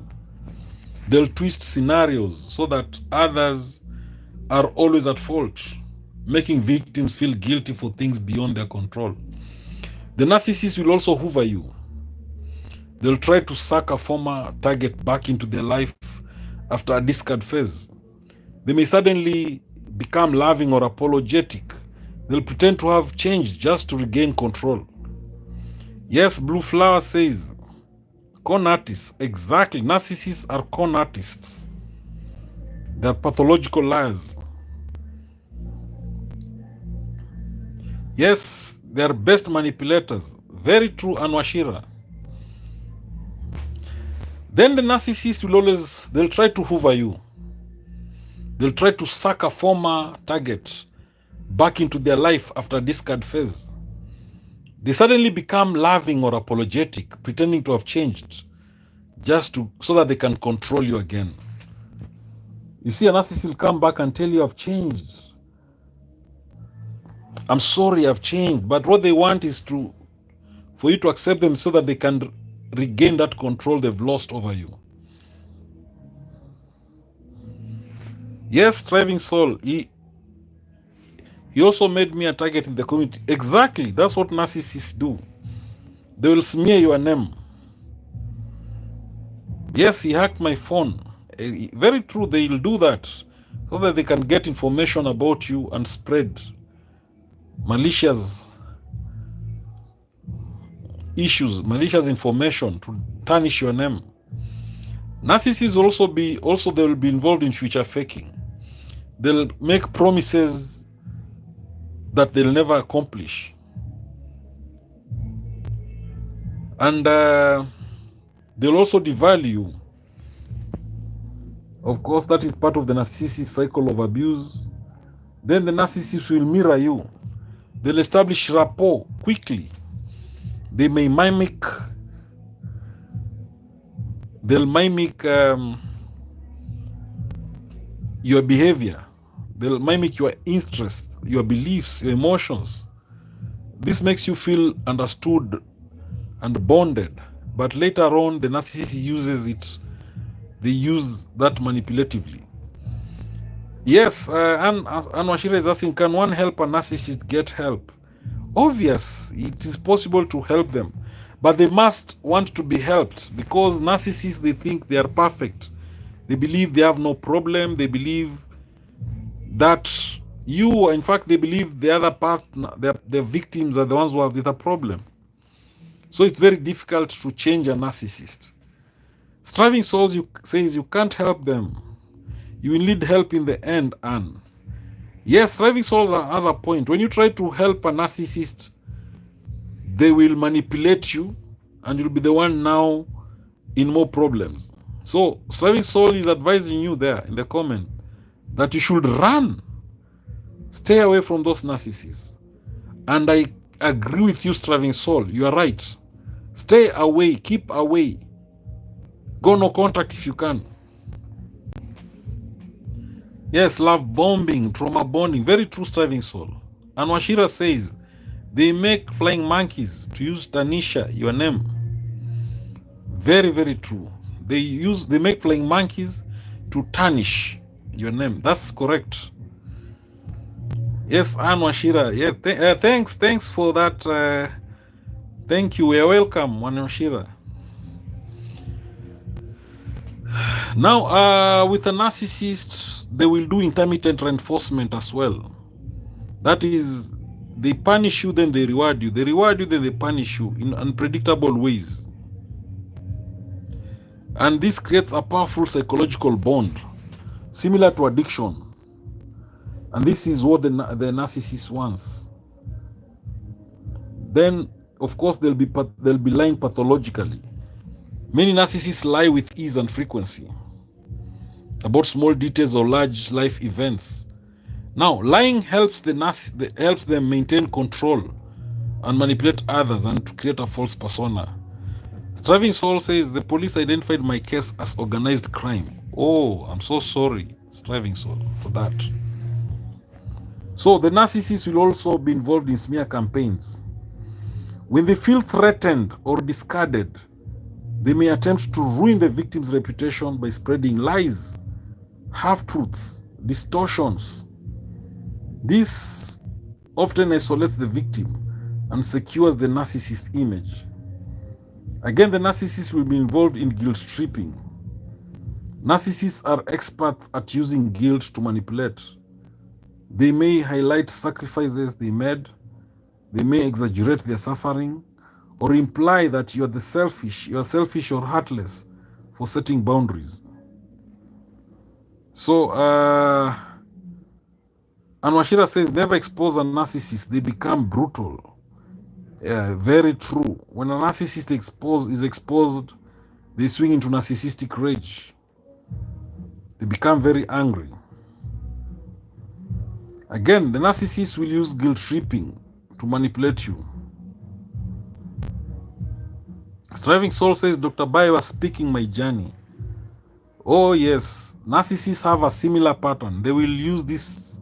Speaker 1: They'll twist scenarios so that others are always at fault, making victims feel guilty for things beyond their control. The narcissist will also hoover you. They'll try to suck a former target back into their life after a discard phase. They may suddenly become loving or apologetic. They'll pretend to have changed just to regain control. Yes, Blue Flower says, con artists. Exactly. Narcissists are con artists. They're pathological liars. Yes, they're best manipulators. Very true, Anwashira. Then the narcissist will always, they'll try to hoover you. They'll try to suck a former target back into their life after a discard phase. They suddenly become loving or apologetic, pretending to have changed, so that they can control you again. You see, a narcissist will come back and tell you, I've changed. I'm sorry, I've changed. But what they want is for you to accept them so that they can regain that control they've lost over you. Yes, Striving Soul, he also made me a target in the community. Exactly, that's what narcissists do. They will smear your name. Yes, he hacked my phone. Very true, they'll do that so that they can get information about you and spread malicious issues, malicious information to tarnish your name. Narcissists they will be involved in future faking. They'll make promises that they'll never accomplish. And they'll also devalue you. Of course, that is part of the narcissistic cycle of abuse. Then the narcissist will mirror you. They'll establish rapport quickly. They may mimic your behavior. They'll mimic your interests, your beliefs, your emotions. This makes you feel understood and bonded. But later on, the narcissist uses it. They use that manipulatively. Yes, Anwashira is asking, can one help a narcissist get help? Obvious, it is possible to help them. But they must want to be helped, because narcissists, they think they are perfect. They believe they have no problem. They believe that in fact, they believe the other partner, the victims are the ones who have the problem. So it's very difficult to change a narcissist. Striving Souls says you can't help them. You will need help in the end, Anne. Yes, Striving Souls has a point. When you try to help a narcissist, they will manipulate you and you'll be the one now in more problems. So Striving Soul is advising you there in the comment that you should run. Stay away from those narcissists. And I agree with you, Striving Soul. You are right. Stay away. Keep away. Go no contact if you can. Yes, love bombing, trauma bonding. Very true, Striving Soul. And Washira says, they make flying monkeys to use Tanisha, your name. Very, very true. They make flying monkeys to tarnish your name. That's correct. Yes, Anne Washira. Yeah, thanks for that. Thank you. You're welcome, Anne Washira. Now, with a narcissist, they will do intermittent reinforcement as well. That is, they punish you, then they reward you. They reward you, then they punish you in unpredictable ways. And this creates a powerful psychological bond, similar to addiction. And this is what the narcissist wants. Then, of course, they'll be lying pathologically. Many narcissists lie with ease and frequency about small details or large life events. Now, lying helps them maintain control and manipulate others and to create a false persona. Striving Soul says, the police identified my case as organized crime. Oh, I'm so sorry, Striving Soul, for that. So the narcissists will also be involved in smear campaigns. When they feel threatened or discarded, they may attempt to ruin the victim's reputation by spreading lies, half-truths, distortions. This often isolates the victim and secures the narcissist's image. Again, the narcissist will be involved in guilt tripping. Narcissists are experts at using guilt to manipulate. They may highlight sacrifices they made. They may exaggerate their suffering or imply that you are selfish or heartless for setting boundaries. So, Anwashira says, never expose a narcissist. They become brutal. Very true. When a narcissist is exposed, they swing into narcissistic rage. They become very angry. Again, the narcissist will use guilt tripping to manipulate you. Striving Soul says, Dr. Bai was speaking my journey. Oh yes, narcissists have a similar pattern. They will use these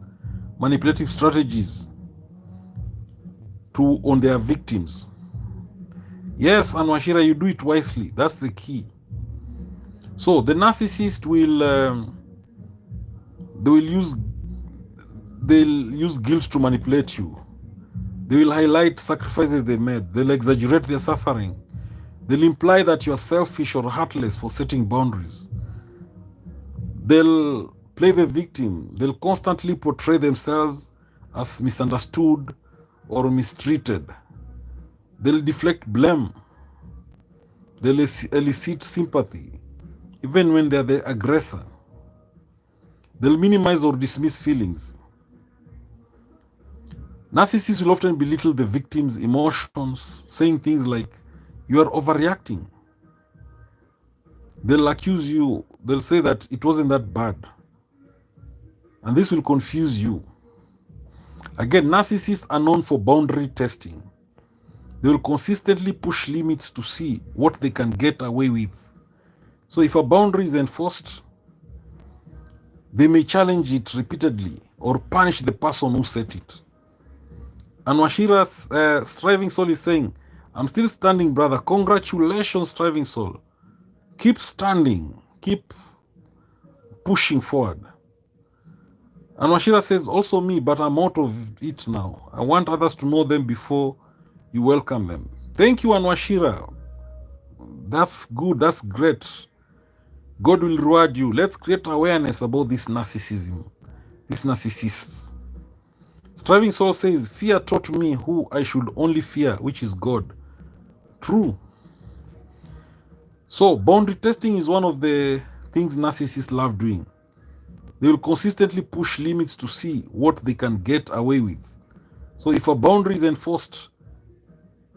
Speaker 1: manipulative strategies on their victims. Yes, Anwashira, you do it wisely. That's the key. So the narcissist will they'll use guilt to manipulate you. They will highlight sacrifices they made. They'll exaggerate their suffering. They'll imply that you are selfish or heartless for setting boundaries. They'll play the victim. They'll constantly portray themselves as misunderstood or mistreated. They'll deflect blame. They'll elicit sympathy, even when they're the aggressor. They'll minimize or dismiss feelings. Narcissists will often belittle the victim's emotions, saying things like, you are overreacting. They'll accuse you. They'll say that it wasn't that bad. And this will confuse you. Again, narcissists are known for boundary testing. They will consistently push limits to see what they can get away with. So if a boundary is enforced, they may challenge it repeatedly or punish the person who set it. And Washira's Striving Soul is saying, I'm still standing, brother. Congratulations, Striving Soul. Keep standing. Keep pushing forward. And Washira says, also me, but I'm out of it now. I want others to know them before you welcome them. Thank you, Anwashira. That's good. That's great. God will reward you. Let's create awareness about this narcissism, these narcissists. Striving Soul says, fear taught me who I should only fear, which is God. True. So, boundary testing is one of the things narcissists love doing. They will consistently push limits to see what they can get away with. So, if a boundary is enforced,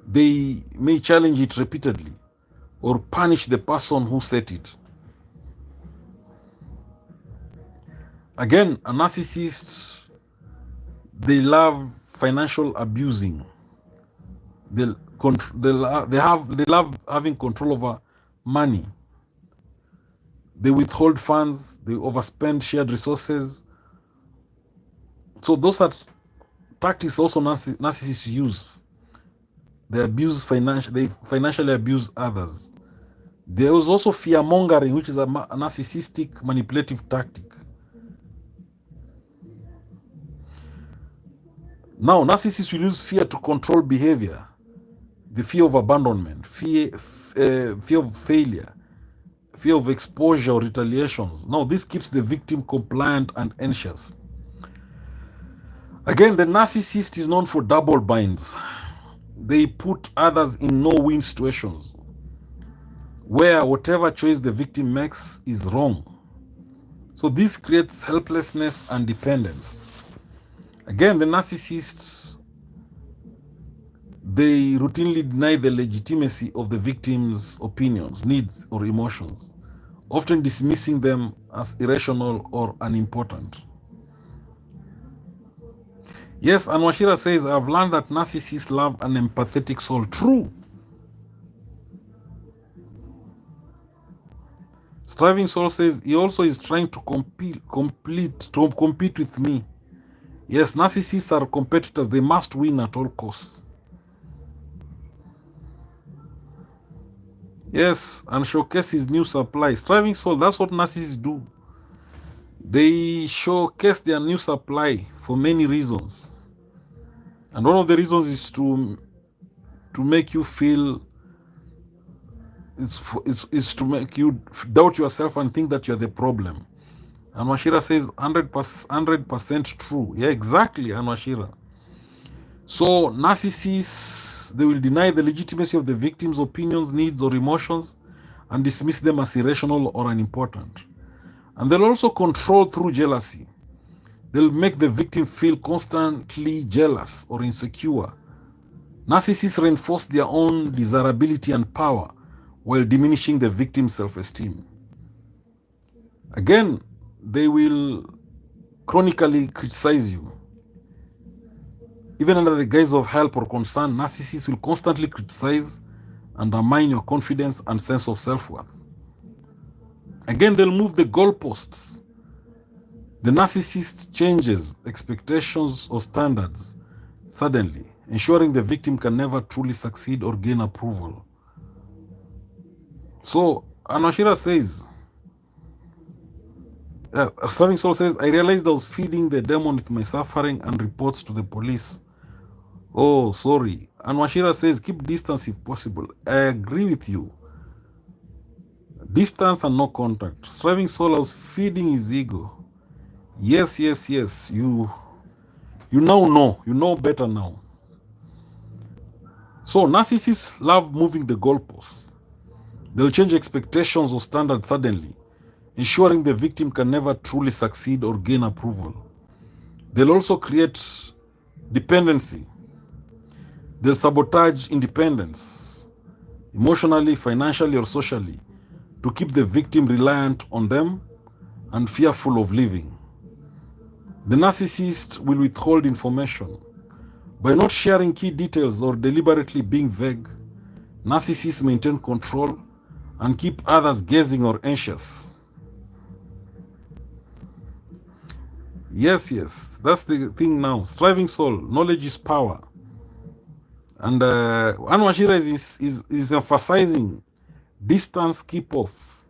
Speaker 1: they may challenge it repeatedly or punish the person who set it. Again, a narcissist, they love financial abusing. They love having control over money. They withhold funds. They overspend shared resources. So those are tactics also narcissists use. They financially abuse others. There is also fear mongering, which is a narcissistic manipulative tactic. Now, narcissists will use fear to control behavior. The fear of abandonment, fear of failure, fear of exposure or retaliations. Now, this keeps the victim compliant and anxious. Again, the narcissist is known for double binds. They put others in no-win situations where whatever choice the victim makes is wrong. So this creates helplessness and dependence. Again, the narcissists, they routinely deny the legitimacy of the victim's opinions, needs, or emotions, often dismissing them as irrational or unimportant. Yes, Anwashira says, I've learned that narcissists love an empathetic soul. True. Striving Soul says, he also is trying to compete with me. Yes, narcissists are competitors. They must win at all costs. Yes, and showcase his new supply. Striving Soul, that's what narcissists do. They showcase their new supply for many reasons. And one of the reasons is to make you feel, is to make you doubt yourself and think that you're the problem. Anwashira says 100% true. Yeah, exactly, Anwashira. So narcissists, they will deny the legitimacy of the victim's opinions, needs, or emotions and dismiss them as irrational or unimportant. And they'll also control through jealousy. They'll make the victim feel constantly jealous or insecure. Narcissists reinforce their own desirability and power while diminishing the victim's self-esteem. Again, they will chronically criticize you. Even under the guise of help or concern, narcissists will constantly criticize, undermine your confidence and sense of self-worth. Again, they'll move the goalposts. The narcissist changes expectations or standards suddenly, ensuring the victim can never truly succeed or gain approval. So, Anashira says, Serving Soul says, I realized I was feeding the demon with my suffering and reports to the police. Oh, sorry. And Washira says, keep distance if possible. I agree with you. Distance and no contact. Striving Soul, I was feeding his ego. Yes, yes, yes. You now know. You know better now. So narcissists love moving the goalposts. They'll change expectations or standards suddenly, ensuring the victim can never truly succeed or gain approval. They'll also create dependency. They'll sabotage independence, emotionally, financially, or socially, to keep the victim reliant on them and fearful of living. The narcissist will withhold information. By not sharing key details or deliberately being vague, narcissists maintain control and keep others guessing or anxious. Yes, yes, that's the thing now. Striving Soul, knowledge is power. And Anwashira is emphasizing distance, keep off.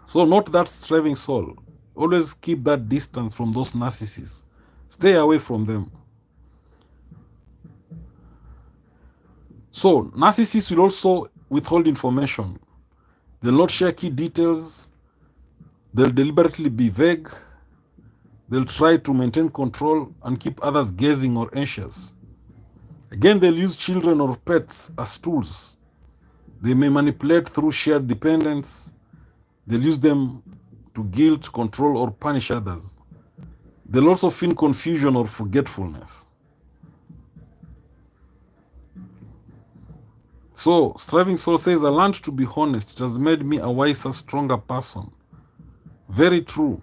Speaker 1: So not that Striving Soul. Always keep that distance from those narcissists. Stay away from them. So narcissists will also withhold information. They'll not share key details. They'll deliberately be vague. They'll try to maintain control and keep others guessing or anxious. Again, they'll use children or pets as tools. They may manipulate through shared dependence. They'll use them to guilt, control, or punish others. They'll also feel confusion or forgetfulness. So, Striving Soul says, I learned to be honest. It has made me a wiser, stronger person. Very true.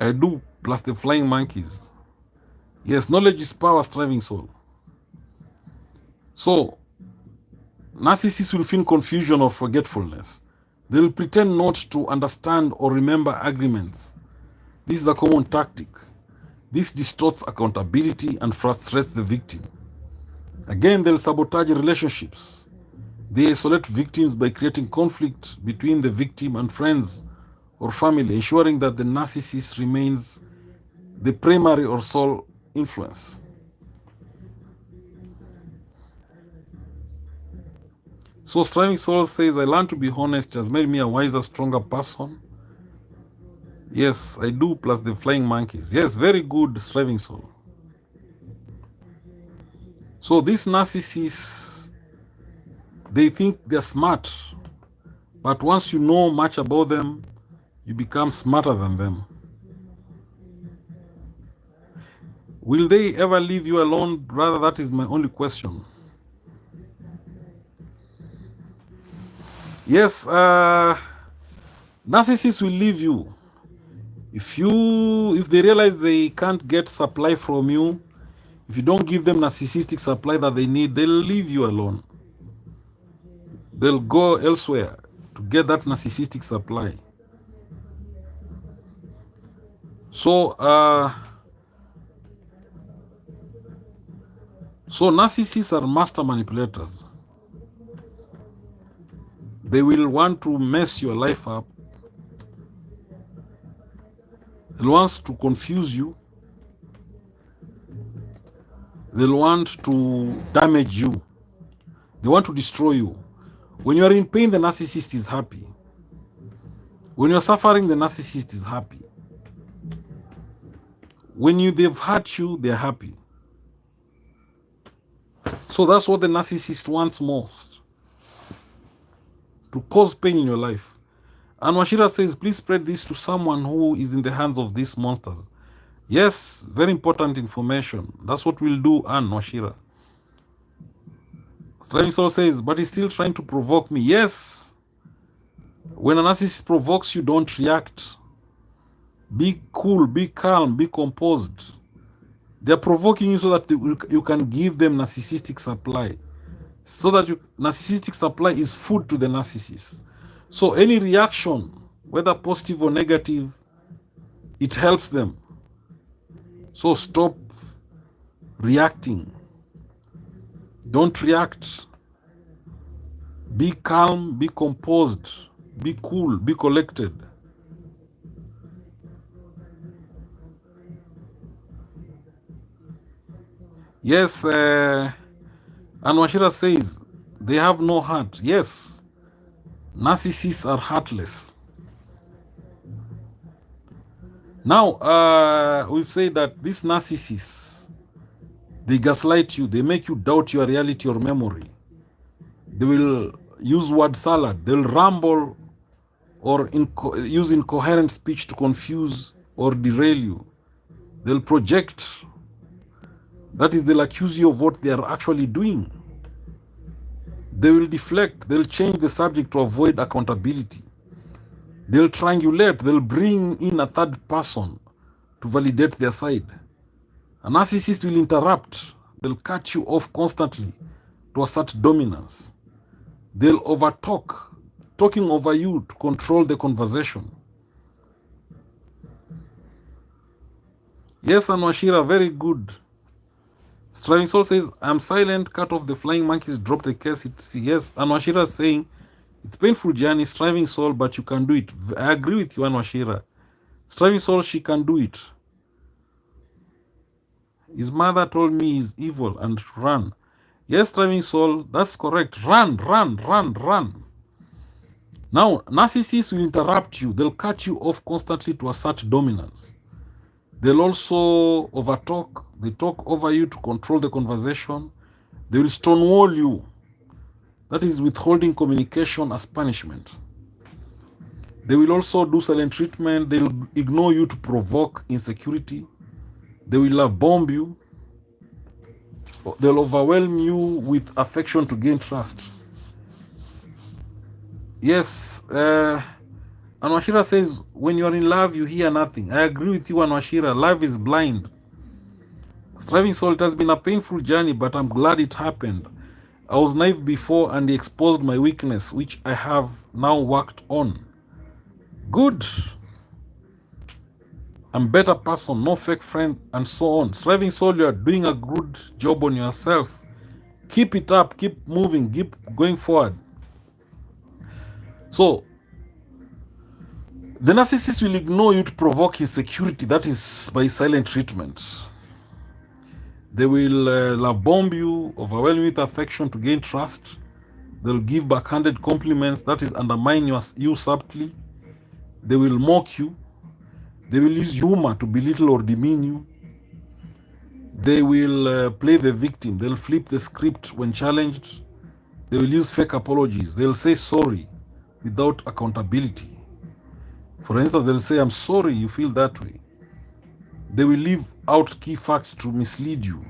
Speaker 1: I do, plus the flying monkeys. Yes, knowledge is power, Striving Soul. So, narcissists will feel confusion or forgetfulness. They will pretend not to understand or remember agreements. This is a common tactic. This distorts accountability and frustrates the victim. Again, they'll sabotage relationships. They isolate victims by creating conflict between the victim and friends or family, ensuring that the narcissist remains the primary or sole influence. So Striving Soul says, I learned to be honest. It has made me a wiser, stronger person. Yes, I do, plus the flying monkeys. Yes, very good, Striving Soul. So these narcissists, they think they're smart. But once you know much about them, you become smarter than them. Will they ever leave you alone? Brother, that is my only question. Yes, narcissists will leave you. If they realize they can't get supply from you, if you don't give them narcissistic supply that they need, they'll leave you alone. They'll go elsewhere to get that narcissistic supply. So narcissists are master manipulators. They will want to mess your life up. They'll want to confuse you. They'll want to damage you. They want to destroy you. When you are in pain, the narcissist is happy. When you're suffering, the narcissist is happy. When they've hurt you, they're happy. So that's what the narcissist wants most. To cause pain in your life. And Washira says, please spread this to someone who is in the hands of these monsters. Yes, very important information. That's what we'll do, Anne Washira. Striving Soul says, but he's still trying to provoke me. Yes. When a narcissist provokes you, don't react. Be cool, be calm, be composed. They're provoking you so that you can give them narcissistic supply. So that narcissistic supply is food to the narcissist. So any reaction, whether positive or negative, it helps them. So stop reacting. Don't react. Be calm, be composed, be cool, be collected. Yes, Anwashira says, they have no heart. Yes, narcissists are heartless. Now, we've said that these narcissists, they gaslight you, they make you doubt your reality or memory. They will use word salad, they'll ramble or use incoherent speech to confuse or derail you. They'll project. That is, they'll accuse you of what they are actually doing. They will deflect, they'll change the subject to avoid accountability. They'll triangulate, they'll bring in a third person to validate their side. A narcissist will interrupt, they'll cut you off constantly to assert dominance. They'll overtalk, talking over you to control the conversation. Yes, Anwashira, very good. Striving Soul says, I'm silent, cut off the flying monkeys, drop the case. It's yes. Anwashira is saying, it's painful journey, Striving Soul, but you can do it. I agree with you, Anwashira. Striving Soul, she can do it. His mother told me he's evil and run. Yes, Striving Soul, that's correct. Run, run, run, run. Now, narcissists will interrupt you. They'll cut you off constantly to assert dominance. They'll also overtalk. They talk over you to control the conversation. They will stonewall you. That is withholding communication as punishment. They will also do silent treatment. They will ignore you to provoke insecurity. They will love bomb you. They'll overwhelm you with affection to gain trust. Yes, Anwashira says, when you're in love, you hear nothing. I agree with you, Anwashira. Love is blind. Striving Soul, it has been a painful journey, but I'm glad it happened. I was naive before and he exposed my weakness, which I have now worked on. Good. I'm a better person, no fake friend, and so on. Striving Soul, you are doing a good job on yourself. Keep it up, keep moving, keep going forward. So, the narcissist will ignore you to provoke insecurity. That is by silent treatment. They will love bomb you, overwhelm you with affection to gain trust. They'll give backhanded compliments. That is undermine you subtly. They will mock you. They will use humor to belittle or demean you. They will play the victim. They'll flip the script when challenged. They will use fake apologies. They'll say sorry without accountability. For instance, they'll say, I'm sorry you feel that way. They will leave out key facts to mislead you.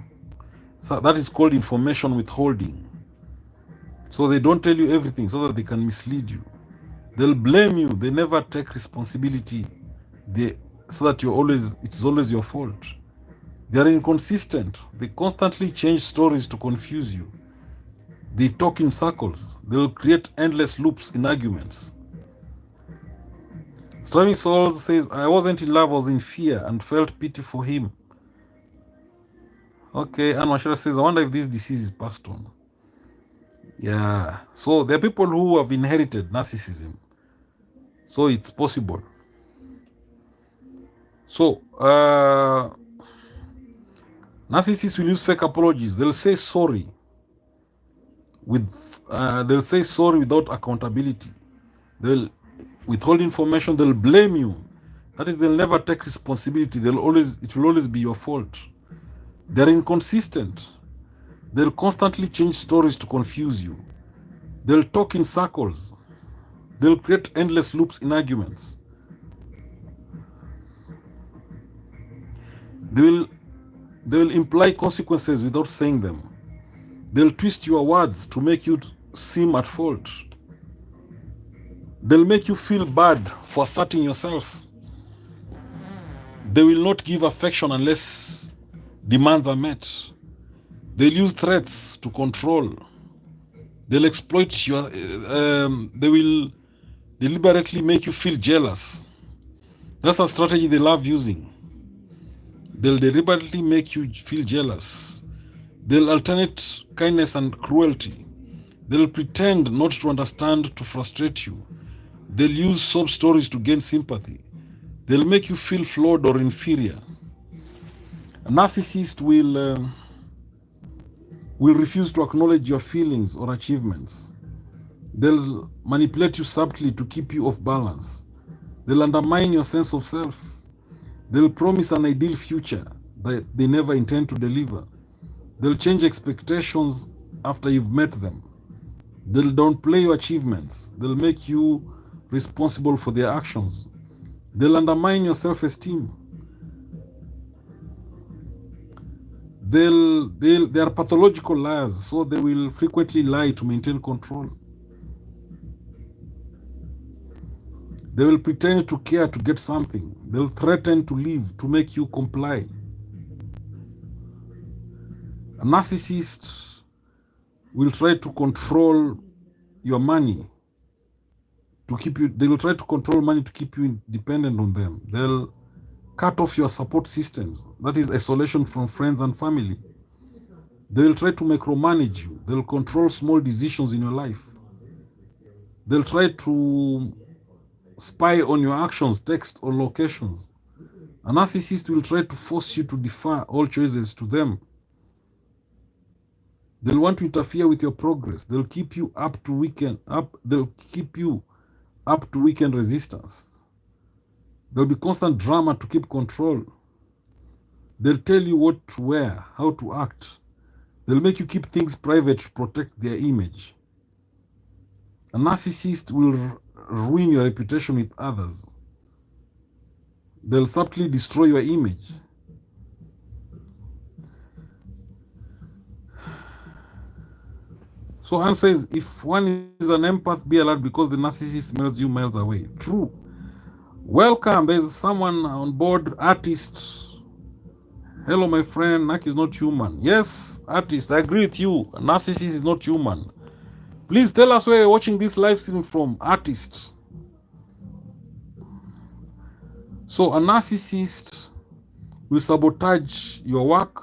Speaker 1: So that is called information withholding. So they don't tell you everything so that they can mislead you. They'll blame you. They never take responsibility. So that it's always your fault. They are inconsistent. They constantly change stories to confuse you. They talk in circles. They'll create endless loops in arguments. Striving Soul says, I wasn't in love, I was in fear and felt pity for him. Okay, and Mashara says, I wonder if this disease is passed on. Yeah, so there are people who have inherited narcissism. So it's possible. So, narcissists will use fake apologies. They'll say sorry. They'll say sorry without accountability. They'll withhold information. They'll blame you. That is, they'll never take responsibility. It will always be your fault. They're inconsistent. They'll constantly change stories to confuse you. They'll talk in circles.
Speaker 2: They'll create endless loops in arguments. They will imply consequences without saying them. They'll twist your words to make you seem at fault. They'll make you feel bad for asserting yourself. They will not give affection unless demands are met. They'll use threats to control. They'll exploit your, they will deliberately make you feel jealous. That's a strategy they love using. They'll deliberately make you feel jealous. They'll alternate kindness and cruelty. They'll pretend not to understand to frustrate you. They'll use sob stories to gain sympathy. They'll make you feel flawed or inferior. A narcissist will refuse to acknowledge your feelings or achievements. They'll manipulate you subtly to keep you off balance. They'll undermine your sense of self. They'll promise an ideal future that they never intend to deliver. They'll change expectations after you've met them. They'll downplay your achievements. They'll make you responsible for their actions. They'll undermine your self-esteem. They are pathological liars, so they will frequently lie to maintain control. They will pretend to care to get something. They'll threaten to leave to make you comply. A narcissist will try to control your money to keep you. They will try to control money to keep you dependent on them. They'll cut off your support systems. That is isolation from friends and family. They will try to micromanage you. They'll control small decisions in your life. They'll try to spy on your actions, text, or locations. A narcissist will try to force you to defer all choices to them. They'll want to interfere with your progress. They'll keep you up to weekend resistance. There'll be constant drama to keep control. They'll tell you what to wear, how to act. They'll make you keep things private to protect their image. A narcissist will ruin your reputation with others. They'll subtly destroy your image. So Anne says, if one is an empath, be alert because the narcissist smells you miles away. True. Welcome. There's someone on board, artist. Hello, my friend. Nak is not human. Yes, artist, I agree with you. A narcissist is not human. Please tell us where you're watching this live stream from, artist. So a narcissist will sabotage your work,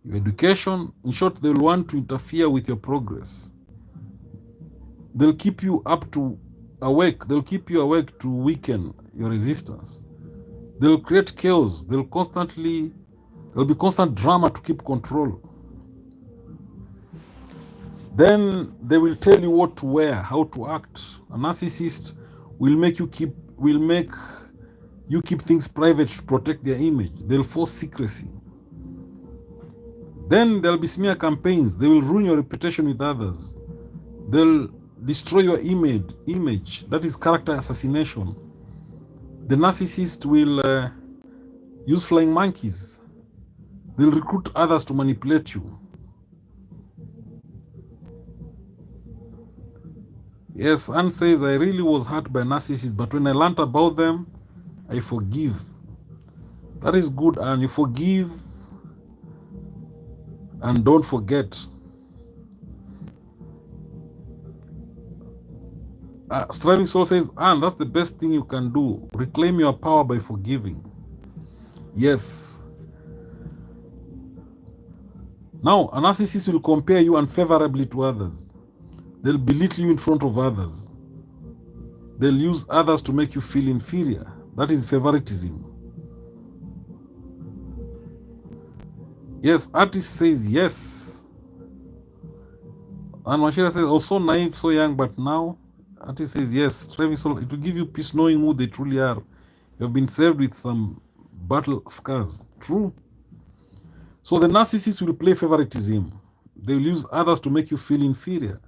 Speaker 2: your education. In short, they'll want to interfere with your progress. They'll keep you awake. They'll keep you awake to weaken your resistance. They'll create chaos. There'll be constant drama to keep control. Then they will tell you what to wear, how to act. A narcissist will make you keep things private to protect their image. They'll force secrecy. Then there'll be smear campaigns. They will ruin your reputation with others. They'll destroy your image. That is character assassination. The narcissist will use flying monkeys. They'll recruit others to manipulate you. Yes, Anne says, I really was hurt by narcissists, but when I learned about them, I forgive. That is good, Anne. You forgive and don't forget. Striving Soul says, Anne, that's the best thing you can do. Reclaim your power by forgiving. Yes. Now, a narcissist will compare you unfavorably to others. They'll belittle you in front of others. They'll use others to make you feel inferior. That is favoritism. Yes, artist says yes. And Mashira says, oh, so naive, so young, but now. Artist says yes. Travis, it will give you peace knowing who they truly are. You have been served with some battle scars. True. So the narcissist will play favoritism. They will use others to make you feel inferior.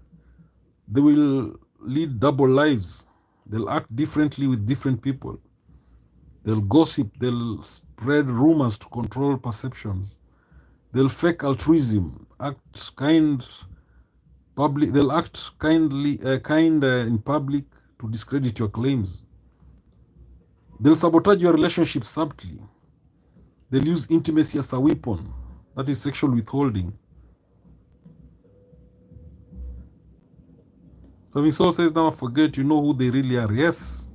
Speaker 2: They will lead double lives. They'll act differently with different people. They'll gossip. They'll spread rumors to control perceptions. They'll fake altruism, act kind public. They'll act kind in public to discredit your claims. They'll sabotage your relationship subtly. They'll use intimacy as a weapon, that is sexual withholding. Serving Soul says, never forget, you know who they really are. Yes.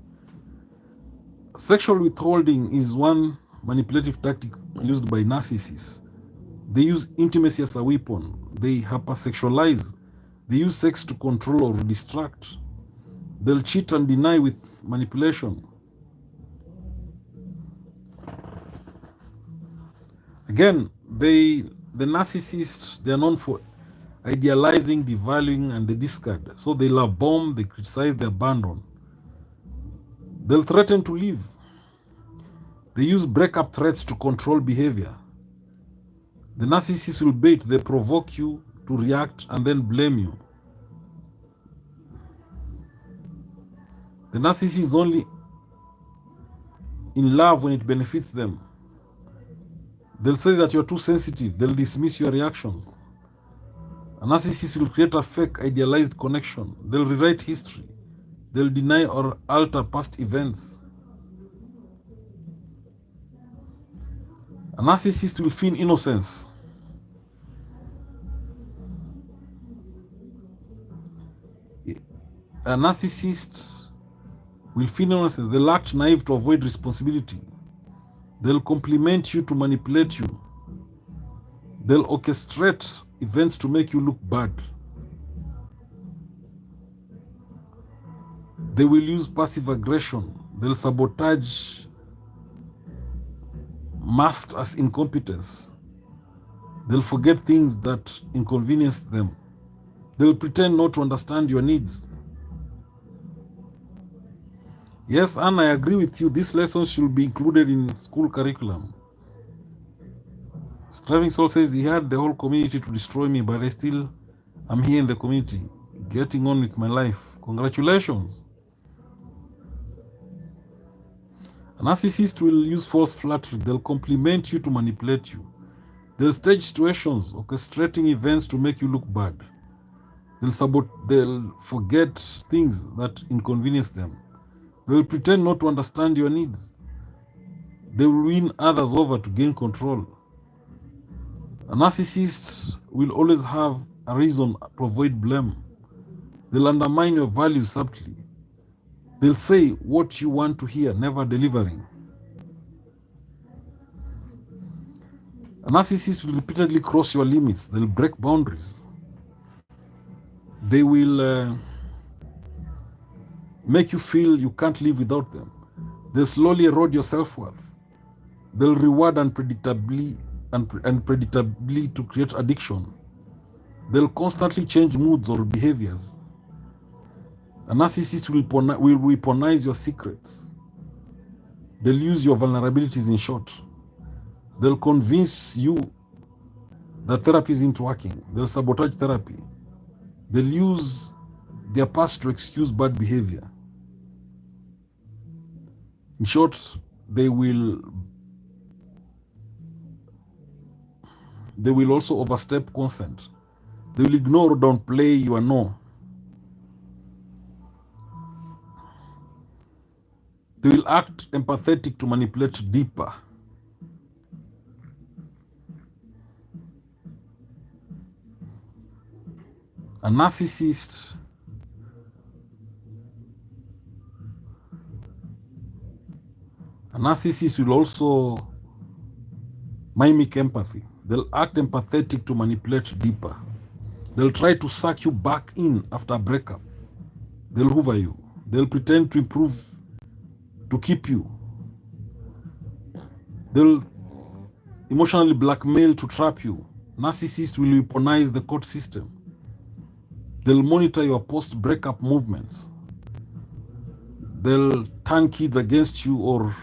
Speaker 2: Sexual withholding is one manipulative tactic used by narcissists. They use intimacy as a weapon. They hypersexualize. They use sex to control or distract. They'll cheat and deny with manipulation. Again, the narcissists, they are known for idealizing, devaluing, and they discard. So they love bomb, they criticize, they abandon. They'll threaten to leave. They use breakup threats to control behavior. The narcissists will bait, they provoke you to react and then blame you. The narcissist is only in love when it benefits them. They'll say that you're too sensitive. They'll dismiss your reactions. A narcissist will create a fake idealized connection. They'll rewrite history. They'll deny or alter past events. A narcissist will feign innocence. A narcissist will feign innocence. They'll act naive to avoid responsibility. They'll compliment you to manipulate you. They'll orchestrate events to make you look bad. They will use passive aggression. They'll sabotage masked as incompetence. They'll forget things that inconvenience them. They'll pretend not to understand your needs. Yes, Anne, I agree with you. These lessons should be included in school curriculum. Striving Soul says he had the whole community to destroy me, but I still am here in the community, getting on with my life. Congratulations. A narcissist will use false flattery. They'll compliment you to manipulate you. They'll stage situations, orchestrating events to make you look bad. They'll forget things that inconvenience them. They'll pretend not to understand your needs. They will win others over to gain control. A narcissist will always have a reason to avoid blame. They'll undermine your values subtly. They'll say what you want to hear, never delivering. A narcissist will repeatedly cross your limits. They'll break boundaries. They will make you feel you can't live without them. They'll slowly erode your self-worth. They'll reward unpredictably to create addiction. They'll constantly change moods or behaviors. A narcissist will weaponize your secrets. They'll use your vulnerabilities in short. They'll convince you that therapy isn't working. They'll sabotage therapy. They'll use their past to excuse bad behavior. In short, they will also overstep consent. They will ignore or downplay your no. They will act empathetic to manipulate deeper. A narcissist will also mimic empathy. They'll act empathetic to manipulate deeper. They'll try to suck you back in after a breakup. They'll hoover you. They'll pretend to improve to keep you. They'll emotionally blackmail to trap you. Narcissists will weaponize the court system. They'll monitor your post-breakup movements. They'll turn kids against you or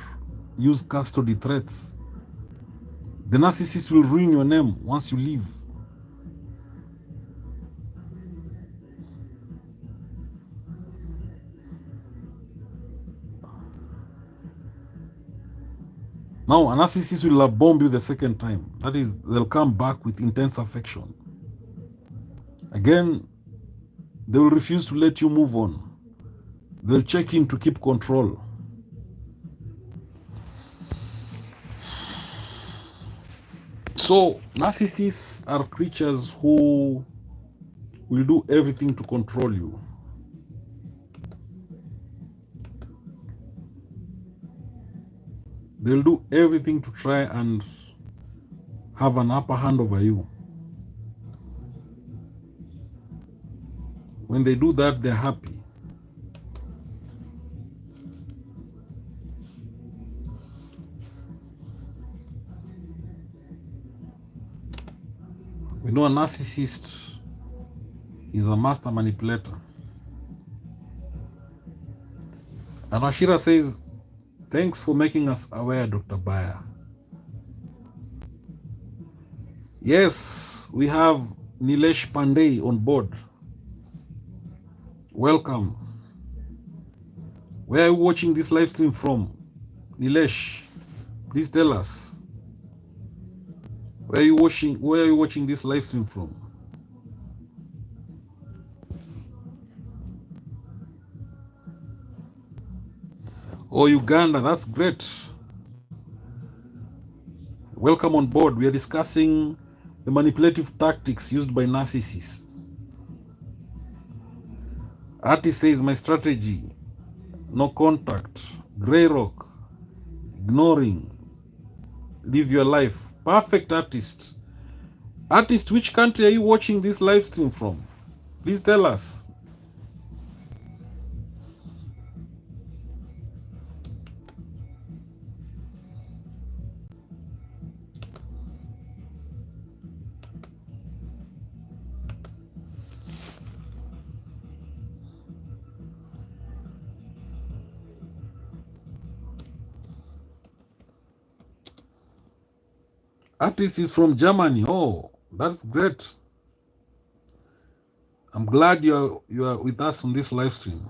Speaker 2: use custody threats. The narcissist will ruin your name once you leave.
Speaker 1: Now, a narcissist will love bomb you the second time. That is, they'll come back with intense affection. Again, they will refuse to let you move on. They'll check in to keep control. So, narcissists are creatures who will do everything to control you. They'll do everything to try and have an upper hand over you. When they do that, they're happy. We know a narcissist is a master manipulator. And Ashira says, thanks for making us aware, Dr. Bayer. Yes, we have Nilesh Pandey on board. Welcome. Where are you watching this live stream from? Nilesh, please tell us. Where are you watching this live stream from? Oh, Uganda, that's great. Welcome on board. We are discussing the manipulative tactics used by narcissists. Artist says, my strategy, no contact, gray rock, ignoring, live your life. Perfect, artist. Artist, which country are you watching this live stream from? Please tell us. Artist is from Germany. Oh, that's great. I'm glad you are with us on this live stream.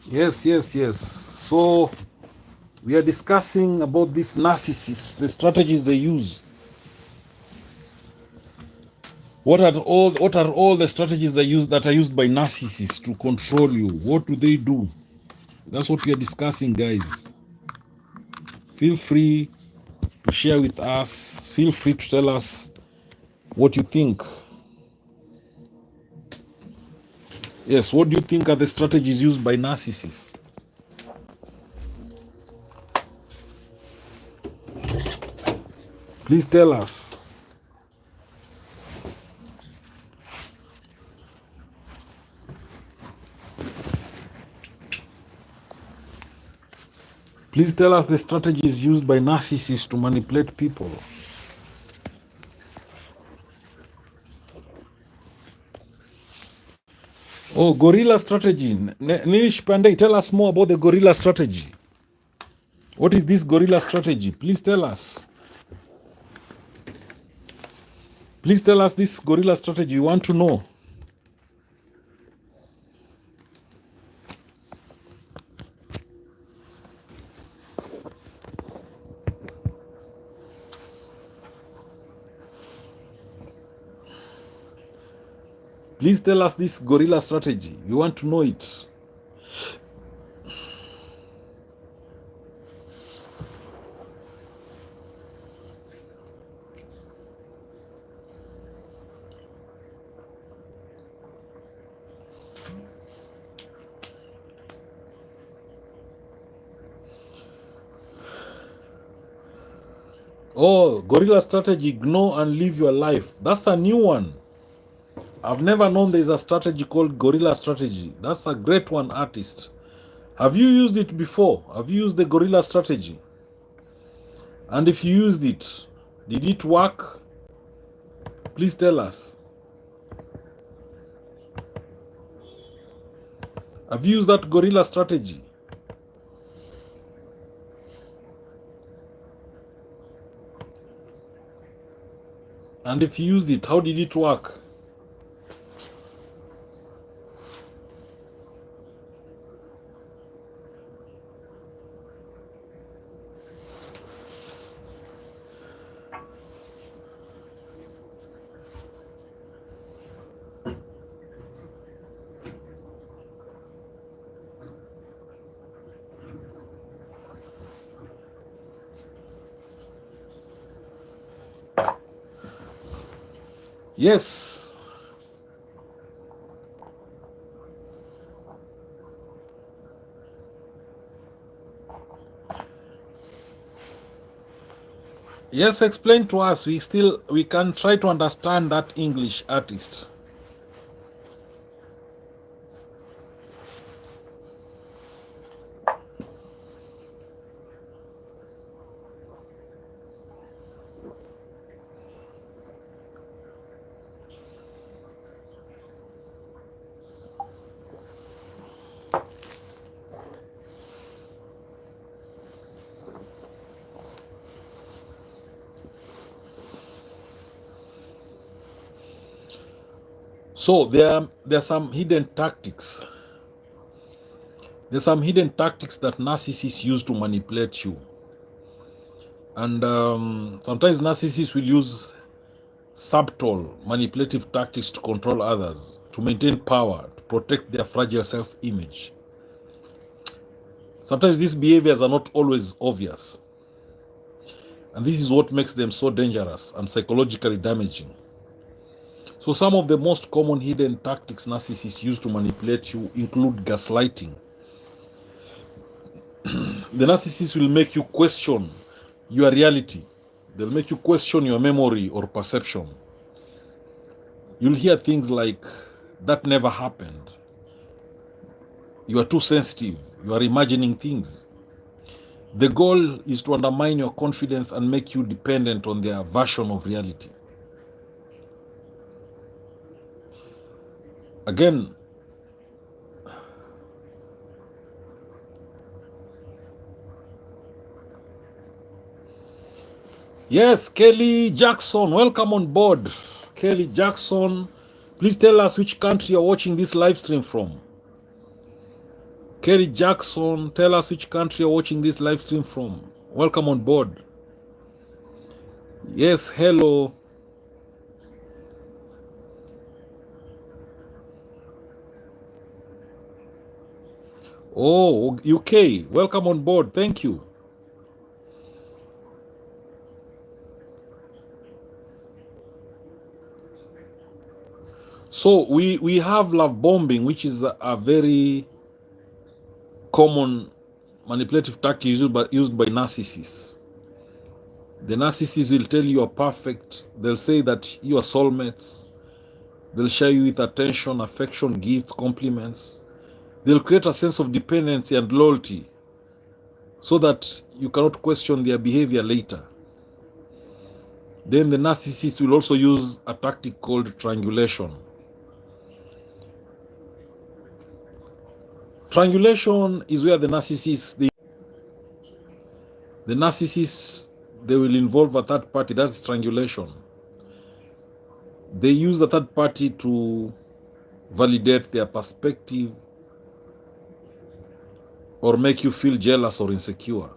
Speaker 1: Yes. So we are discussing about these narcissists, the strategies they use. What are all the strategies they use that are used by narcissists to control you? What do they do? That's what we are discussing, guys. Feel free to share with us. Feel free to tell us what you think. Yes, what do you think are the strategies used by narcissists? Please tell us. Please tell us the strategies used by narcissists to manipulate people. Oh, gorilla strategy. Nilish Pandey, tell us more about the gorilla strategy. What is this gorilla strategy? Please tell us. Please tell us this gorilla strategy. We want to know. Please tell us this gorilla strategy. We want to know it. Oh, gorilla strategy, ignore and live your life. That's a new one. I've never known there's a strategy called gorilla strategy. That's a great one, artist. Have you used it before? Have you used the gorilla strategy? And if you used it, did it work? Please tell us.
Speaker 2: Have you used that gorilla strategy? And if you used it, how did it work? Yes. Yes, explain to us. We can try to understand that English artist. So there are some hidden tactics. There's some hidden tactics that narcissists use to manipulate you. And sometimes narcissists will use subtle manipulative tactics to control others, to maintain power, to protect their fragile self-image. Sometimes these behaviors are not always obvious. And this is what makes them so dangerous and psychologically damaging. So some of the most common hidden tactics narcissists use to manipulate you include gaslighting. The narcissist will make you question your reality. They'll make you question your memory or perception. You'll hear things like, that never happened. You are too sensitive. You are imagining things. The goal is to undermine your confidence and make you dependent on their version of reality. Again, yes, Kelly Jackson, welcome on board. Kelly Jackson, please tell us which country you're watching this live stream from. Kelly Jackson, tell us which country you're watching this live stream from. Welcome on board. Yes, hello. Oh, UK, welcome on board. Thank you. So we have love bombing, which is a very common manipulative tactic used by narcissists. The narcissists will tell you are perfect. They'll say that you are soulmates. They'll share you with attention, affection, gifts, compliments. They'll create a sense of dependency and loyalty so that you cannot question their behavior later. Then the narcissist will also use a tactic called triangulation. Triangulation is where the narcissists, they will involve a third party. That's triangulation. They use a third party to validate their perspective or make you feel jealous or insecure.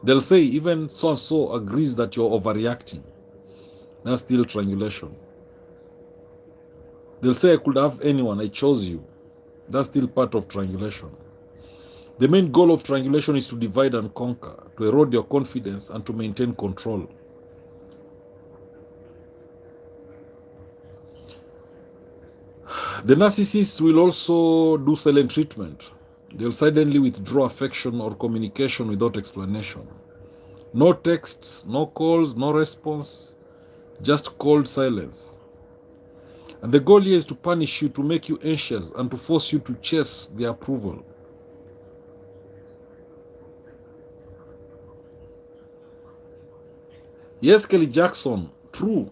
Speaker 2: They'll say even so-and-so agrees that you're overreacting. That's still triangulation. They'll say I could have anyone, I chose you. That's still part of triangulation. The main goal of triangulation is to divide and conquer, to erode your confidence and to maintain control. The narcissist will also do silent treatment. They'll silently withdraw affection or communication without explanation. No texts, no calls, no response, just cold silence. And the goal here is to punish you, to make you anxious, and to force you to chase their approval. Yes, Kelly Jackson, true.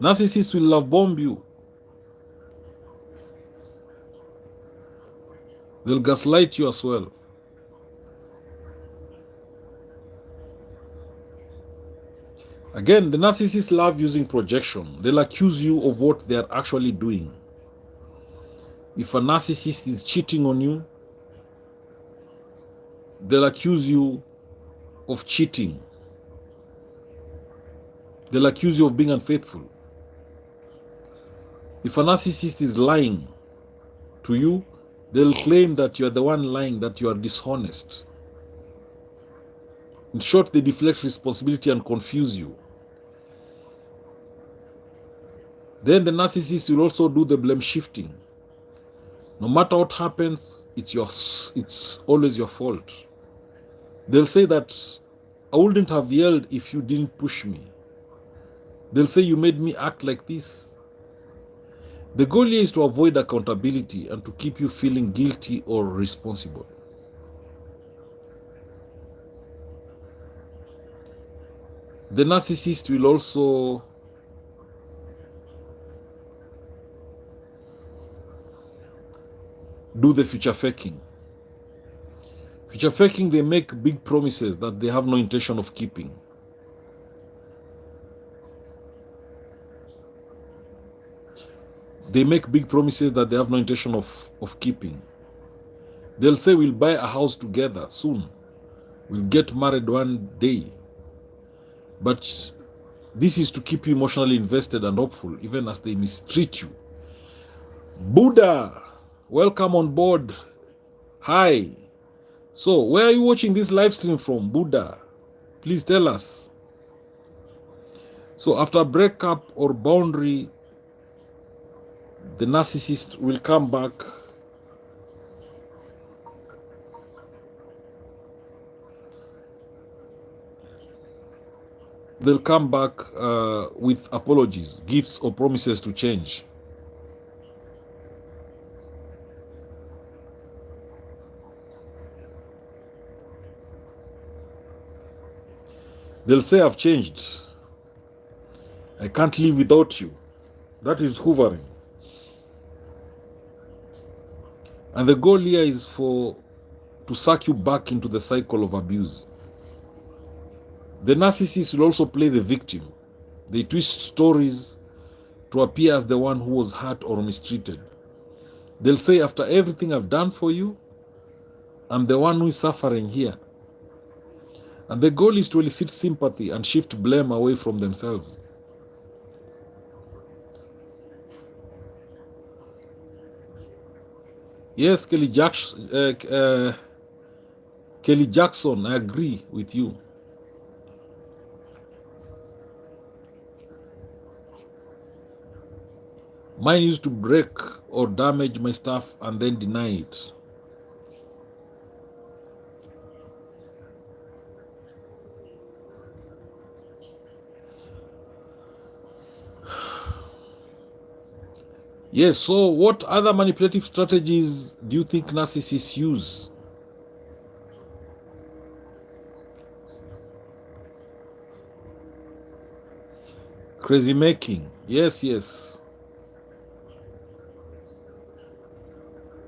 Speaker 2: Narcissists will love bomb you. They'll gaslight you as well. Again, the narcissists love using projection. They'll accuse you of what they're actually doing. If a narcissist is cheating on you, they'll accuse you of cheating. They'll accuse you of being unfaithful. If a narcissist is lying to you, they'll claim that you are the one lying, that you are dishonest. In short, they deflect responsibility and confuse you. Then the narcissist will also do the blame shifting. No matter what happens, it's always your fault. They'll say that I wouldn't have yelled if you didn't push me. They'll say you made me act like this. The goal here is to avoid accountability and to keep you feeling guilty or responsible. The narcissist will also do the future faking. Future faking, they make big promises that they have no intention of keeping. They make big promises that they have no intention of keeping. They'll say we'll buy a house together soon. We'll get married one day. But this is to keep you emotionally invested and hopeful, even as they mistreat you. Buddha, welcome on board. Hi. So, where are you watching this live stream from, Buddha? Please tell us. So, after a breakup or boundary, the narcissist will come back they'll come back with apologies, gifts, or promises to change. They'll say, I've changed. I can't live without you. That is hoovering. And the goal here is to suck you back into the cycle of abuse. The narcissist will also play the victim. They twist stories to appear as the one who was hurt or mistreated. They'll say, after everything I've done for you, I'm the one who is suffering here. And the goal is to elicit sympathy and shift blame away from themselves. Yes, Kelly Jackson, I agree with you. Mine used to break or damage my stuff and then deny it. Yes, so what other manipulative strategies do you think narcissists use? Crazy making. Yes, yes.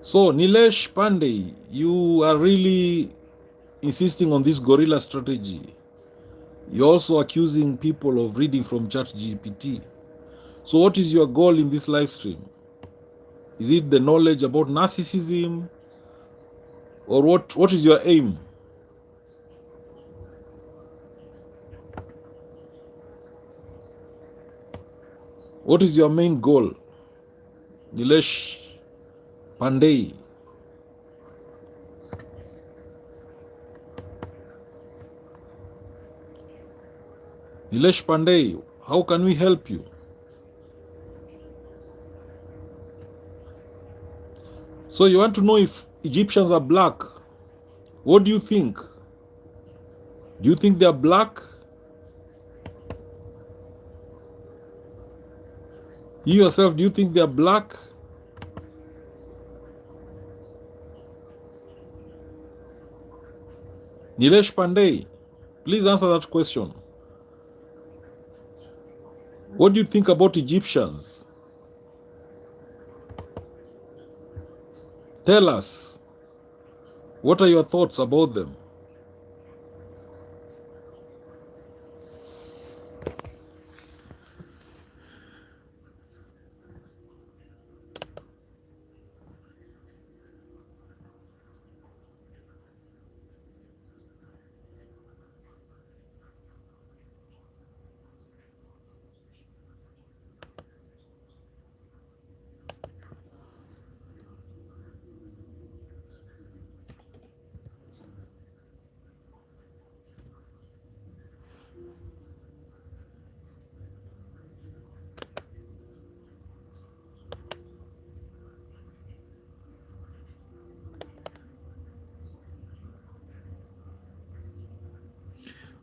Speaker 2: So, Nilesh Pandey, you are really insisting on this gorilla strategy. You're also accusing people of reading from ChatGPT. So what is your goal in this live stream? Is it the knowledge about narcissism? Or what is your aim? What is your main goal? Nilesh Pandey. Nilesh Pandey, how can we help you? So you want to know if Egyptians are black. What do you think? Do you think they are black? You yourself, do you think they are black? Nilesh Pandey, please answer that question. What do you think about Egyptians? Tell us.
Speaker 1: What are your thoughts about them?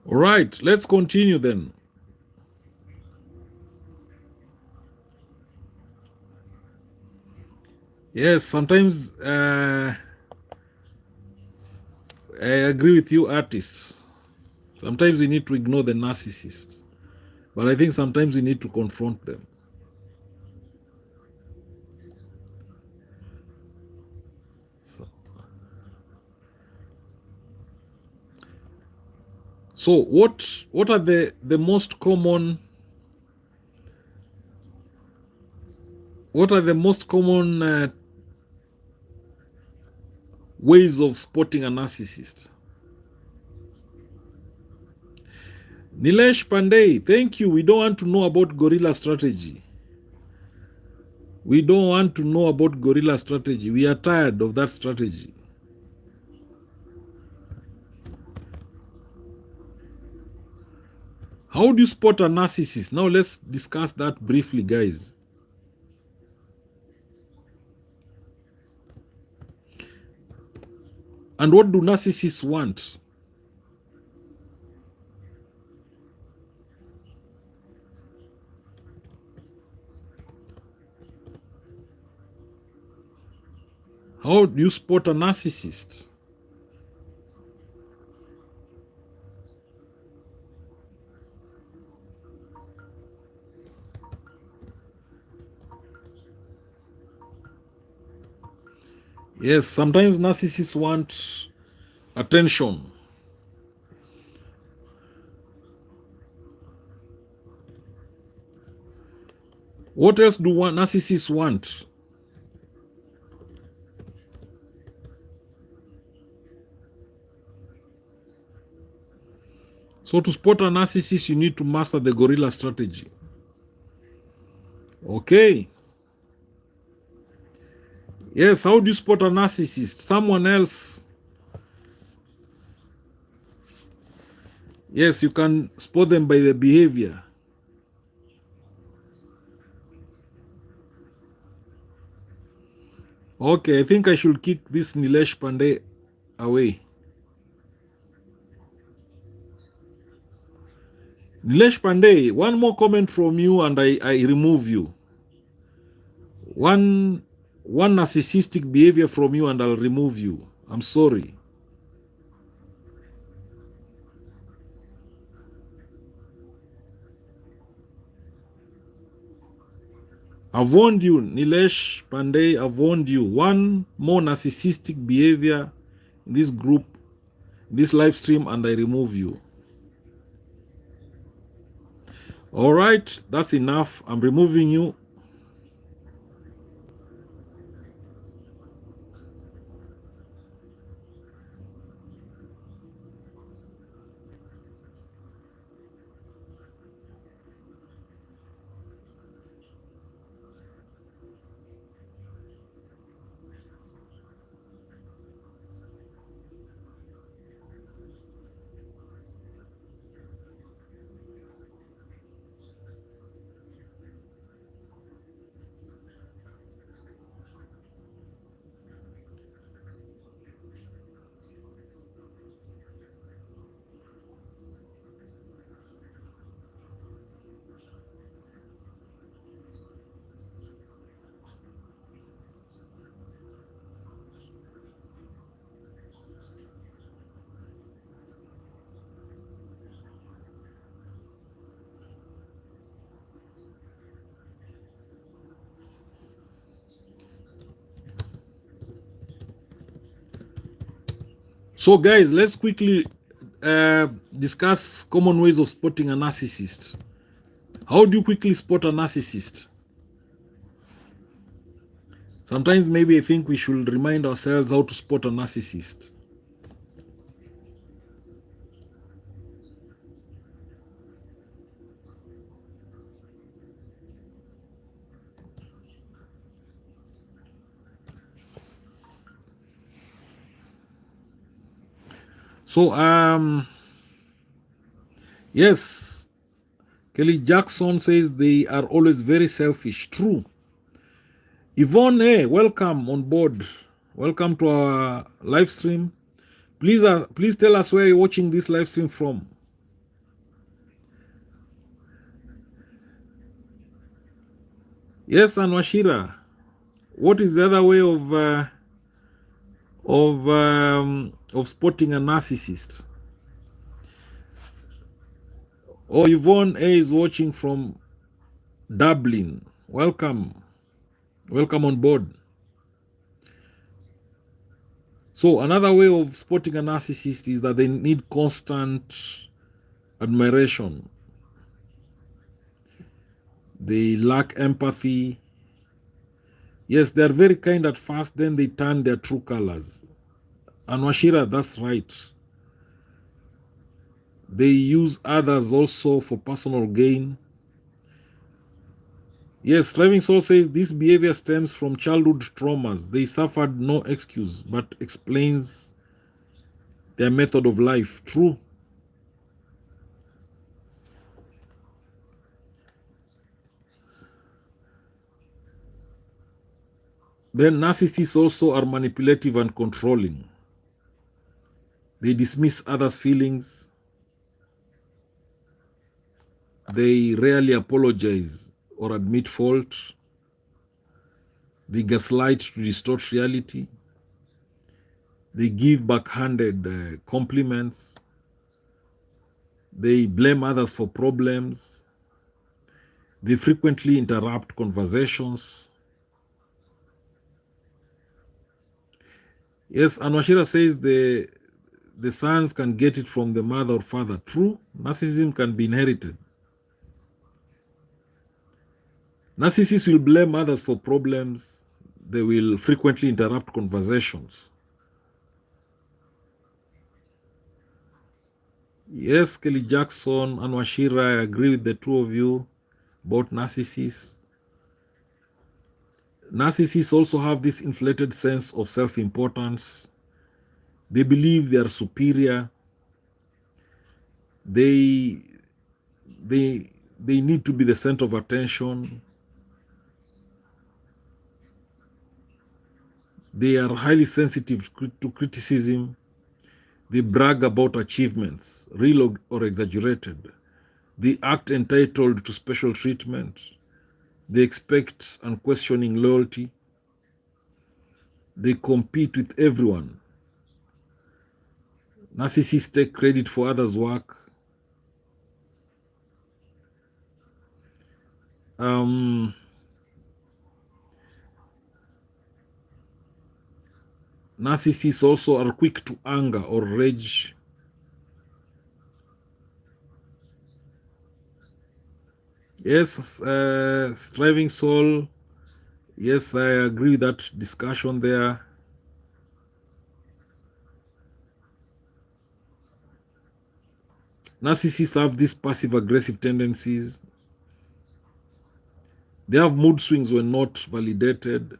Speaker 1: All right, let's continue then. Yes, sometimes I agree with you, artists. Sometimes we need to ignore the narcissists, but I think sometimes we need to confront them. So what are the most common ways of spotting a narcissist? Nilesh Pandey, thank you. We don't want to know about guerrilla strategy. We don't want to know about guerrilla strategy. We are tired of that strategy. How do you spot a narcissist? Now let's discuss that briefly, guys. And what do narcissists want? How do you spot a narcissist? Yes, sometimes narcissists want attention. What else do narcissists want? So to spot a narcissist, you need to master the guerrilla strategy. Okay. Yes, how do you spot a narcissist? Someone else. Yes, you can spot them by the behavior. Okay, I think I should kick this Nilesh Pandey away. Nilesh Pandey, one more comment from you and I remove you. One narcissistic behavior from you and I'll remove you. I'm sorry. I've warned you, Nilesh Pandey, I've warned you. One more narcissistic behavior in this group, this live stream, and I remove you. All right, that's enough. I'm removing you.
Speaker 2: So guys, let's quickly discuss common ways of spotting a narcissist. How do you quickly spot a narcissist? Sometimes maybe I think we should remind ourselves how to spot a narcissist. So yes, Kelly Jackson says they are always very selfish. True. Yvonne, hey, welcome on board. Welcome to our live stream. Please tell us where you're watching this live stream from. Yes, Anwashira. What is the other way of spotting a narcissist? Oh, Yvonne A is watching from Dublin. Welcome. Welcome on board. So another way of spotting a narcissist is that they need constant admiration. They lack empathy. Yes, they are very kind at first, then they turn their true colors. Anwashira, that's right. They use others also for personal gain. Yes, Striving Soul says this behavior stems from childhood traumas. They suffered no excuse, but explains their method of life. True. Then narcissists also are manipulative and controlling. They dismiss others' feelings. They rarely apologize or admit fault. They gaslight to distort reality. They give backhanded compliments. They blame others for problems. They frequently interrupt conversations. Yes, Anwashira says the sons can get it from the mother or father. True, narcissism can be inherited. Narcissists will blame others for problems. They will frequently interrupt conversations. Yes, Kelly Jackson, Anwashira, I agree with the two of you about narcissists. Narcissists also have this inflated sense of self-importance. They believe they are superior. They need to be the center of attention. They are highly sensitive to criticism. They brag about achievements, real or exaggerated. They act entitled to special treatment. They expect unquestioning loyalty. They compete with everyone. Narcissists take credit for others' work. Narcissists also are quick to anger or rage. Yes, Striving Soul. Yes, I agree with that discussion there. Narcissists have these passive-aggressive tendencies. They have mood swings when not validated.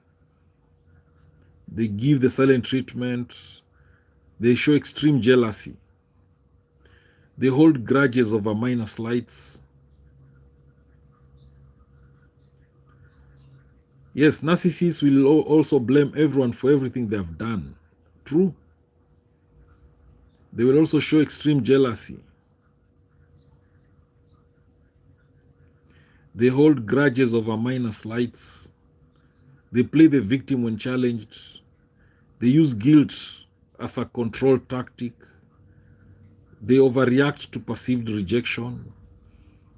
Speaker 2: They give the silent treatment. They show extreme jealousy. They hold grudges over minor slights. Yes, narcissists will also blame everyone for everything they have done. True. They will also show extreme jealousy. They hold grudges over minor slights. They play the victim when challenged. They use guilt as a control tactic. They overreact to perceived rejection.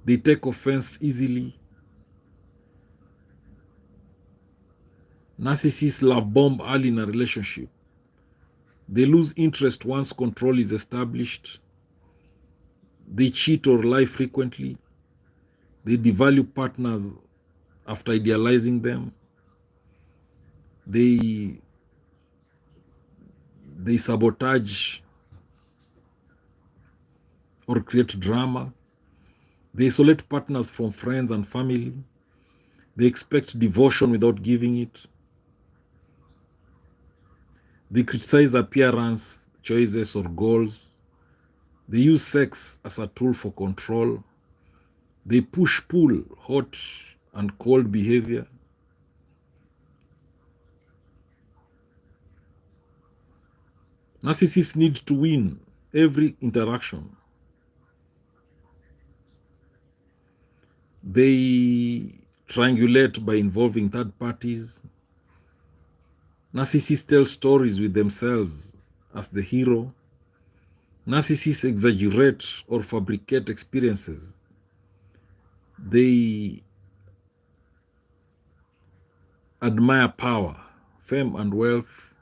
Speaker 2: They take offense easily. Narcissists love bomb early in a relationship. They lose interest once control is established. They cheat or lie frequently. They devalue partners after idealizing them. They sabotage or create drama. They isolate partners from friends and family. They expect devotion without giving it. They criticize appearance, choices, or goals. They use sex as a tool for control. They push-pull, hot and cold behavior. Narcissists need to win every interaction. They triangulate by involving third parties. Narcissists tell stories with themselves as the hero. Narcissists exaggerate or fabricate experiences. They admire power, fame, and wealth.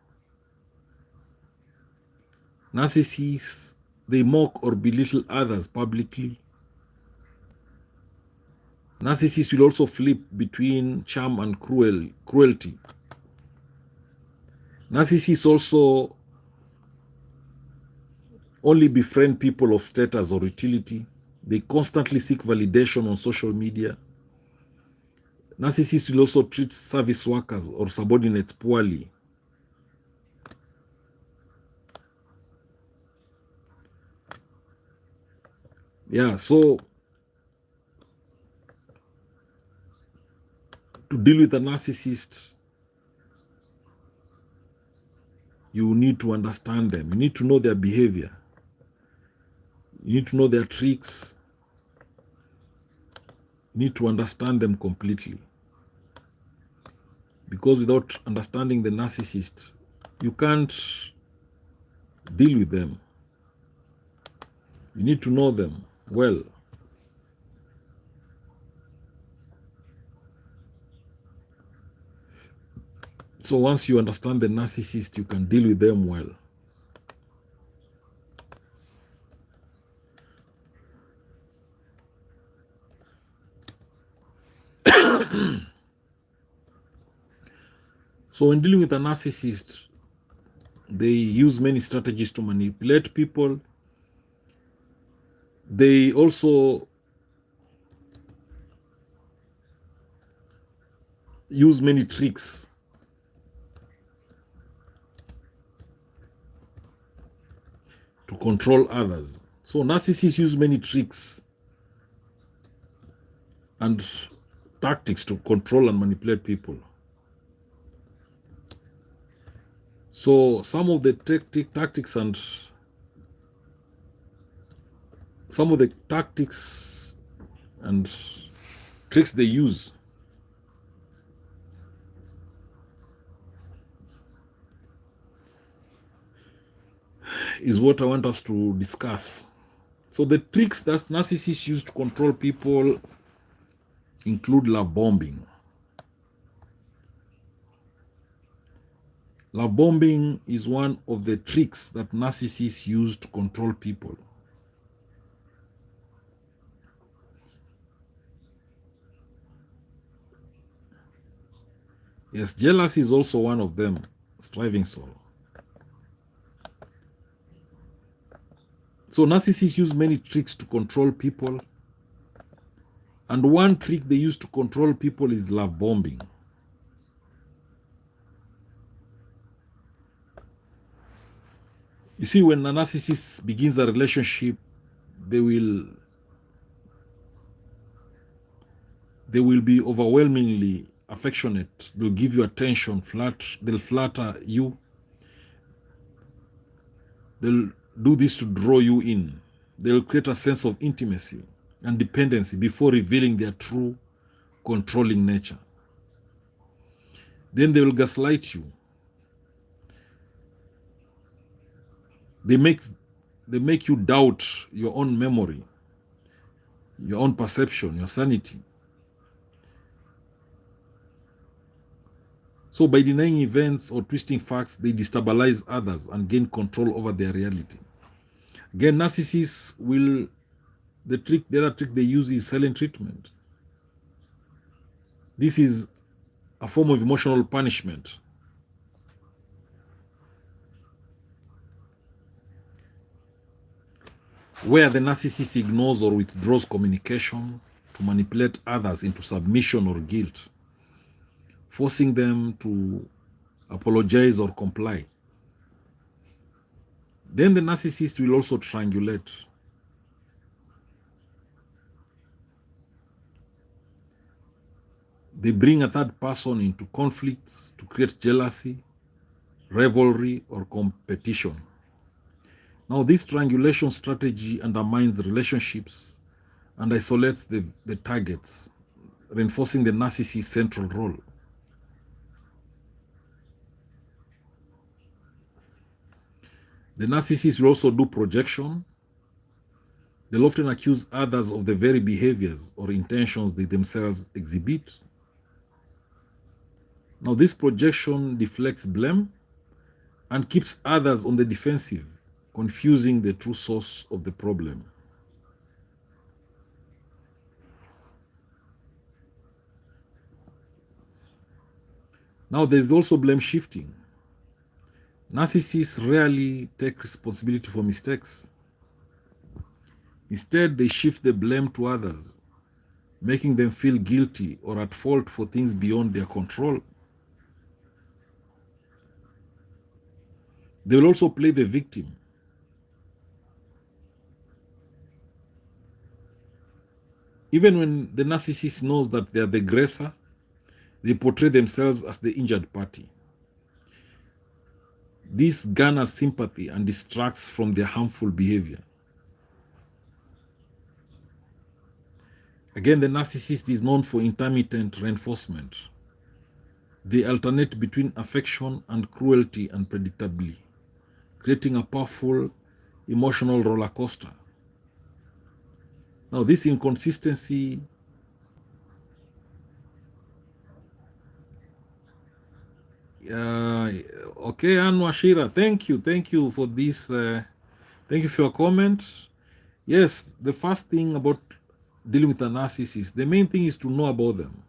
Speaker 2: Narcissists, they mock or belittle others publicly. Narcissists will also flip between charm and cruelty. Narcissists also only befriend people of status or utility. They constantly seek validation on social media. Narcissists will also treat service workers or subordinates poorly. Yeah, so to deal with a narcissist, you need to understand them. You need to know their behavior. You need to know their tricks. You need to understand them completely. Because without understanding the narcissist, you can't deal with them. You need to know them well. So once you understand the narcissist, you can deal with them well. So when dealing with a narcissist, they use many strategies to manipulate people. They also use many tricks to control others. So narcissists use many tricks and tactics to control and manipulate people. So some of the tactics and tricks they use is what I want us to discuss. So the tricks that narcissists use to control people include love bombing. Love bombing is one of the tricks that narcissists use to control people. Yes, jealousy is also one of them, striving soul. So narcissists use many tricks to control people. And one trick they use to control people is love bombing. You see, when a narcissist begins a relationship, they will be overwhelmingly affectionate. They'll give you attention, they'll flatter you. They'll do this to draw you in. They'll create a sense of intimacy and dependency before revealing their true controlling nature. Then they will gaslight you. They make you doubt your own memory, your own perception, your sanity. So by denying events or twisting facts, they destabilize others and gain control over their reality. Again, narcissists will, the other trick they use is silent treatment. This is a form of emotional punishment. Where the narcissist ignores or withdraws communication to manipulate others into submission or guilt, forcing them to apologize or comply. Then the narcissist will also triangulate. They bring a third person into conflicts to create jealousy, rivalry, or competition. Now, this triangulation strategy undermines relationships and isolates the targets, reinforcing the narcissist's central role. The narcissist will also do projection. They'll often accuse others of the very behaviors or intentions they themselves exhibit. Now, this projection deflects blame and keeps others on the defensive, confusing the true source of the problem. Now, there's also blame shifting. Narcissists rarely take responsibility for mistakes. Instead, they shift the blame to others, making them feel guilty or at fault for things beyond their control. They will also play the victim. Even when the narcissist knows that they are the aggressor, they portray themselves as the injured party. This garners sympathy and distracts from their harmful behavior. Again, the narcissist is known for intermittent reinforcement. They alternate between affection and cruelty unpredictably, creating a powerful emotional roller coaster. Now, this inconsistency okay, Anwashira, thank you for this. Thank you for your comment. Yes, the first thing about dealing with a narcissist, the main thing is to know about them.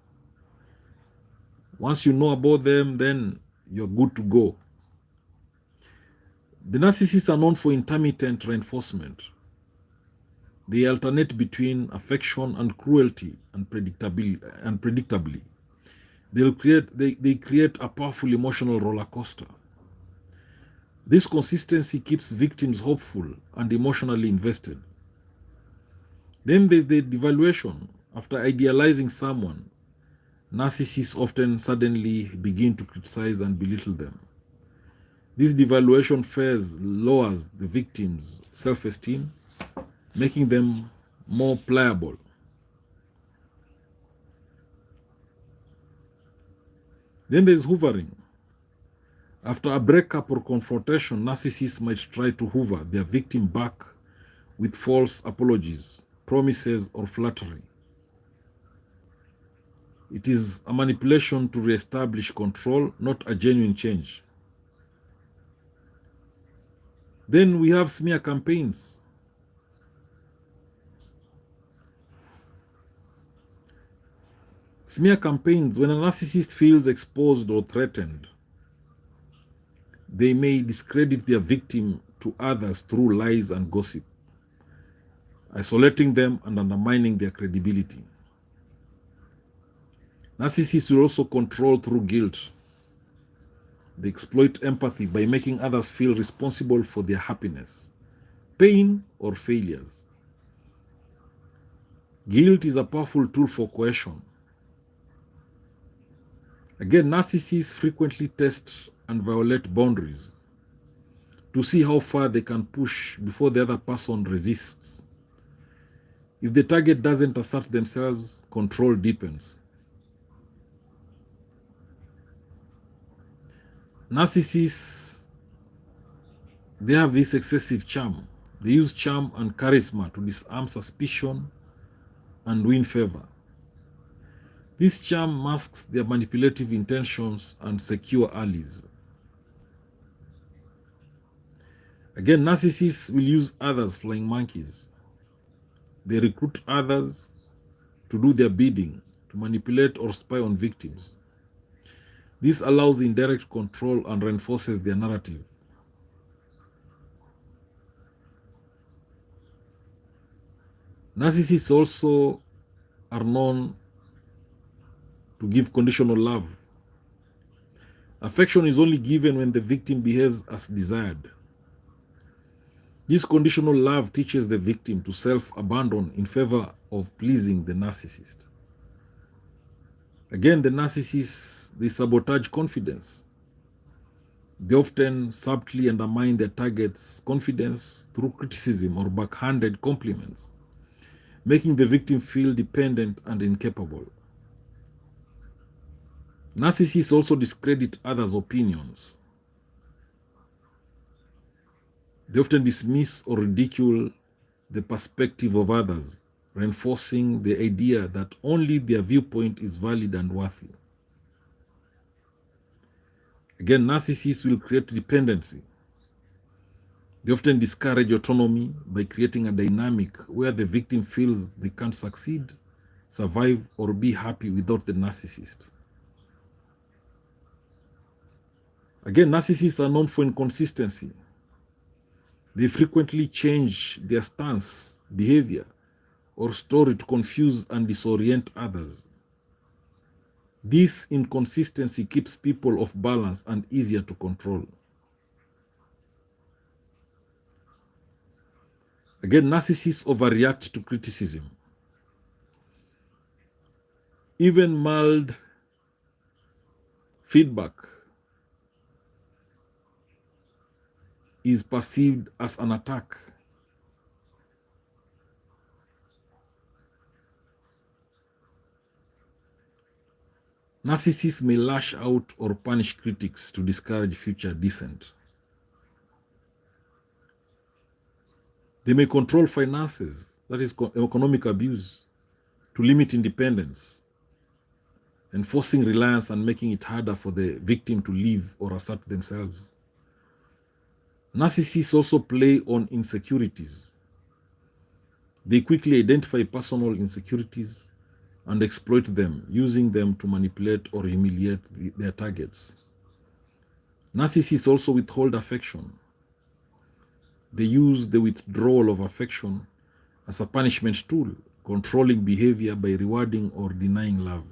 Speaker 2: Once you know about them, then you're good to go. The narcissists are known for intermittent reinforcement. They alternate between affection and cruelty unpredictably. They create a powerful emotional roller coaster. This consistency keeps victims hopeful and emotionally invested. Then there's the devaluation. After idealizing someone, narcissists often suddenly begin to criticize and belittle them. This devaluation phase lowers the victim's self-esteem, making them more pliable. Then there's hoovering. After a breakup or confrontation, narcissists might try to hoover their victim back with false apologies, promises, or flattery. It is a manipulation to reestablish control, not a genuine change. Then we have smear campaigns. Smear campaigns, when a narcissist feels exposed or threatened, they may discredit their victim to others through lies and gossip, isolating them and undermining their credibility. Narcissists will also control through guilt. They exploit empathy by making others feel responsible for their happiness, pain, or failures. Guilt is a powerful tool for coercion. Again, narcissists frequently test and violate boundaries to see how far they can push before the other person resists. If the target doesn't assert themselves, control deepens. Narcissists, they have this excessive charm. They use charm and charisma to disarm suspicion and win favor. This charm masks their manipulative intentions and secure allies. Again, narcissists will use others flying monkeys. They recruit others to do their bidding, to manipulate or spy on victims. This allows indirect control and reinforces their narrative. Narcissists also are known to give conditional love. Affection is only given when the victim behaves as desired. This conditional love teaches the victim to self-abandon in favor of pleasing the narcissist. Again, the narcissists, they sabotage confidence. They often subtly undermine their target's confidence through criticism or backhanded compliments, making the victim feel dependent and incapable. Narcissists also discredit others' opinions. They often dismiss or ridicule the perspective of others, reinforcing the idea that only their viewpoint is valid and worthy. Again, narcissists will create dependency. They often discourage autonomy by creating a dynamic where the victim feels they can't succeed, survive, or be happy without the narcissist. Again, narcissists are known for inconsistency. They frequently change their stance, behavior, or story to confuse and disorient others. This inconsistency keeps people off balance and easier to control. Again, narcissists overreact to criticism. Even mild feedback is perceived as an attack. Narcissists may lash out or punish critics to discourage future dissent. They may control finances, that is economic abuse, to limit independence, enforcing reliance and making it harder for the victim to live or assert themselves. Narcissists also play on insecurities. They quickly identify personal insecurities and exploit them, using them to manipulate or humiliate their targets. Narcissists also withhold affection. They use the withdrawal of affection as a punishment tool, controlling behavior by rewarding or denying love.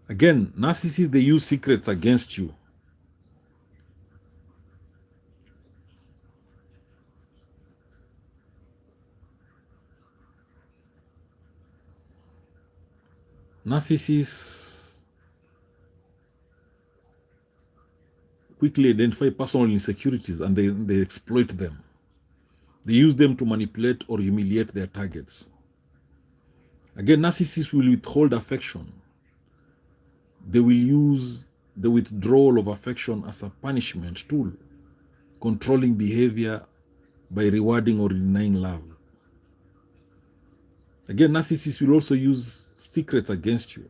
Speaker 2: Again, narcissists, they use secrets against you. Narcissists quickly identify personal insecurities and they exploit them. They use them to manipulate or humiliate their targets. Again, narcissists will withhold affection. They will use the withdrawal of affection as a punishment tool, controlling behavior by rewarding or denying love. Again, narcissists will also use secrets against you.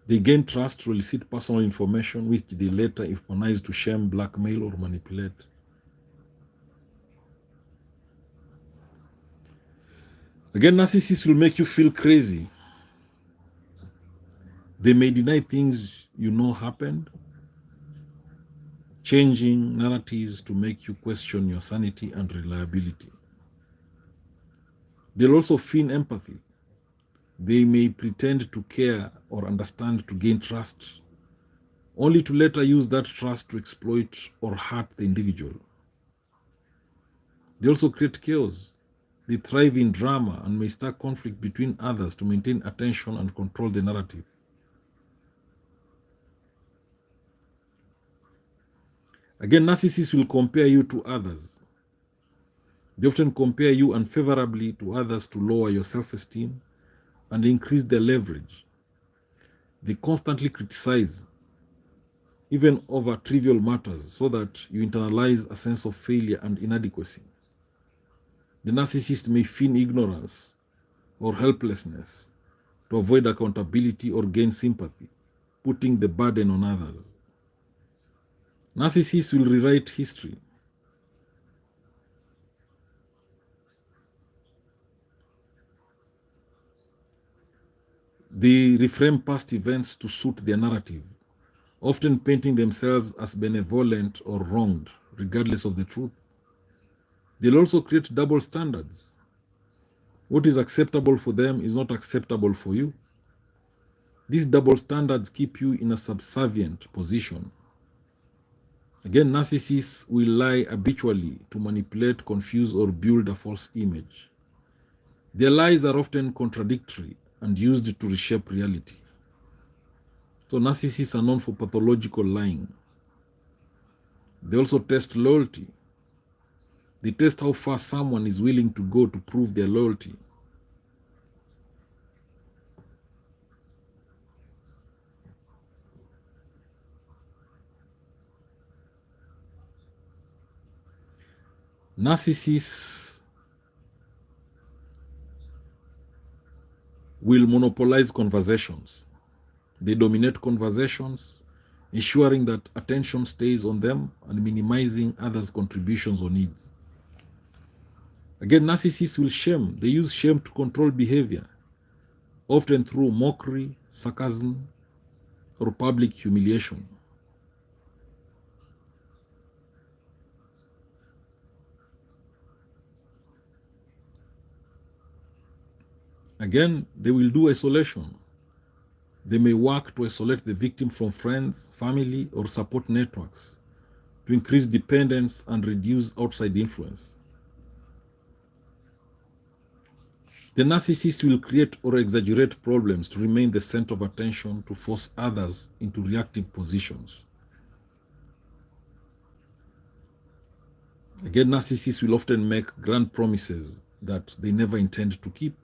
Speaker 2: They gain trust to elicit personal information, which they later weaponize to shame, blackmail, or manipulate. Again, narcissists will make you feel crazy. They may deny things you know happened, changing narratives to make you question your sanity and reliability. They'll also feign empathy. They may pretend to care or understand to gain trust, only to later use that trust to exploit or hurt the individual. They also create chaos. They thrive in drama and may start conflict between others to maintain attention and control the narrative. Again, narcissists will compare you to others. They often compare you unfavorably to others to lower your self-esteem and increase their leverage. They constantly criticize, even over trivial matters, so that you internalize a sense of failure and inadequacy. The narcissist may feign ignorance or helplessness to avoid accountability or gain sympathy, putting the burden on others. Narcissists will rewrite history. They reframe past events to suit their narrative, often painting themselves as benevolent or wronged, regardless of the truth. They'll also create double standards. What is acceptable for them is not acceptable for you. These double standards keep you in a subservient position. Again, narcissists will lie habitually to manipulate, confuse, or build a false image. Their lies are often contradictory and used to reshape reality. So narcissists are known for pathological lying. They also test loyalty. They test how far someone is willing to go to prove their loyalty. Narcissists will monopolize conversations. They dominate conversations, ensuring that attention stays on them and minimizing others' contributions or needs. Again, narcissists will shame. They use shame to control behavior, often through mockery, sarcasm, or public humiliation. Again, they will do isolation. They may work to isolate the victim from friends, family, or support networks to increase dependence and reduce outside influence. The narcissist will create or exaggerate problems to remain the center of attention to force others into reactive positions. Again, narcissists will often make grand promises that they never intend to keep,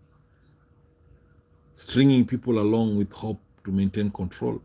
Speaker 2: stringing people along with hope to maintain control.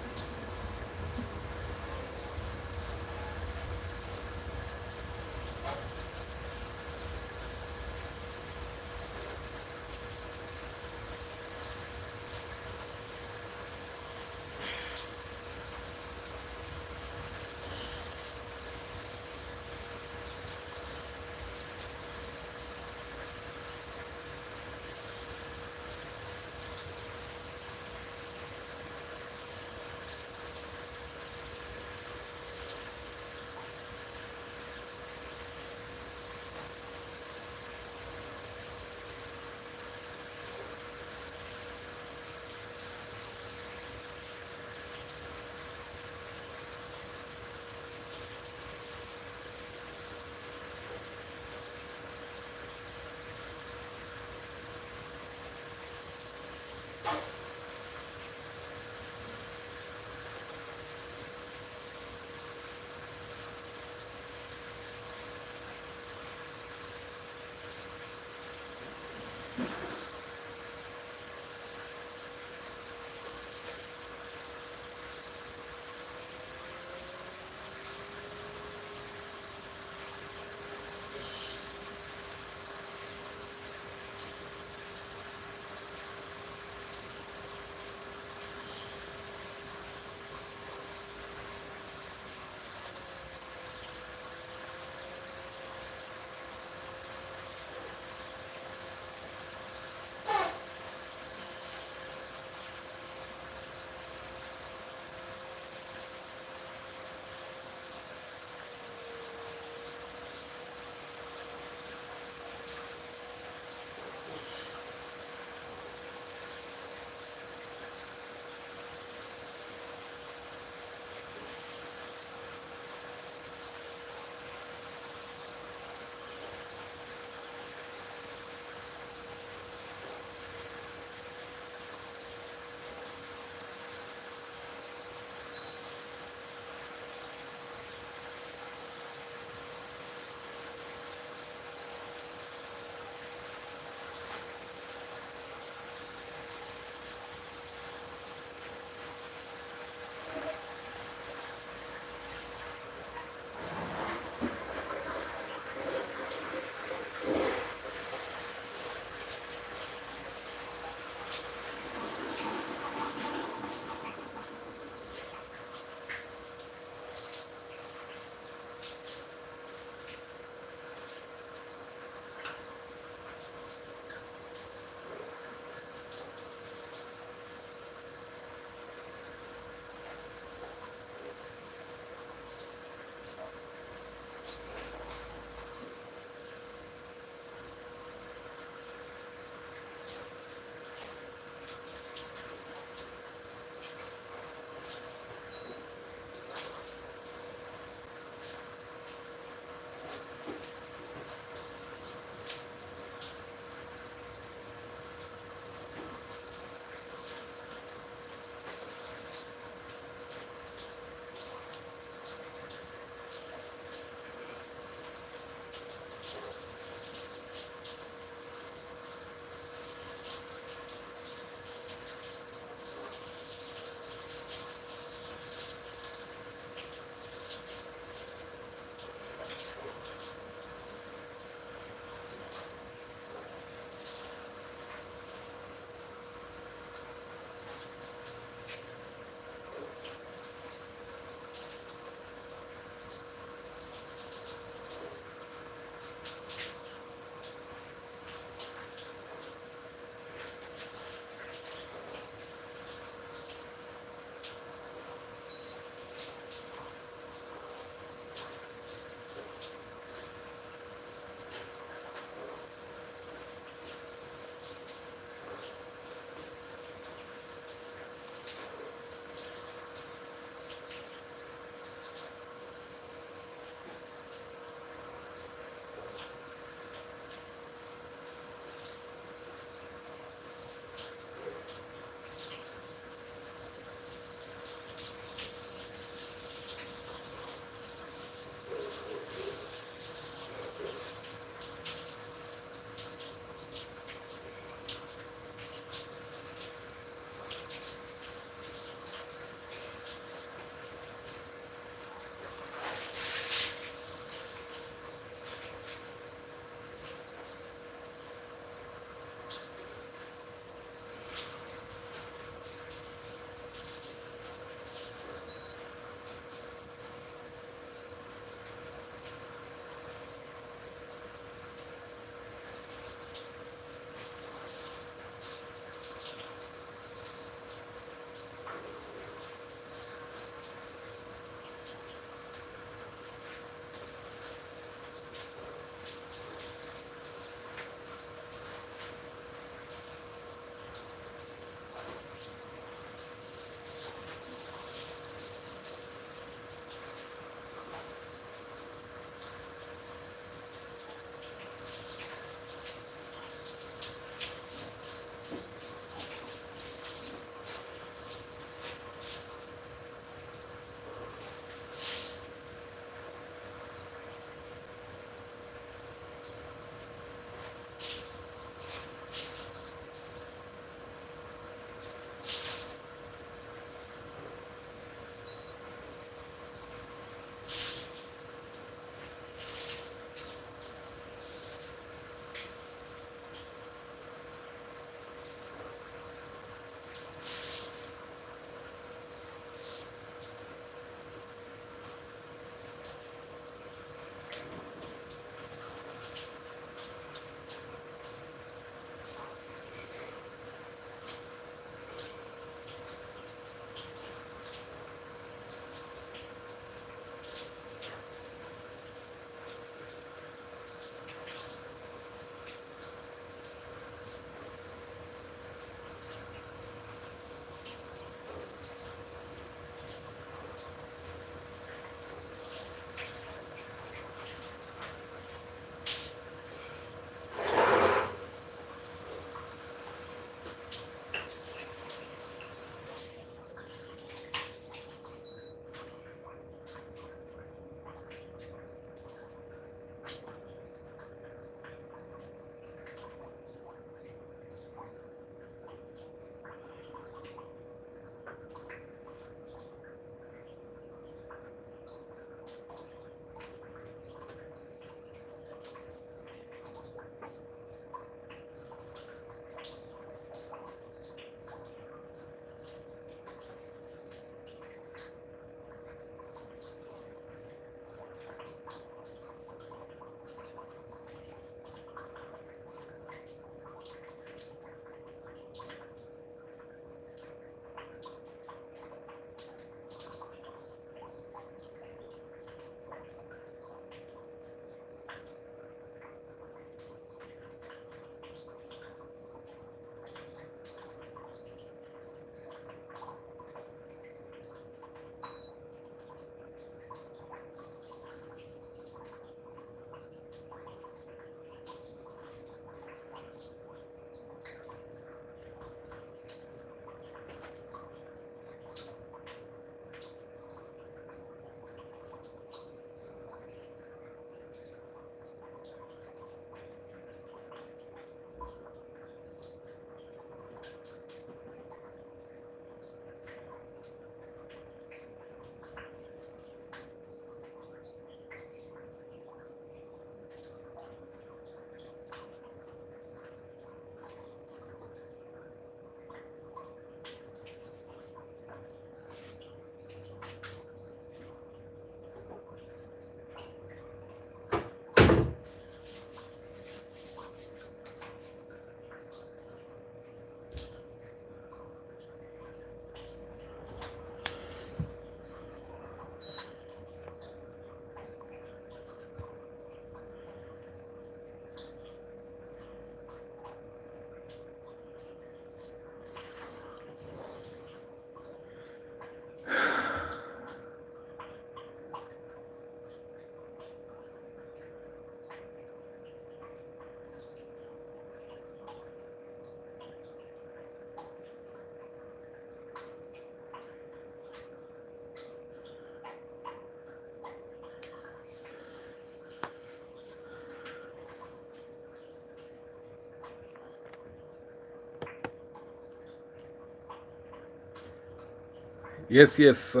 Speaker 1: Yes, yes. We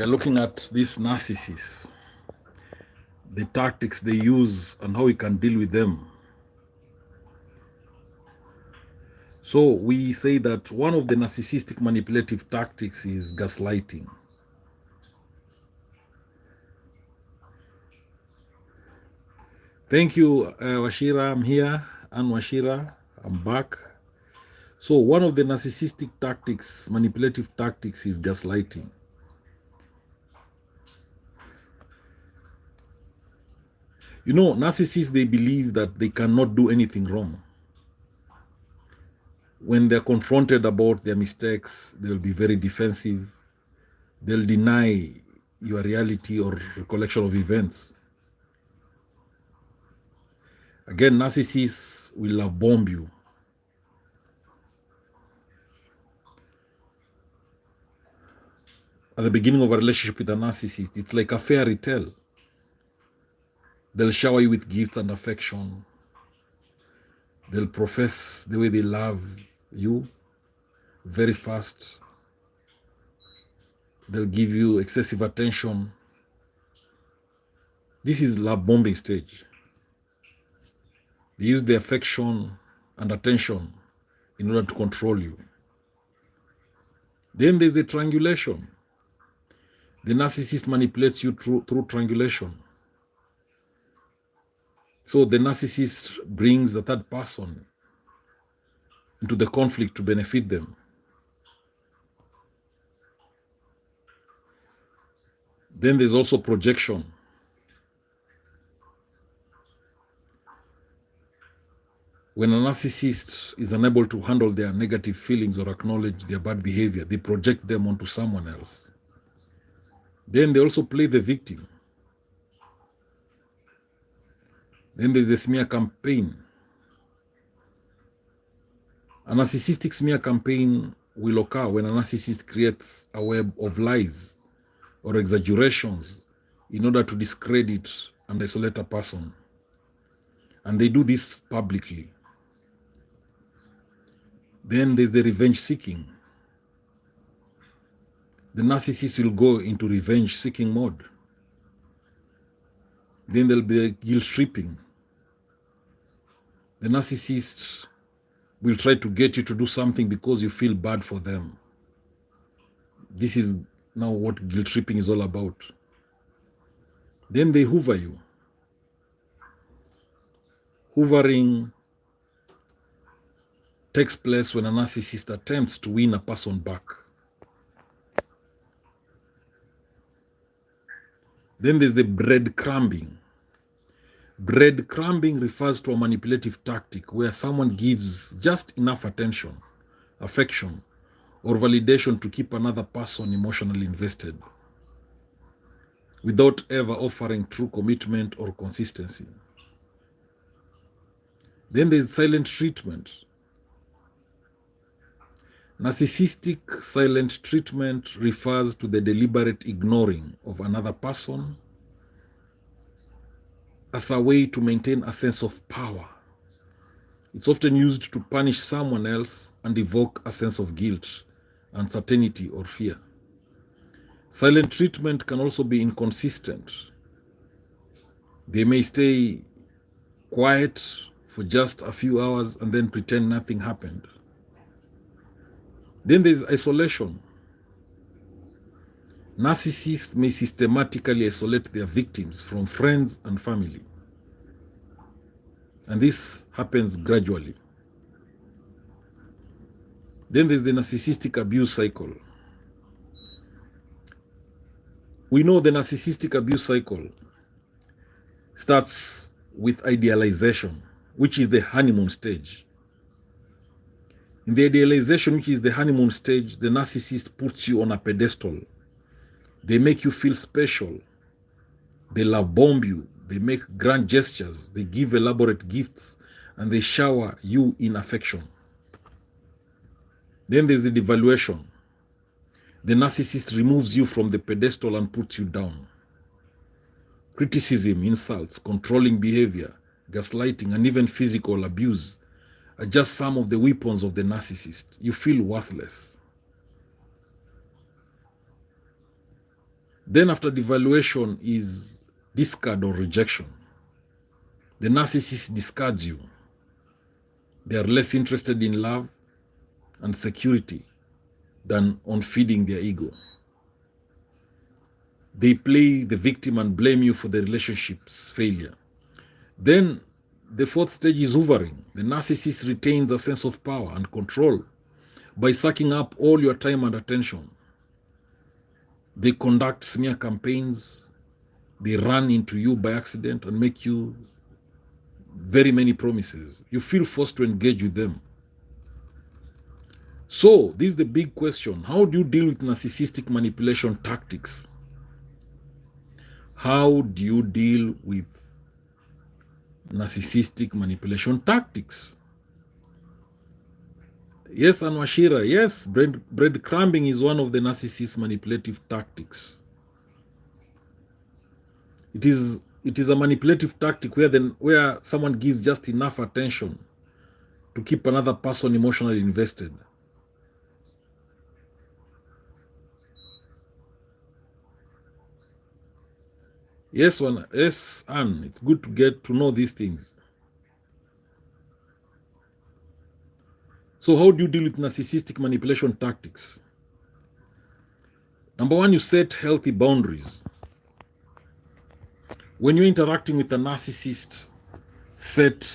Speaker 1: are looking at these narcissists, the tactics they use, and how we can deal with them. So we say that one of the narcissistic manipulative tactics is gaslighting. Thank you, Washira. I'm here. And Washira, I'm back. So one of the narcissistic tactics, manipulative tactics, is gaslighting. You know, narcissists, they believe that they cannot do anything wrong. When they're confronted about their mistakes, they'll be very defensive. They'll deny your reality or recollection of events. Again, narcissists will love bomb you. At the beginning of a relationship with a narcissist, it's like a fairy tale. They'll shower you with gifts and affection. They'll profess the way they love you very fast. They'll give you excessive attention. This is love bombing stage. They use the affection and attention in order to control you. Then there's the triangulation. The narcissist manipulates you through triangulation. So the narcissist brings a third person into the conflict to benefit them. Then there's also projection. When a narcissist is unable to handle their negative feelings or acknowledge their bad behavior, they project them onto someone else. Then they also play the victim. Then there's a smear campaign. A narcissistic smear campaign will occur when a narcissist creates a web of lies or exaggerations in order to discredit and isolate a person. And they do this publicly. Then there's the revenge seeking. The narcissist will go into revenge seeking mode. Then there'll be a guilt tripping. The narcissist will try to get you to do something because you feel bad for them. This is now what guilt tripping is all about. Then they hoover you. Hoovering takes place when a narcissist attempts to win a person back. Then there's the breadcrumbing. Breadcrumbing refers to a manipulative tactic where someone gives just enough attention, affection, or validation to keep another person emotionally invested, without ever offering true commitment or consistency. Then there's silent treatment. Narcissistic silent treatment refers to the deliberate ignoring of another person as a way to maintain a sense of power. It's often used to punish someone else and evoke a sense of guilt, uncertainty, or fear. Silent treatment can also be inconsistent. They may stay quiet for just a few hours and then pretend nothing happened. Then there's isolation. Narcissists may systematically isolate their victims from friends and family. And this happens gradually. Then there's the narcissistic abuse cycle. We know the narcissistic abuse cycle starts with idealization, which is the honeymoon stage. In the idealization, which is the honeymoon stage, the narcissist puts you on a pedestal. They make you feel special. They love bomb you. They make grand gestures. They give elaborate gifts, and they shower you in affection. Then there's the devaluation. The narcissist removes you from the pedestal and puts you down. Criticism, insults, controlling behavior, gaslighting, and even physical abuse
Speaker 2: are just some of the weapons of the narcissist. You feel worthless. Then after devaluation is discard or rejection. The narcissist discards you. They are less interested in love and security than on feeding their ego. They play the victim and blame you for the relationship's failure. Then the fourth stage is hoovering. The narcissist retains a sense of power and control by sucking up all your time and attention. They conduct smear campaigns. They run into you by accident and make you very many promises. You feel forced to engage with them. So this is the big question. How do you deal with narcissistic manipulation tactics? How do you deal with narcissistic manipulation tactics? Yes, Anwashira, yes, breadcrumbing is one of the narcissist manipulative tactics. It is a manipulative tactic where someone gives just enough attention to keep another person emotionally invested. Yes, Anne, it's good to get to know these things. So how do you deal with narcissistic manipulation tactics? Number one, you set healthy boundaries. When you're interacting with a narcissist, set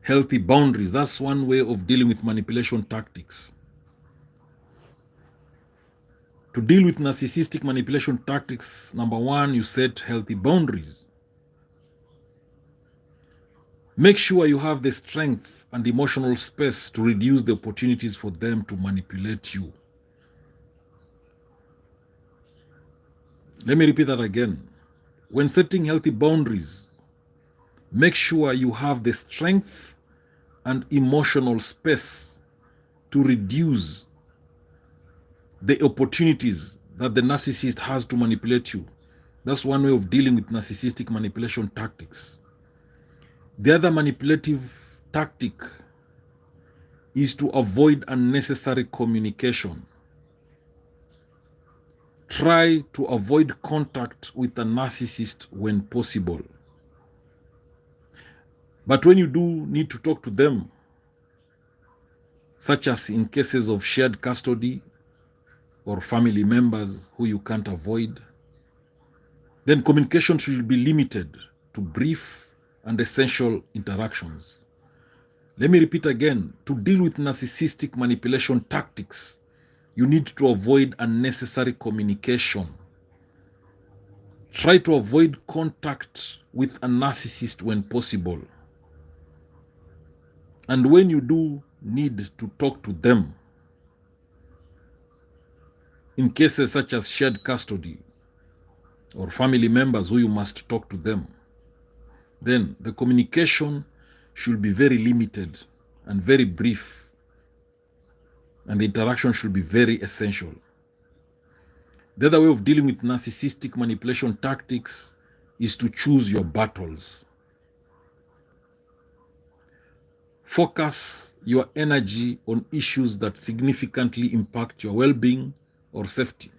Speaker 2: healthy boundaries. That's one way of dealing with manipulation tactics. To deal with narcissistic manipulation tactics, number one, you set healthy boundaries. Make sure you have the strength and emotional space to reduce the opportunities for them to manipulate you. Let me repeat that again. When setting healthy boundaries, make sure you have the strength and emotional space to reduce the opportunities that the narcissist has to manipulate you. That's one way of dealing with narcissistic manipulation tactics. The other manipulative tactic is to avoid unnecessary communication. Try to avoid contact with a narcissist when possible. But when you do need to talk to them, such as in cases of shared custody or family members who you can't avoid, then communication should be limited to brief and essential interactions. Let me repeat again, to deal with narcissistic manipulation tactics, you need to avoid unnecessary communication. Try to avoid contact with a narcissist when possible. And when you do need to talk to them, in cases such as shared custody or family members who you must talk to them, then the communication should be very limited and very brief, and the interaction should be very essential. The other way of dealing with narcissistic manipulation tactics is to choose your battles. Focus your energy on issues that significantly impact your well-being or safety.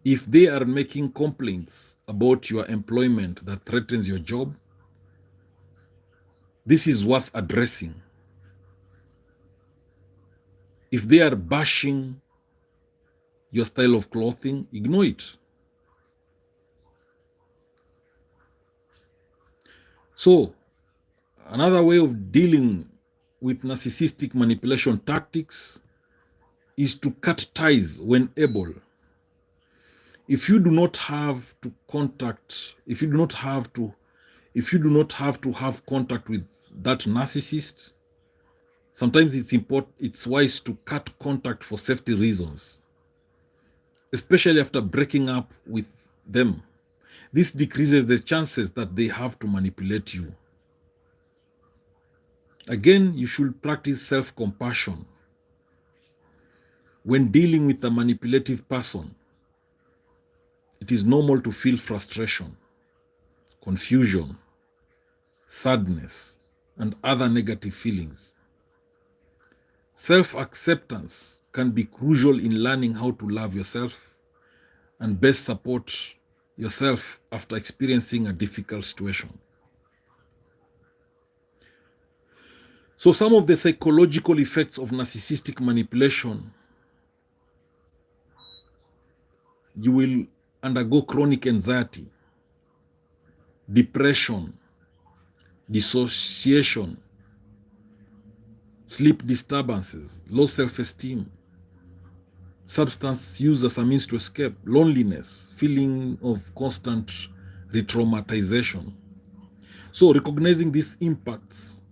Speaker 2: If they are making complaints about your employment that threatens your job, this is worth addressing. If they are bashing your style of clothing, ignore it. So, another way of dealing with narcissistic manipulation tactics is to cut ties when able. If you do not have to contact, if you do not have to have contact with that narcissist, sometimes it's wise to cut contact for safety reasons, especially after breaking up with them. This decreases the chances that they have to manipulate you. Again, you should practice self-compassion. When dealing with a manipulative person, it is normal to feel frustration, confusion, sadness, and other negative feelings. Self-acceptance can be crucial in learning how to love yourself and best support yourself after experiencing a difficult situation. So some of the psychological effects of narcissistic manipulation: you will undergo chronic anxiety, depression, dissociation, sleep disturbances, low self-esteem, substance use as a means to escape, loneliness, feeling of constant re-traumatization. So recognizing these impacts,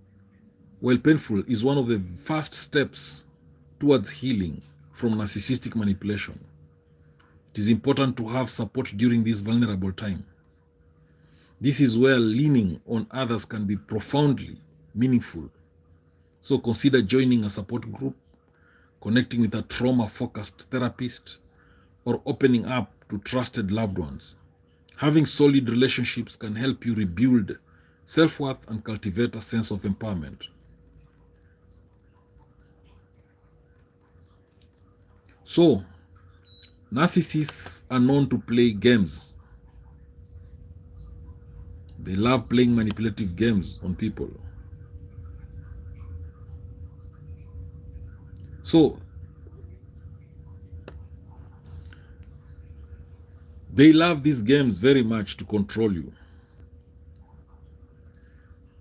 Speaker 2: while painful, is one of the first steps towards healing from narcissistic manipulation. It is important to have support during this vulnerable time. This is where leaning on others can be profoundly meaningful. So consider joining a support group, connecting with a trauma-focused therapist, or opening up to trusted loved ones. Having solid relationships can help you rebuild self-worth and cultivate a sense of empowerment. So, narcissists are known to play games. They love playing manipulative games on people. So, they love these games very much to control you.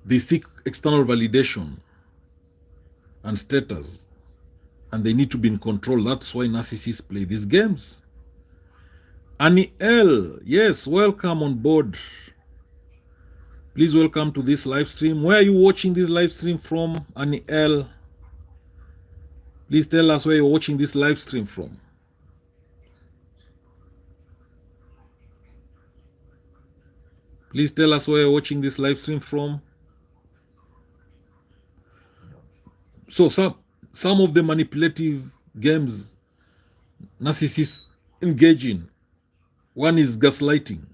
Speaker 2: They seek external validation and status, and they need to be in control. That's why narcissists play these games. Annie L, yes, welcome on board. Please welcome to this live stream. Where are you watching this live stream from, Annie L? Please tell us where you're watching this live stream from. Please tell us where you're watching this live stream from. So some of the manipulative games narcissists engage in. One is gaslighting.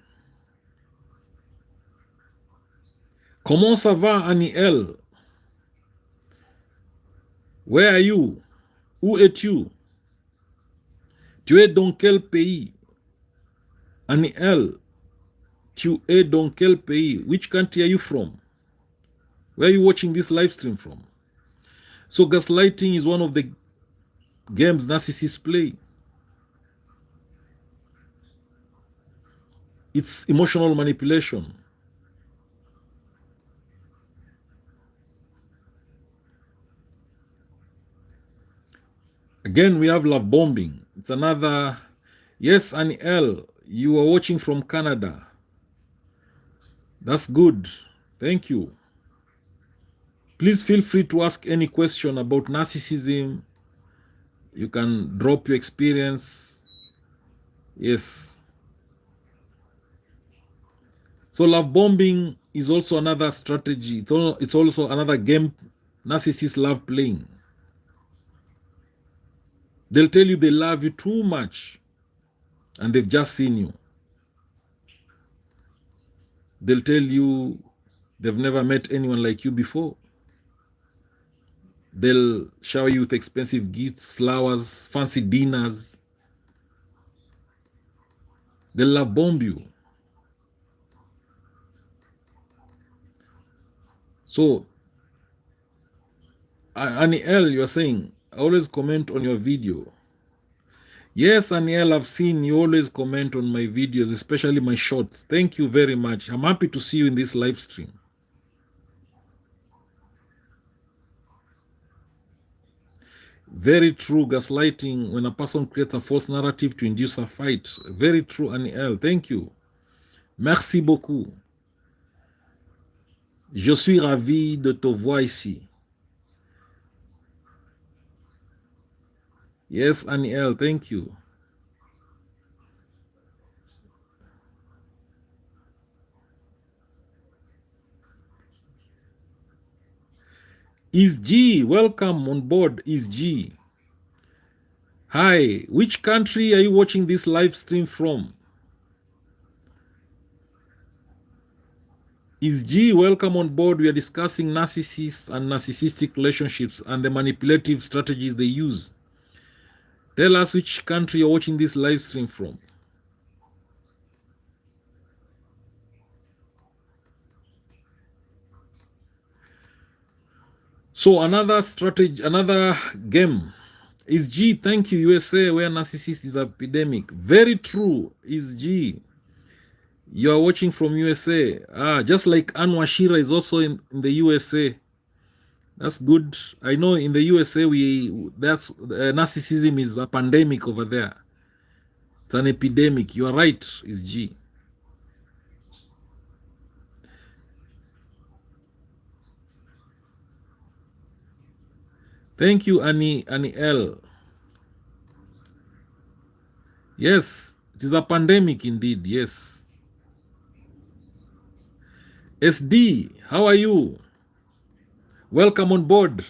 Speaker 2: Comment ça va, Annie L? Where are you? Où es-tu? Tu es dans quel pays? Annie L, tu es dans quel pays? Which country are you from? Where are you watching this live stream from? So gaslighting is one of the games narcissists play. It's emotional manipulation. Again, we have love bombing. It's another. Yes, Annie L, you are watching from Canada. That's good. Thank you. Please feel free to ask any question about narcissism. You can drop your experience. Yes. So love bombing is also another strategy. It's also another game narcissists love playing. They'll tell you they love you too much and they've just seen you. They'll tell you they've never met anyone like you before. They'll shower you with expensive gifts, flowers, fancy dinners. They'll love bomb you. So, Annie L, you are saying, I always comment on your video. Yes, Annie L, I've seen you always comment on my videos, especially my shorts. Thank you very much. I'm happy to see you in this live stream. Very true, gaslighting, when a person creates a false narrative to induce a fight. Very true, Annie L. Thank you. Merci beaucoup. Je suis ravi de te voir ici. Yes, Annie L, thank you. Is G, welcome on board, Is G. Hi, which country are you watching this live stream from? Is G, welcome on board. We are discussing narcissists and narcissistic relationships and the manipulative strategies they use. Tell us which country you're watching this live stream from. So another strategy, another game is G. Thank you, USA, where narcissist is epidemic. Very true. Is G. You are watching from USA. Just like Anwashira is also in the USA. That's good. I know in the USA that's narcissism is a pandemic over there. It's an epidemic. You are right. Is G. Thank you, Annie L. Yes, it is a pandemic indeed. Yes. SD, how are you? Welcome on board.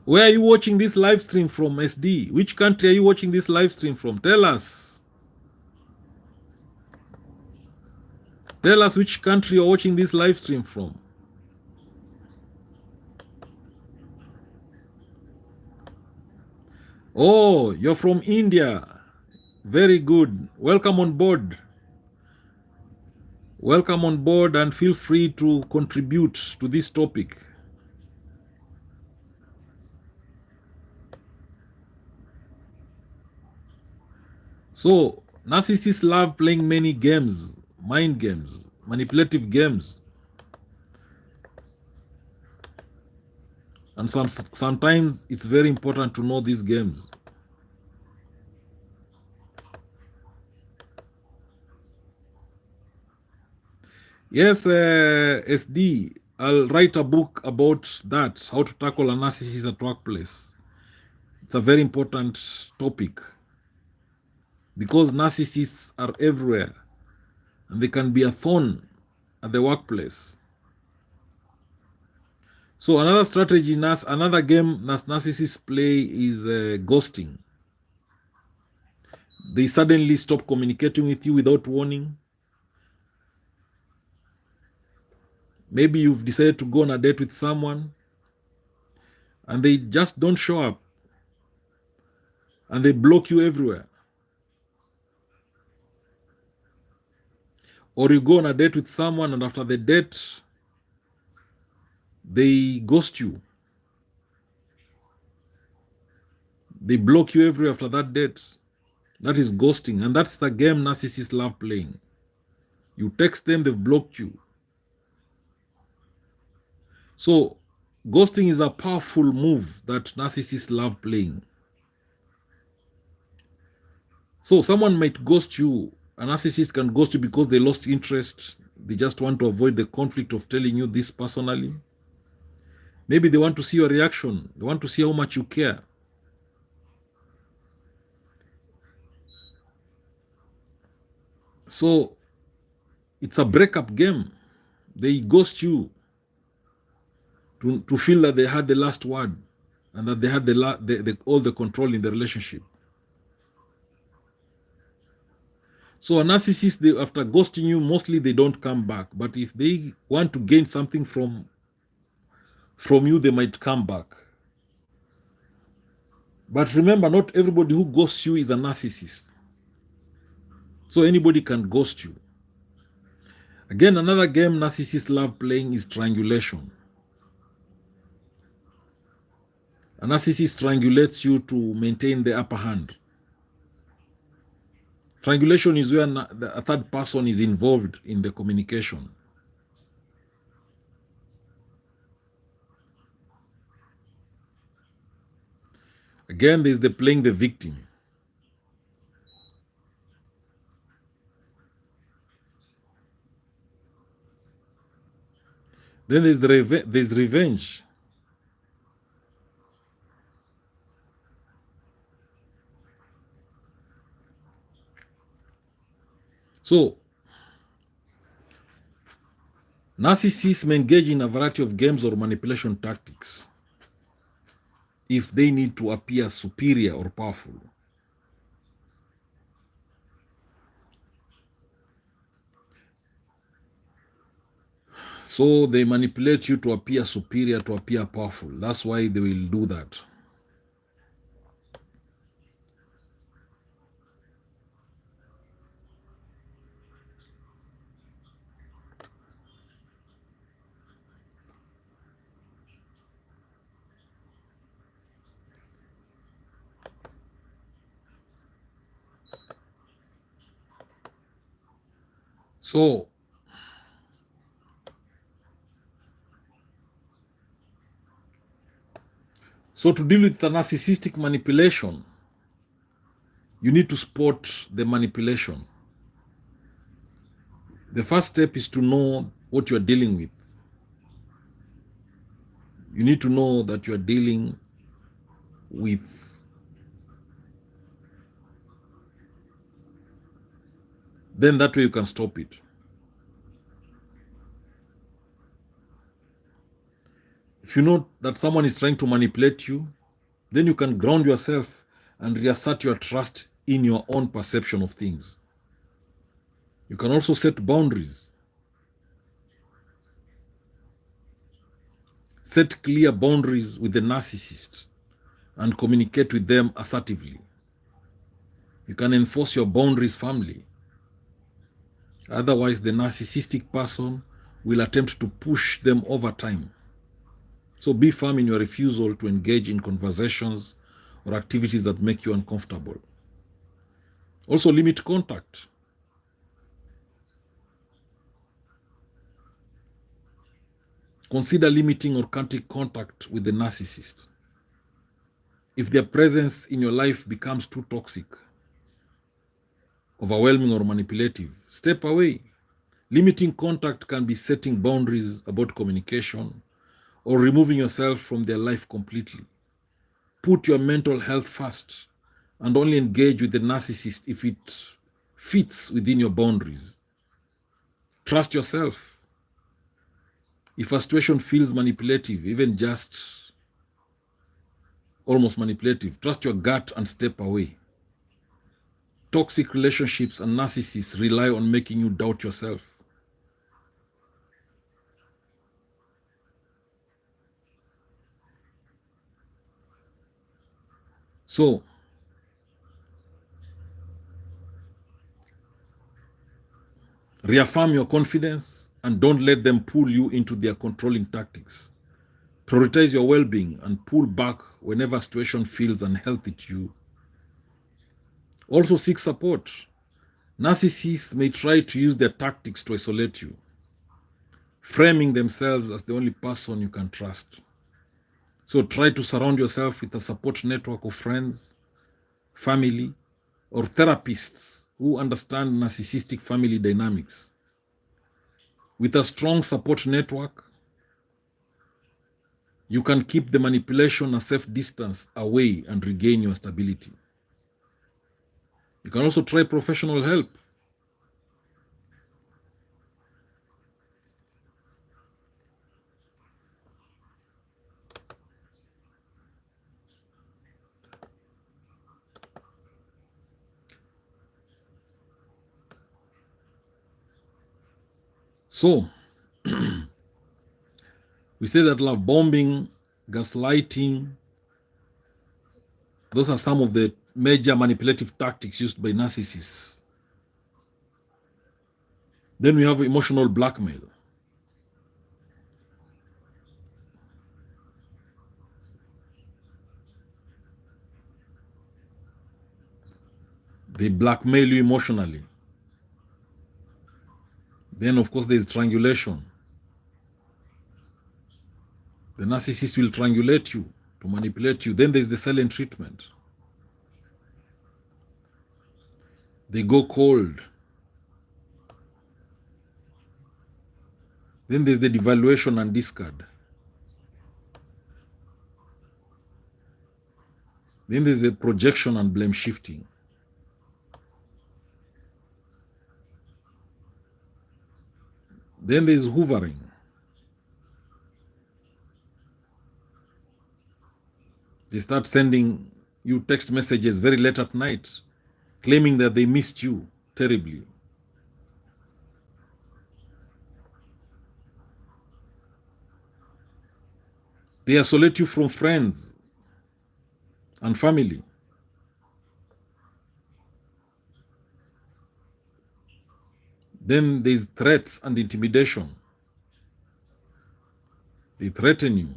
Speaker 2: Where are you watching this live stream from, SD? Which country are you watching this live stream from? Tell us. Tell us which country you're watching this live stream from. Oh, you're from India. Very good. Welcome on board. Welcome on board and feel free to contribute to this topic. So, narcissists love playing many games, mind games, manipulative games. And sometimes it's very important to know these games. Yes, SD, I'll write a book about that, how to tackle a narcissist at workplace. It's a very important topic because narcissists are everywhere and they can be a thorn at the workplace. So another strategy, another game narcissists play is ghosting. They suddenly stop communicating with you without warning. Maybe you've decided to go on a date with someone and they just don't show up and they block you everywhere. Or you go on a date with someone and after the date, they ghost you. They block you everywhere after that date. That is ghosting. And that's the game narcissists love playing. You text them, they've blocked you. So ghosting is a powerful move that narcissists love playing. So someone might ghost you. A narcissist can ghost you because they lost interest. They just want to avoid the conflict of telling you this personally. Maybe they want to see your reaction. They want to see how much you care. So it's a breakup game. They ghost you to feel that they had the last word and that they had all the control in the relationship. So a narcissist, after ghosting you, mostly they don't come back. But if they want to gain something from you, they might come back. But remember, not everybody who ghosts you is a narcissist. So anybody can ghost you. Again, another game narcissists love playing is triangulation. A narcissist triangulates you to maintain the upper hand. Triangulation is where a third person is involved in the communication. Again, there's the playing the victim. Then there's revenge. So, narcissists may engage in a variety of games or manipulation tactics if they need to appear superior or powerful. So they manipulate you to appear superior, to appear powerful. That's why they will do that. So to deal with the narcissistic manipulation, you need to spot the manipulation. The first step is to know what you are dealing with. You need to know that you are dealing with then that way you can stop it. If you know that someone is trying to manipulate you, then you can ground yourself and reassert your trust in your own perception of things. You can also set boundaries. Set clear boundaries with the narcissist and communicate with them assertively. You can enforce your boundaries firmly. Otherwise, the narcissistic person will attempt to push them over time. So be firm in your refusal to engage in conversations or activities that make you uncomfortable. Also, limit contact. Consider limiting or cutting contact with the narcissist. If their presence in your life becomes too toxic, overwhelming, or manipulative, step away. Limiting contact can be setting boundaries about communication or removing yourself from their life completely. Put your mental health first and only engage with the narcissist if it fits within your boundaries. Trust yourself. If a situation feels manipulative, even just almost manipulative, trust your gut and step away. Toxic relationships and narcissists rely on making you doubt yourself. So, reaffirm your confidence and don't let them pull you into their controlling tactics. Prioritize your well-being and pull back whenever a situation feels unhealthy to you. Also seek support. Narcissists may try to use their tactics to isolate you, framing themselves as the only person you can trust. So try to surround yourself with a support network of friends, family, or therapists who understand narcissistic family dynamics. With a strong support network, you can keep the manipulation a safe distance away and regain your stability. You can also try professional help. So, we say that love bombing, gaslighting, those are some of the major manipulative tactics used by narcissists. Then we have emotional blackmail. They blackmail you emotionally. Then, of course, there is triangulation. The narcissist will triangulate you to manipulate you. Then there's the silent treatment. They go cold. Then there's the devaluation and discard. Then there's the projection and blame shifting. Then there's hoovering. They start sending you text messages very late at night, claiming that they missed you terribly. They isolate you from friends and family. Then there's threats and intimidation. They threaten you.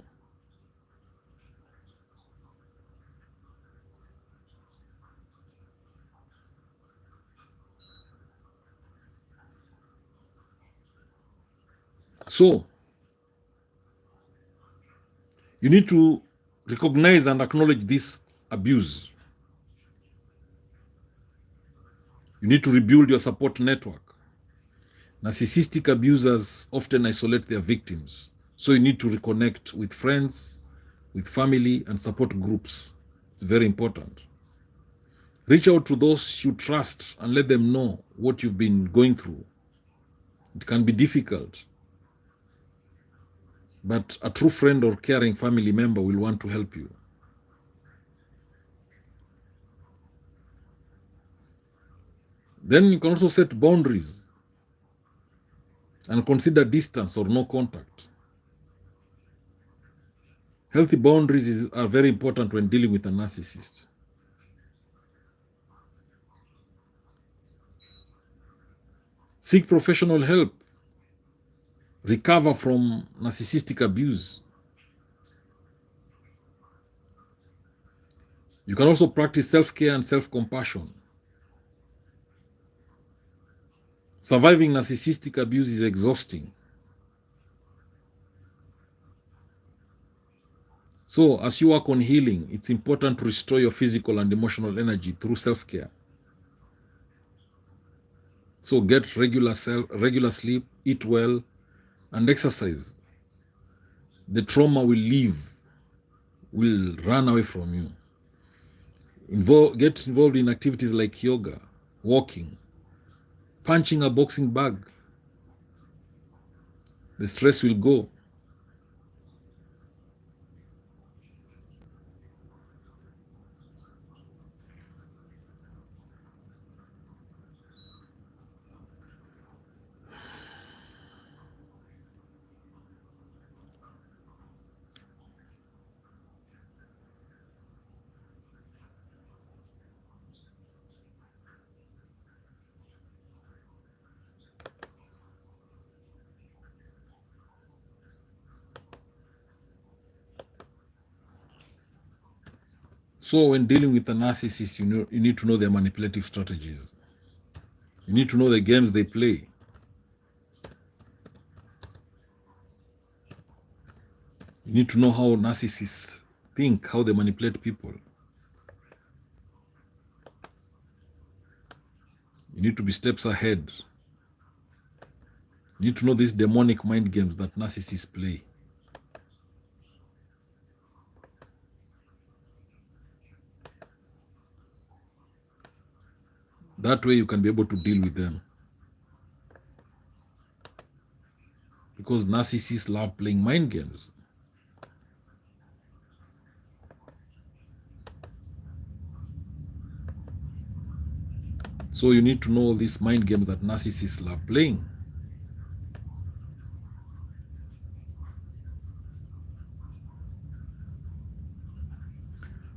Speaker 2: So, you need to recognize and acknowledge this abuse. You need to rebuild your support network. Narcissistic abusers often isolate their victims. So you need to reconnect with friends, with family, and support groups. It's very important. Reach out to those you trust and let them know what you've been going through. It can be difficult, but a true friend or caring family member will want to help you. Then you can also set boundaries and consider distance or no contact. Healthy boundaries are very important when dealing with a narcissist. Seek professional help. Recover from narcissistic abuse. You can also practice self-care and self-compassion. Surviving narcissistic abuse is exhausting. So, as you work on healing, it's important to restore your physical and emotional energy through self-care. So, get regular sleep, eat well, and exercise. The trauma will leave, will run away from you. Get involved in activities like yoga, walking, punching a boxing bag. The stress will go. So when dealing with a narcissist, you need to know their manipulative strategies. You need to know the games they play. You need to know how narcissists think, how they manipulate people. You need to be steps ahead. You need to know these demonic mind games that narcissists play. That way you can be able to deal with them. Because narcissists love playing mind games. So you need to know all these mind games that narcissists love playing.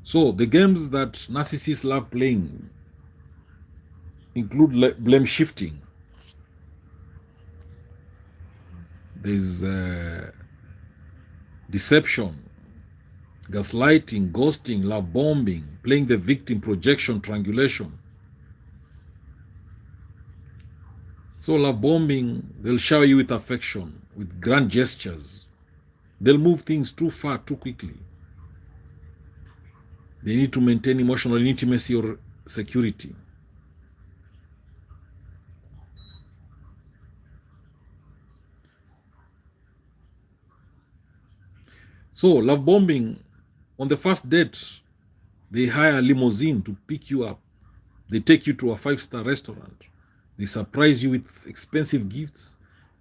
Speaker 2: So the games that narcissists love playing include blame shifting. There's deception, gaslighting, ghosting, love bombing, playing the victim, projection, triangulation. So love bombing, they'll shower you with affection, with grand gestures. They'll move things too far, too quickly. They need to maintain emotional intimacy or security. So love bombing, on the first date, they hire a limousine to pick you up. They take you to a 5-star restaurant. They surprise you with expensive gifts.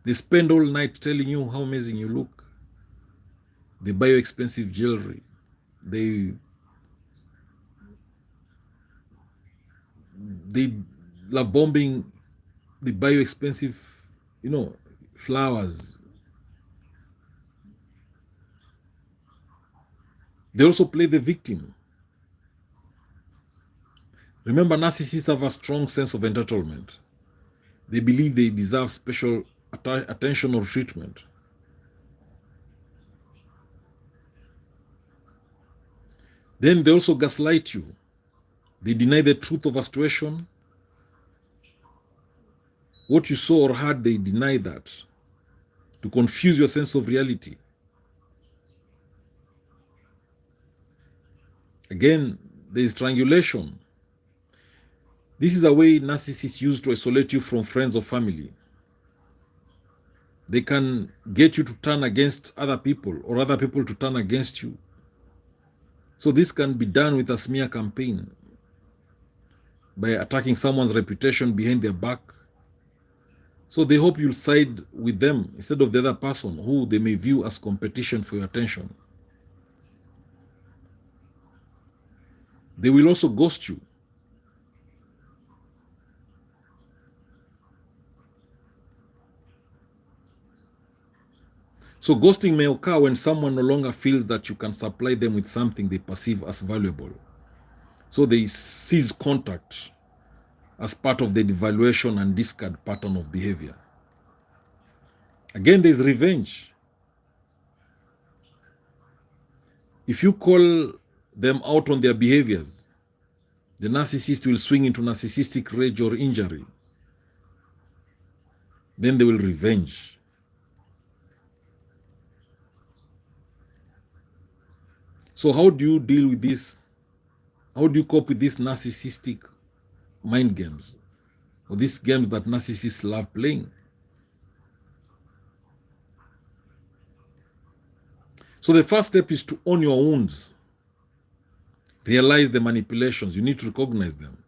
Speaker 2: They spend all night telling you how amazing you look. They buy you expensive jewelry. They love bombing. They buy you expensive, flowers. They also play the victim. Remember, narcissists have a strong sense of entitlement. They believe they deserve special attention or treatment. Then they also gaslight you. They deny the truth of a situation. What you saw or heard, they deny that to confuse your sense of reality. Again, there is triangulation. This is a way narcissists use to isolate you from friends or family. They can get you to turn against other people or other people to turn against you. So this can be done with a smear campaign by attacking someone's reputation behind their back. So they hope you'll side with them instead of the other person who they may view as competition for your attention. They will also ghost you. So ghosting may occur when someone no longer feels that you can supply them with something they perceive as valuable. So they cease contact as part of the devaluation and discard pattern of behavior. Again, there's revenge. If you call them out on their behaviors, the narcissist will swing into narcissistic rage or injury. Then they will revenge. So how do you deal with this? How do you cope with these narcissistic mind games, or these games that narcissists love playing? So the first step is to own your wounds. Realize the manipulations. You need to recognize them.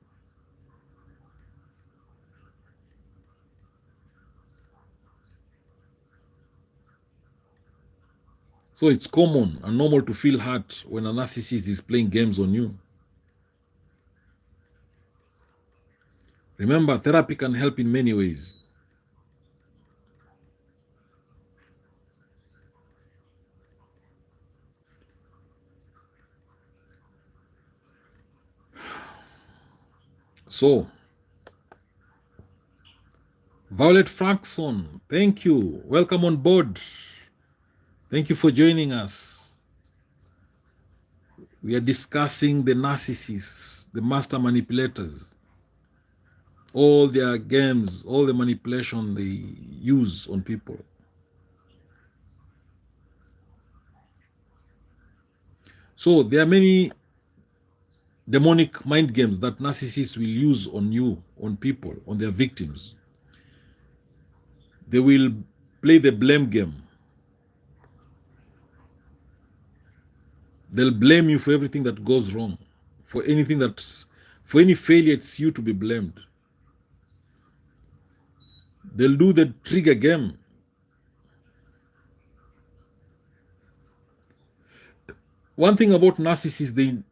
Speaker 2: So it's common and normal to feel hurt when a narcissist is playing games on you. Remember, therapy can help in many ways. So, Violet Frankson, thank you. Welcome on board. Thank you for joining us. We are discussing the narcissists, the master manipulators, all their games, all the manipulation they use on people. So there are many demonic mind games that narcissists will use on you, on people, on their victims. They will play the blame game. They'll blame you for everything that goes wrong, for any failure, it's you to be blamed. They'll do the trigger game. One thing about narcissists,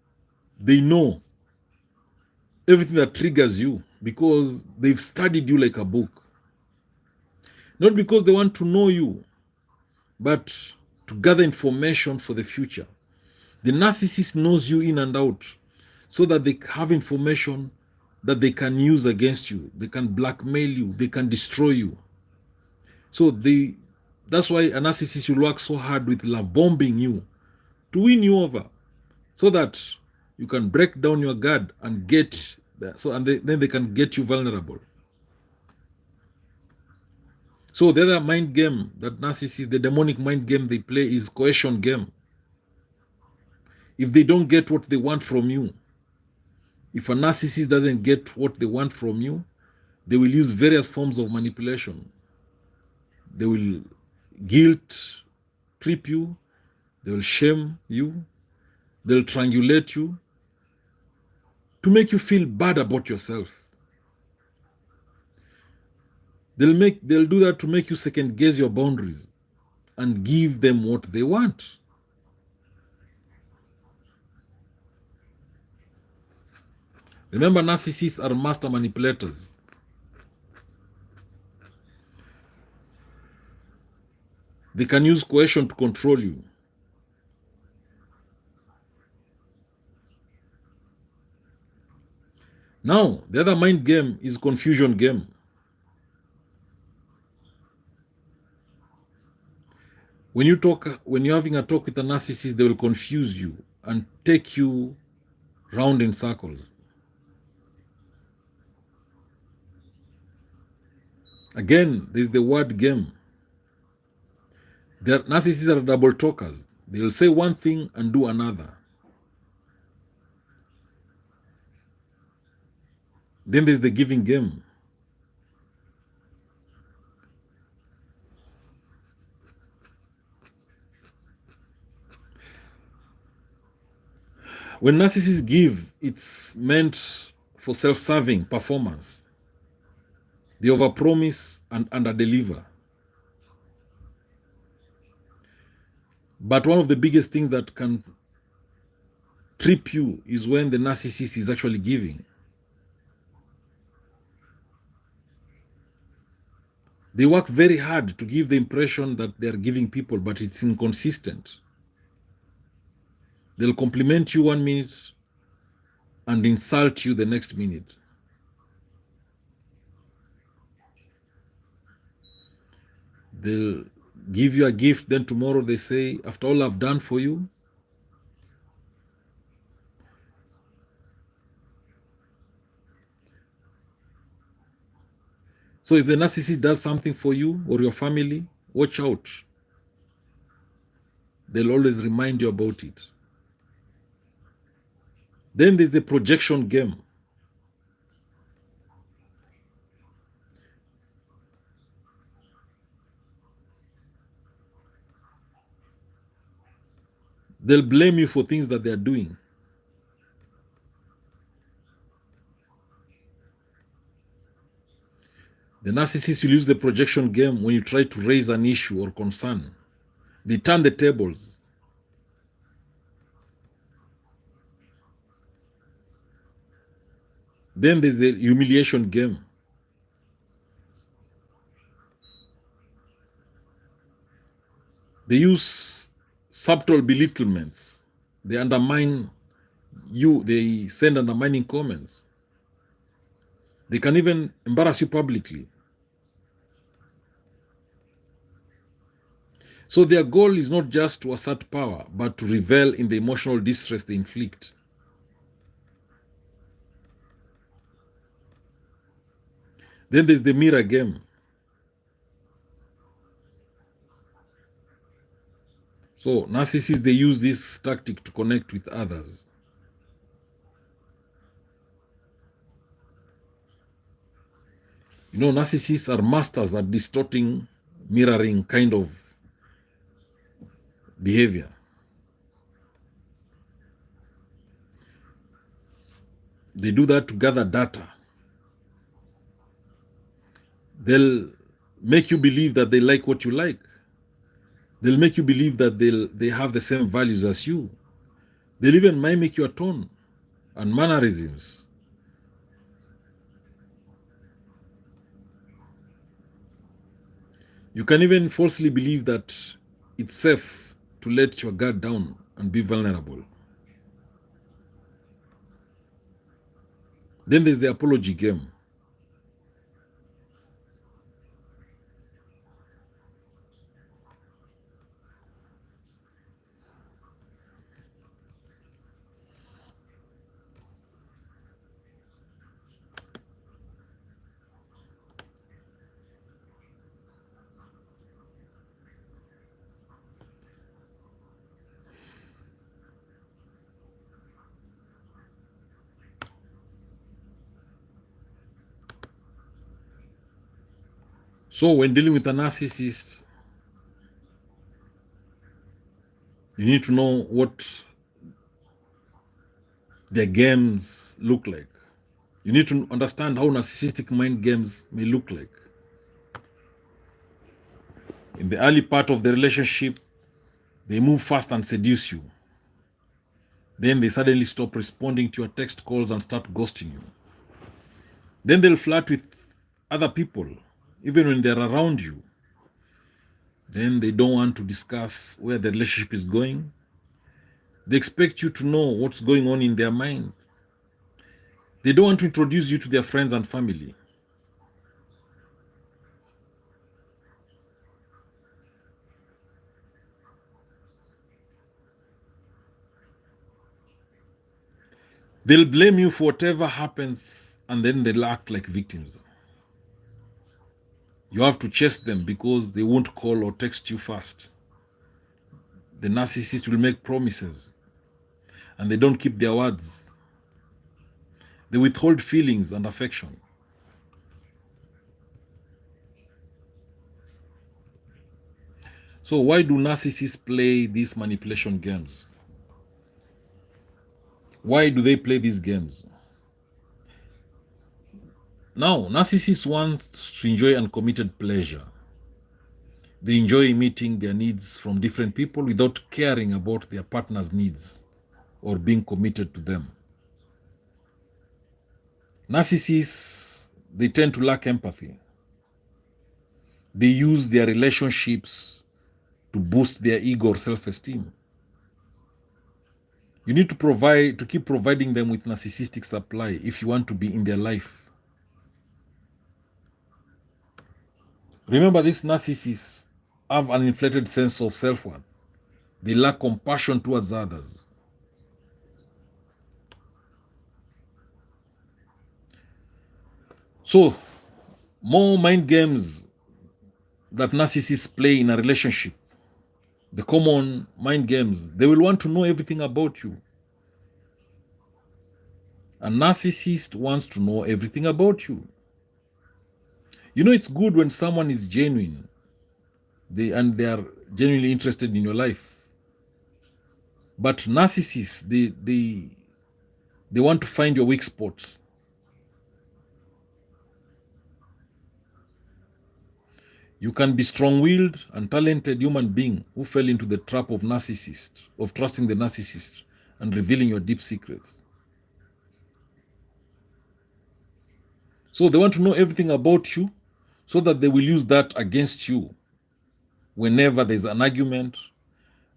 Speaker 2: they know everything that triggers you because they've studied you like a book. Not because they want to know you, but to gather information for the future. The narcissist knows you in and out so that they have information that they can use against you. They can blackmail you. They can destroy you. So that's why a narcissist will work so hard with love bombing you to win you over so that you can break down your guard and get there. Then they can get you vulnerable. So the other mind game that narcissists, the demonic mind game they play is coercion game. If they don't get what they want from you, if a narcissist doesn't get what they want from you, they will use various forms of manipulation. They will guilt trip you, they will shame you, they'll triangulate you to make you feel bad about yourself. They'll do that to make you second guess your boundaries and give them what they want. Remember, narcissists are master manipulators. They can use coercion to control you. Now, the other mind game is confusion game. When you're having a talk with a narcissist, they will confuse you and take you round in circles. Again, there's the word game. Narcissists are double talkers. They'll say one thing and do another. Then there's the giving game. When narcissists give, it's meant for self-serving performance. They overpromise and underdeliver. But one of the biggest things that can trip you is when the narcissist is actually giving. They work very hard to give the impression that they are giving people, but it's inconsistent. They'll compliment you 1 minute and insult you the next minute. They'll give you a gift, then tomorrow they say, after all I've done for you. So if the narcissist does something for you or your family, watch out. They'll always remind you about it. Then there's the projection game. They'll blame you for things that they're doing. The narcissist will use the projection game when you try to raise an issue or concern. They turn the tables. Then there's the humiliation game. They use subtle belittlements. They undermine you. They send undermining comments. They can even embarrass you publicly. So their goal is not just to assert power, but to revel in the emotional distress they inflict. Then there's the mirror game. So narcissists, they use this tactic to connect with others. You know, narcissists are masters at distorting, mirroring kind of behavior. They do that to gather data. They'll make you believe that they like what you like. They'll make you believe that they have the same values as you. They'll even mimic your tone and mannerisms. You can even falsely believe that it's safe to let your guard down and be vulnerable. Then there's the apology game. So when dealing with a narcissist, you need to know what their games look like. You need to understand how narcissistic mind games may look like. In the early part of the relationship, they move fast and seduce you. Then they suddenly stop responding to your text calls and start ghosting you. Then they'll flirt with other people, even when they're around you. Then they don't want to discuss where the relationship is going. They expect you to know what's going on in their mind. They don't want to introduce you to their friends and family. They'll blame you for whatever happens, and then they'll act like victims. You have to chase them because they won't call or text you fast. The narcissist will make promises, and they don't keep their words. They withhold feelings and affection. So why do narcissists play these manipulation games? Why do they play these games? Now, narcissists want to enjoy uncommitted pleasure. They enjoy meeting their needs from different people without caring about their partner's needs or being committed to them. Narcissists, they tend to lack empathy. They use their relationships to boost their ego or self-esteem. You need to keep providing them with narcissistic supply if you want to be in their life. Remember, these narcissists have an inflated sense of self-worth. They lack compassion towards others. So, more mind games that narcissists play in a relationship, the common mind games, they will want to know everything about you. A narcissist wants to know everything about you. You know, it's good when someone is genuine they are genuinely interested in your life. But narcissists, they want to find your weak spots. You can be strong-willed and talented human being who fell into the trap of trusting the narcissist and revealing your deep secrets. So they want to know everything about you so that they will use that against you whenever there's an argument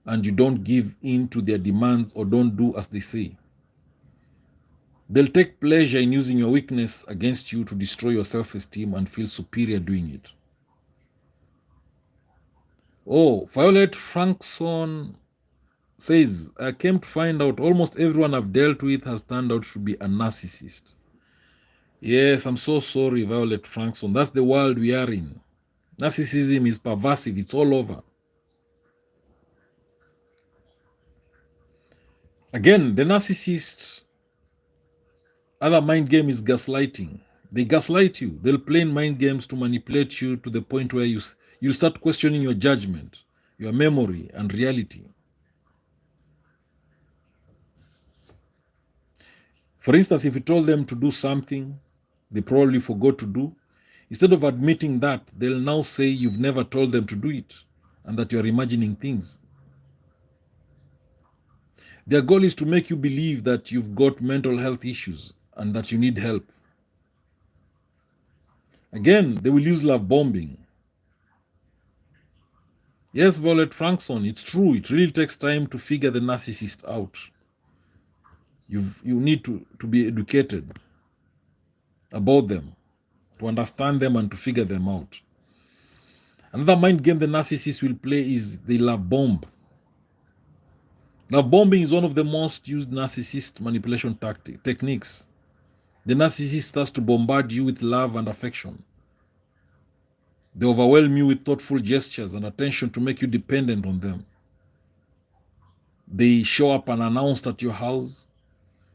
Speaker 2: and you don't give in to their demands or don't do as they say. They'll take pleasure in using your weakness against you to destroy your self-esteem and feel superior doing it. Oh, Violet Frankson says, I came to find out almost everyone I've dealt with has turned out to be a narcissist. Yes, I'm so sorry, Violet Frankson. That's the world we are in. Narcissism is pervasive. It's all over. Again, the narcissist, other mind game is gaslighting. They gaslight you. They'll play mind games to manipulate you to the point where you start questioning your judgment, your memory, and reality. For instance, if you told them to do something they probably forgot to do, instead of admitting that, they'll now say you've never told them to do it and that you're imagining things. Their goal is to make you believe that you've got mental health issues and that you need help. Again, they will use love bombing. Yes, Violet Frankson, it's true. It really takes time to figure the narcissist out. You need to be educated about them, to understand them and to figure them out. Another mind game the narcissist will play is the love bomb. Love bombing is one of the most used narcissist manipulation techniques. The narcissist starts to bombard you with love and affection. They overwhelm you with thoughtful gestures and attention to make you dependent on them. They show up unannounced at your house.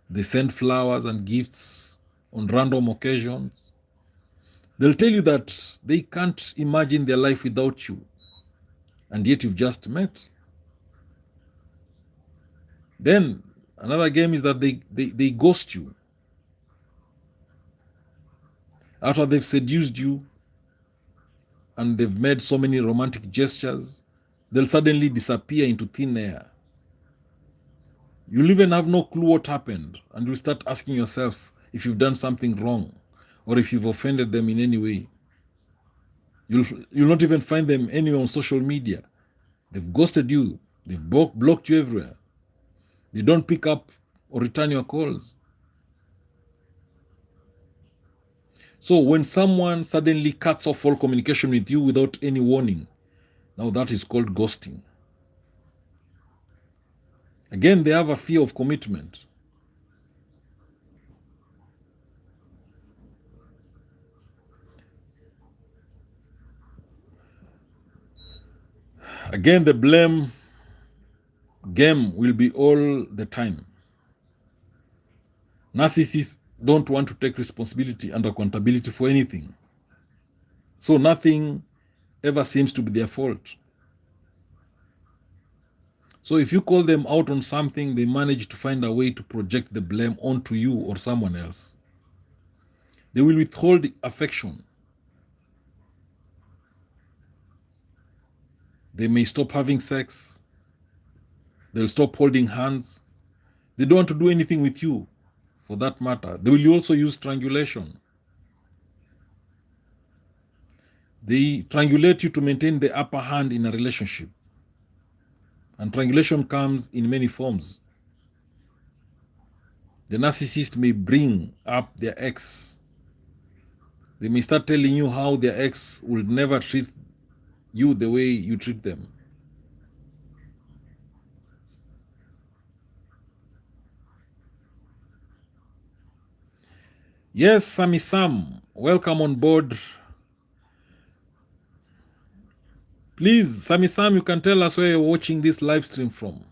Speaker 2: They send flowers and gifts on random occasions. They'll tell you that they can't imagine their life without you, and yet you've just met. Then another game is that they ghost you. After they've seduced you and they've made so many romantic gestures, they'll suddenly disappear into thin air. You'll even have no clue what happened, and you'll start asking yourself if you've done something wrong or if you've offended them in any way. You'll not even find them anywhere on social media. They've ghosted you. They've blocked you everywhere. They don't pick up or return your calls. So when someone suddenly cuts off all communication with you without any warning, now that is called ghosting. Again, they have a fear of commitment. Again, the blame game will be all the time. Narcissists don't want to take responsibility and accountability for anything. So nothing ever seems to be their fault. So if you call them out on something, they manage to find a way to project the blame onto you or someone else. They will withhold affection. They may stop having sex. They'll stop holding hands. They don't want to do anything with you, for that matter. They will also use triangulation. They triangulate you to maintain the upper hand in a relationship. And triangulation comes in many forms. The narcissist may bring up their ex. They may start telling you how their ex will never treat you the way you treat them. Yes, Sammy Sam, welcome on board. Please, Sammy Sam, you can tell us where you're watching this live stream from.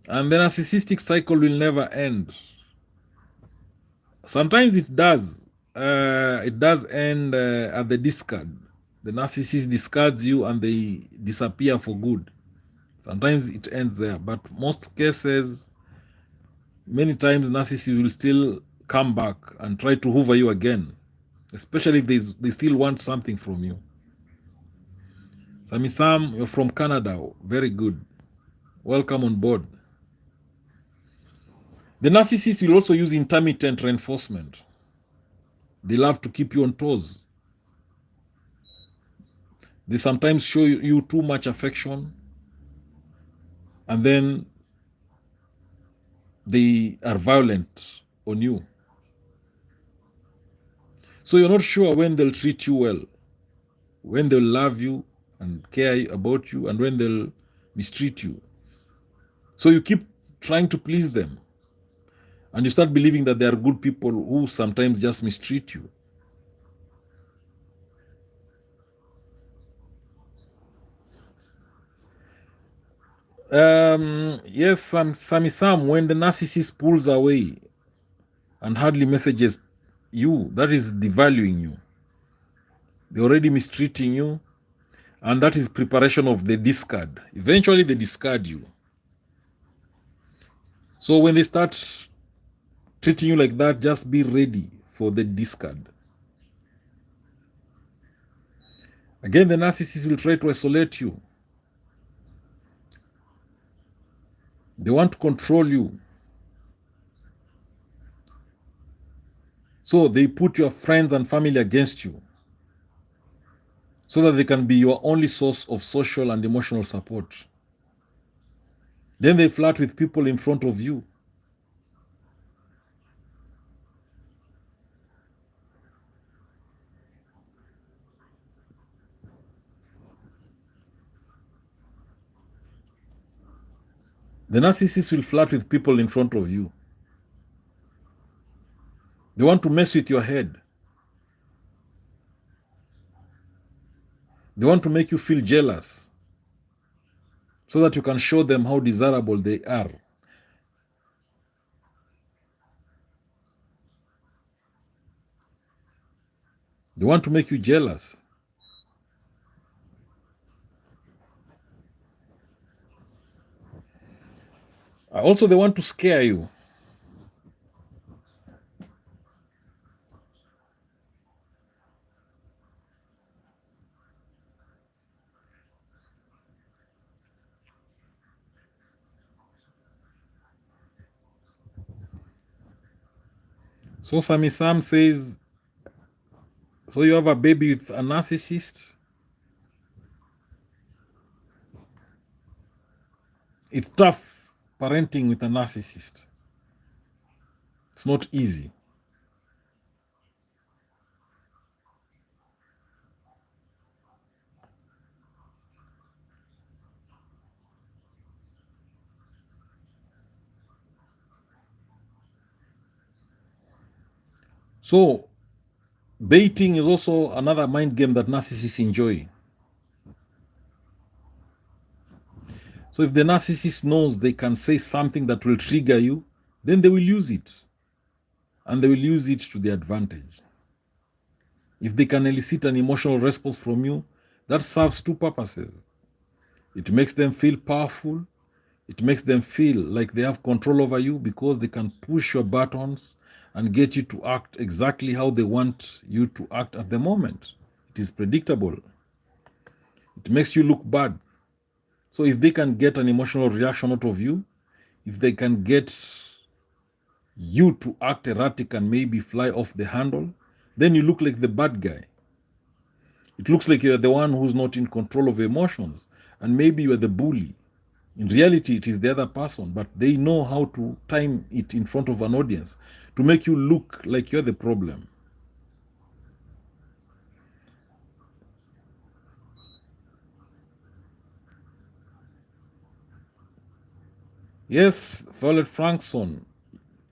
Speaker 2: And the narcissistic cycle will never end. Sometimes it does. It does end at the discard. The narcissist discards you and they disappear for good. Sometimes it ends there, but most cases, many times narcissists will still come back and try to hoover you again, especially if they still want something from you. Sammy Sam, you're from Canada. Very good. Welcome on board. The narcissist will also use intermittent reinforcement. They love to keep you on toes. They sometimes show you too much affection, and then they are violent on you. So you're not sure when they'll treat you well, when they'll love you and care about you, and when they'll mistreat you. So you keep trying to please them, and you start believing that they are good people who sometimes just mistreat you. Yes, Sammy Sam, when the narcissist pulls away and hardly messages you, that is devaluing you. They're already mistreating you, and that is preparation of the discard. Eventually, they discard you. So when they start treating you like that, just be ready for the discard. Again, the narcissist will try to isolate you. They want to control you. So they put your friends and family against you so that they can be your only source of social and emotional support. Then they flirt with people in front of you. The narcissist will flirt with people in front of you. They want to mess with your head. They want to make you feel jealous so that you can show them how desirable they are. They want to make you jealous. Also, they want to scare you. So Sammy Sam says, so you have a baby with a narcissist? It's tough parenting with a narcissist. It's not easy. So baiting is also another mind game that narcissists enjoy. So if the narcissist knows they can say something that will trigger you, then they will use it. And they will use it to their advantage. If they can elicit an emotional response from you, that serves two purposes. It makes them feel powerful. It makes them feel like they have control over you because they can push your buttons and get you to act exactly how they want you to act at the moment. It is predictable. It makes you look bad. So if they can get an emotional reaction out of you, if they can get you to act erratic and maybe fly off the handle, then you look like the bad guy. It looks like you're the one who's not in control of emotions, and maybe you're the bully. In reality, it is the other person, but they know how to time it in front of an audience to make you look like you're the problem. Yes, Violet Frankson,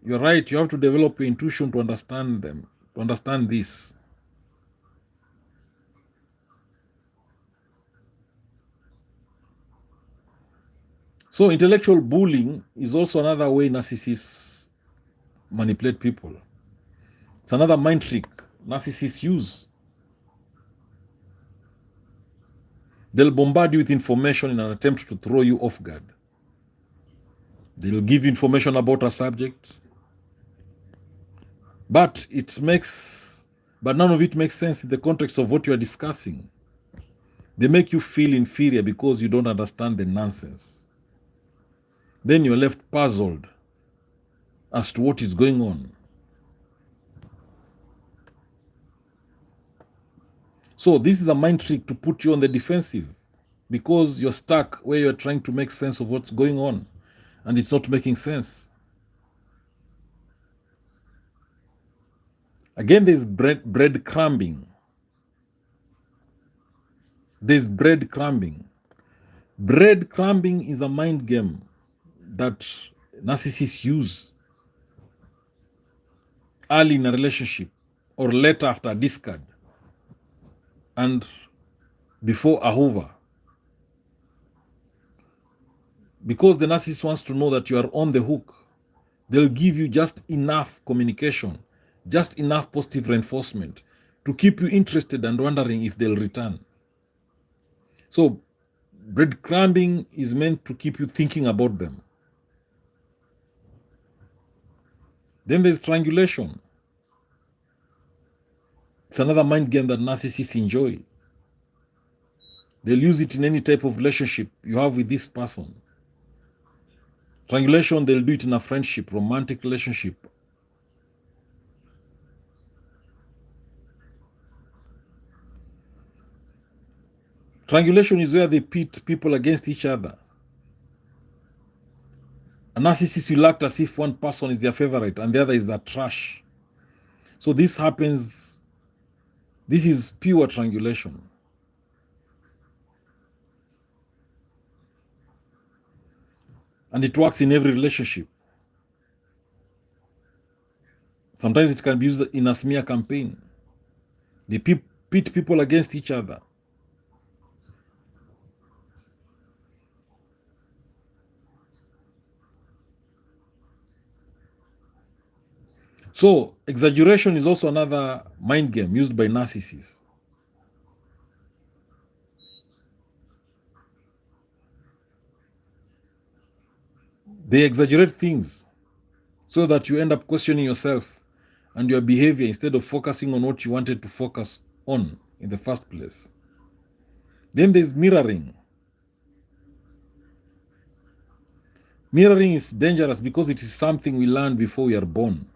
Speaker 2: you're right. You have to develop your intuition to understand them, to understand this. So intellectual bullying is also another way narcissists manipulate people. It's another mind trick narcissists use. They'll bombard you with information in an attempt to throw you off guard. They'll give you information about a subject, but none of it makes sense in the context of what you are discussing. They make you feel inferior because you don't understand the nonsense. Then you're left puzzled as to what is going on. So this is a mind trick to put you on the defensive because you're stuck where you're trying to make sense of what's going on and it's not making sense. Again, there's breadcrumbing. There's breadcrumbing. Breadcrumbing is a mind game that narcissists use early in a relationship or later after a discard and before a hoover. Because the narcissist wants to know that you are on the hook, they'll give you just enough communication, just enough positive reinforcement to keep you interested and wondering if they'll return. So breadcrumbing is meant to keep you thinking about them. Then there's triangulation. It's another mind game that narcissists enjoy. They'll use it in any type of relationship you have with this person. Triangulation, they'll do it in a friendship, romantic relationship. Triangulation is where they pit people against each other. A narcissist will act as if one person is their favorite and the other is the trash. So this happens, this is pure triangulation. And it works in every relationship. Sometimes it can be used in a smear campaign. They pit people against each other. So exaggeration is also another mind game used by narcissists. They exaggerate things so that you end up questioning yourself and your behavior instead of focusing on what you wanted to focus on in the first place. Then there's mirroring. Mirroring is dangerous because it is something we learn before we are born.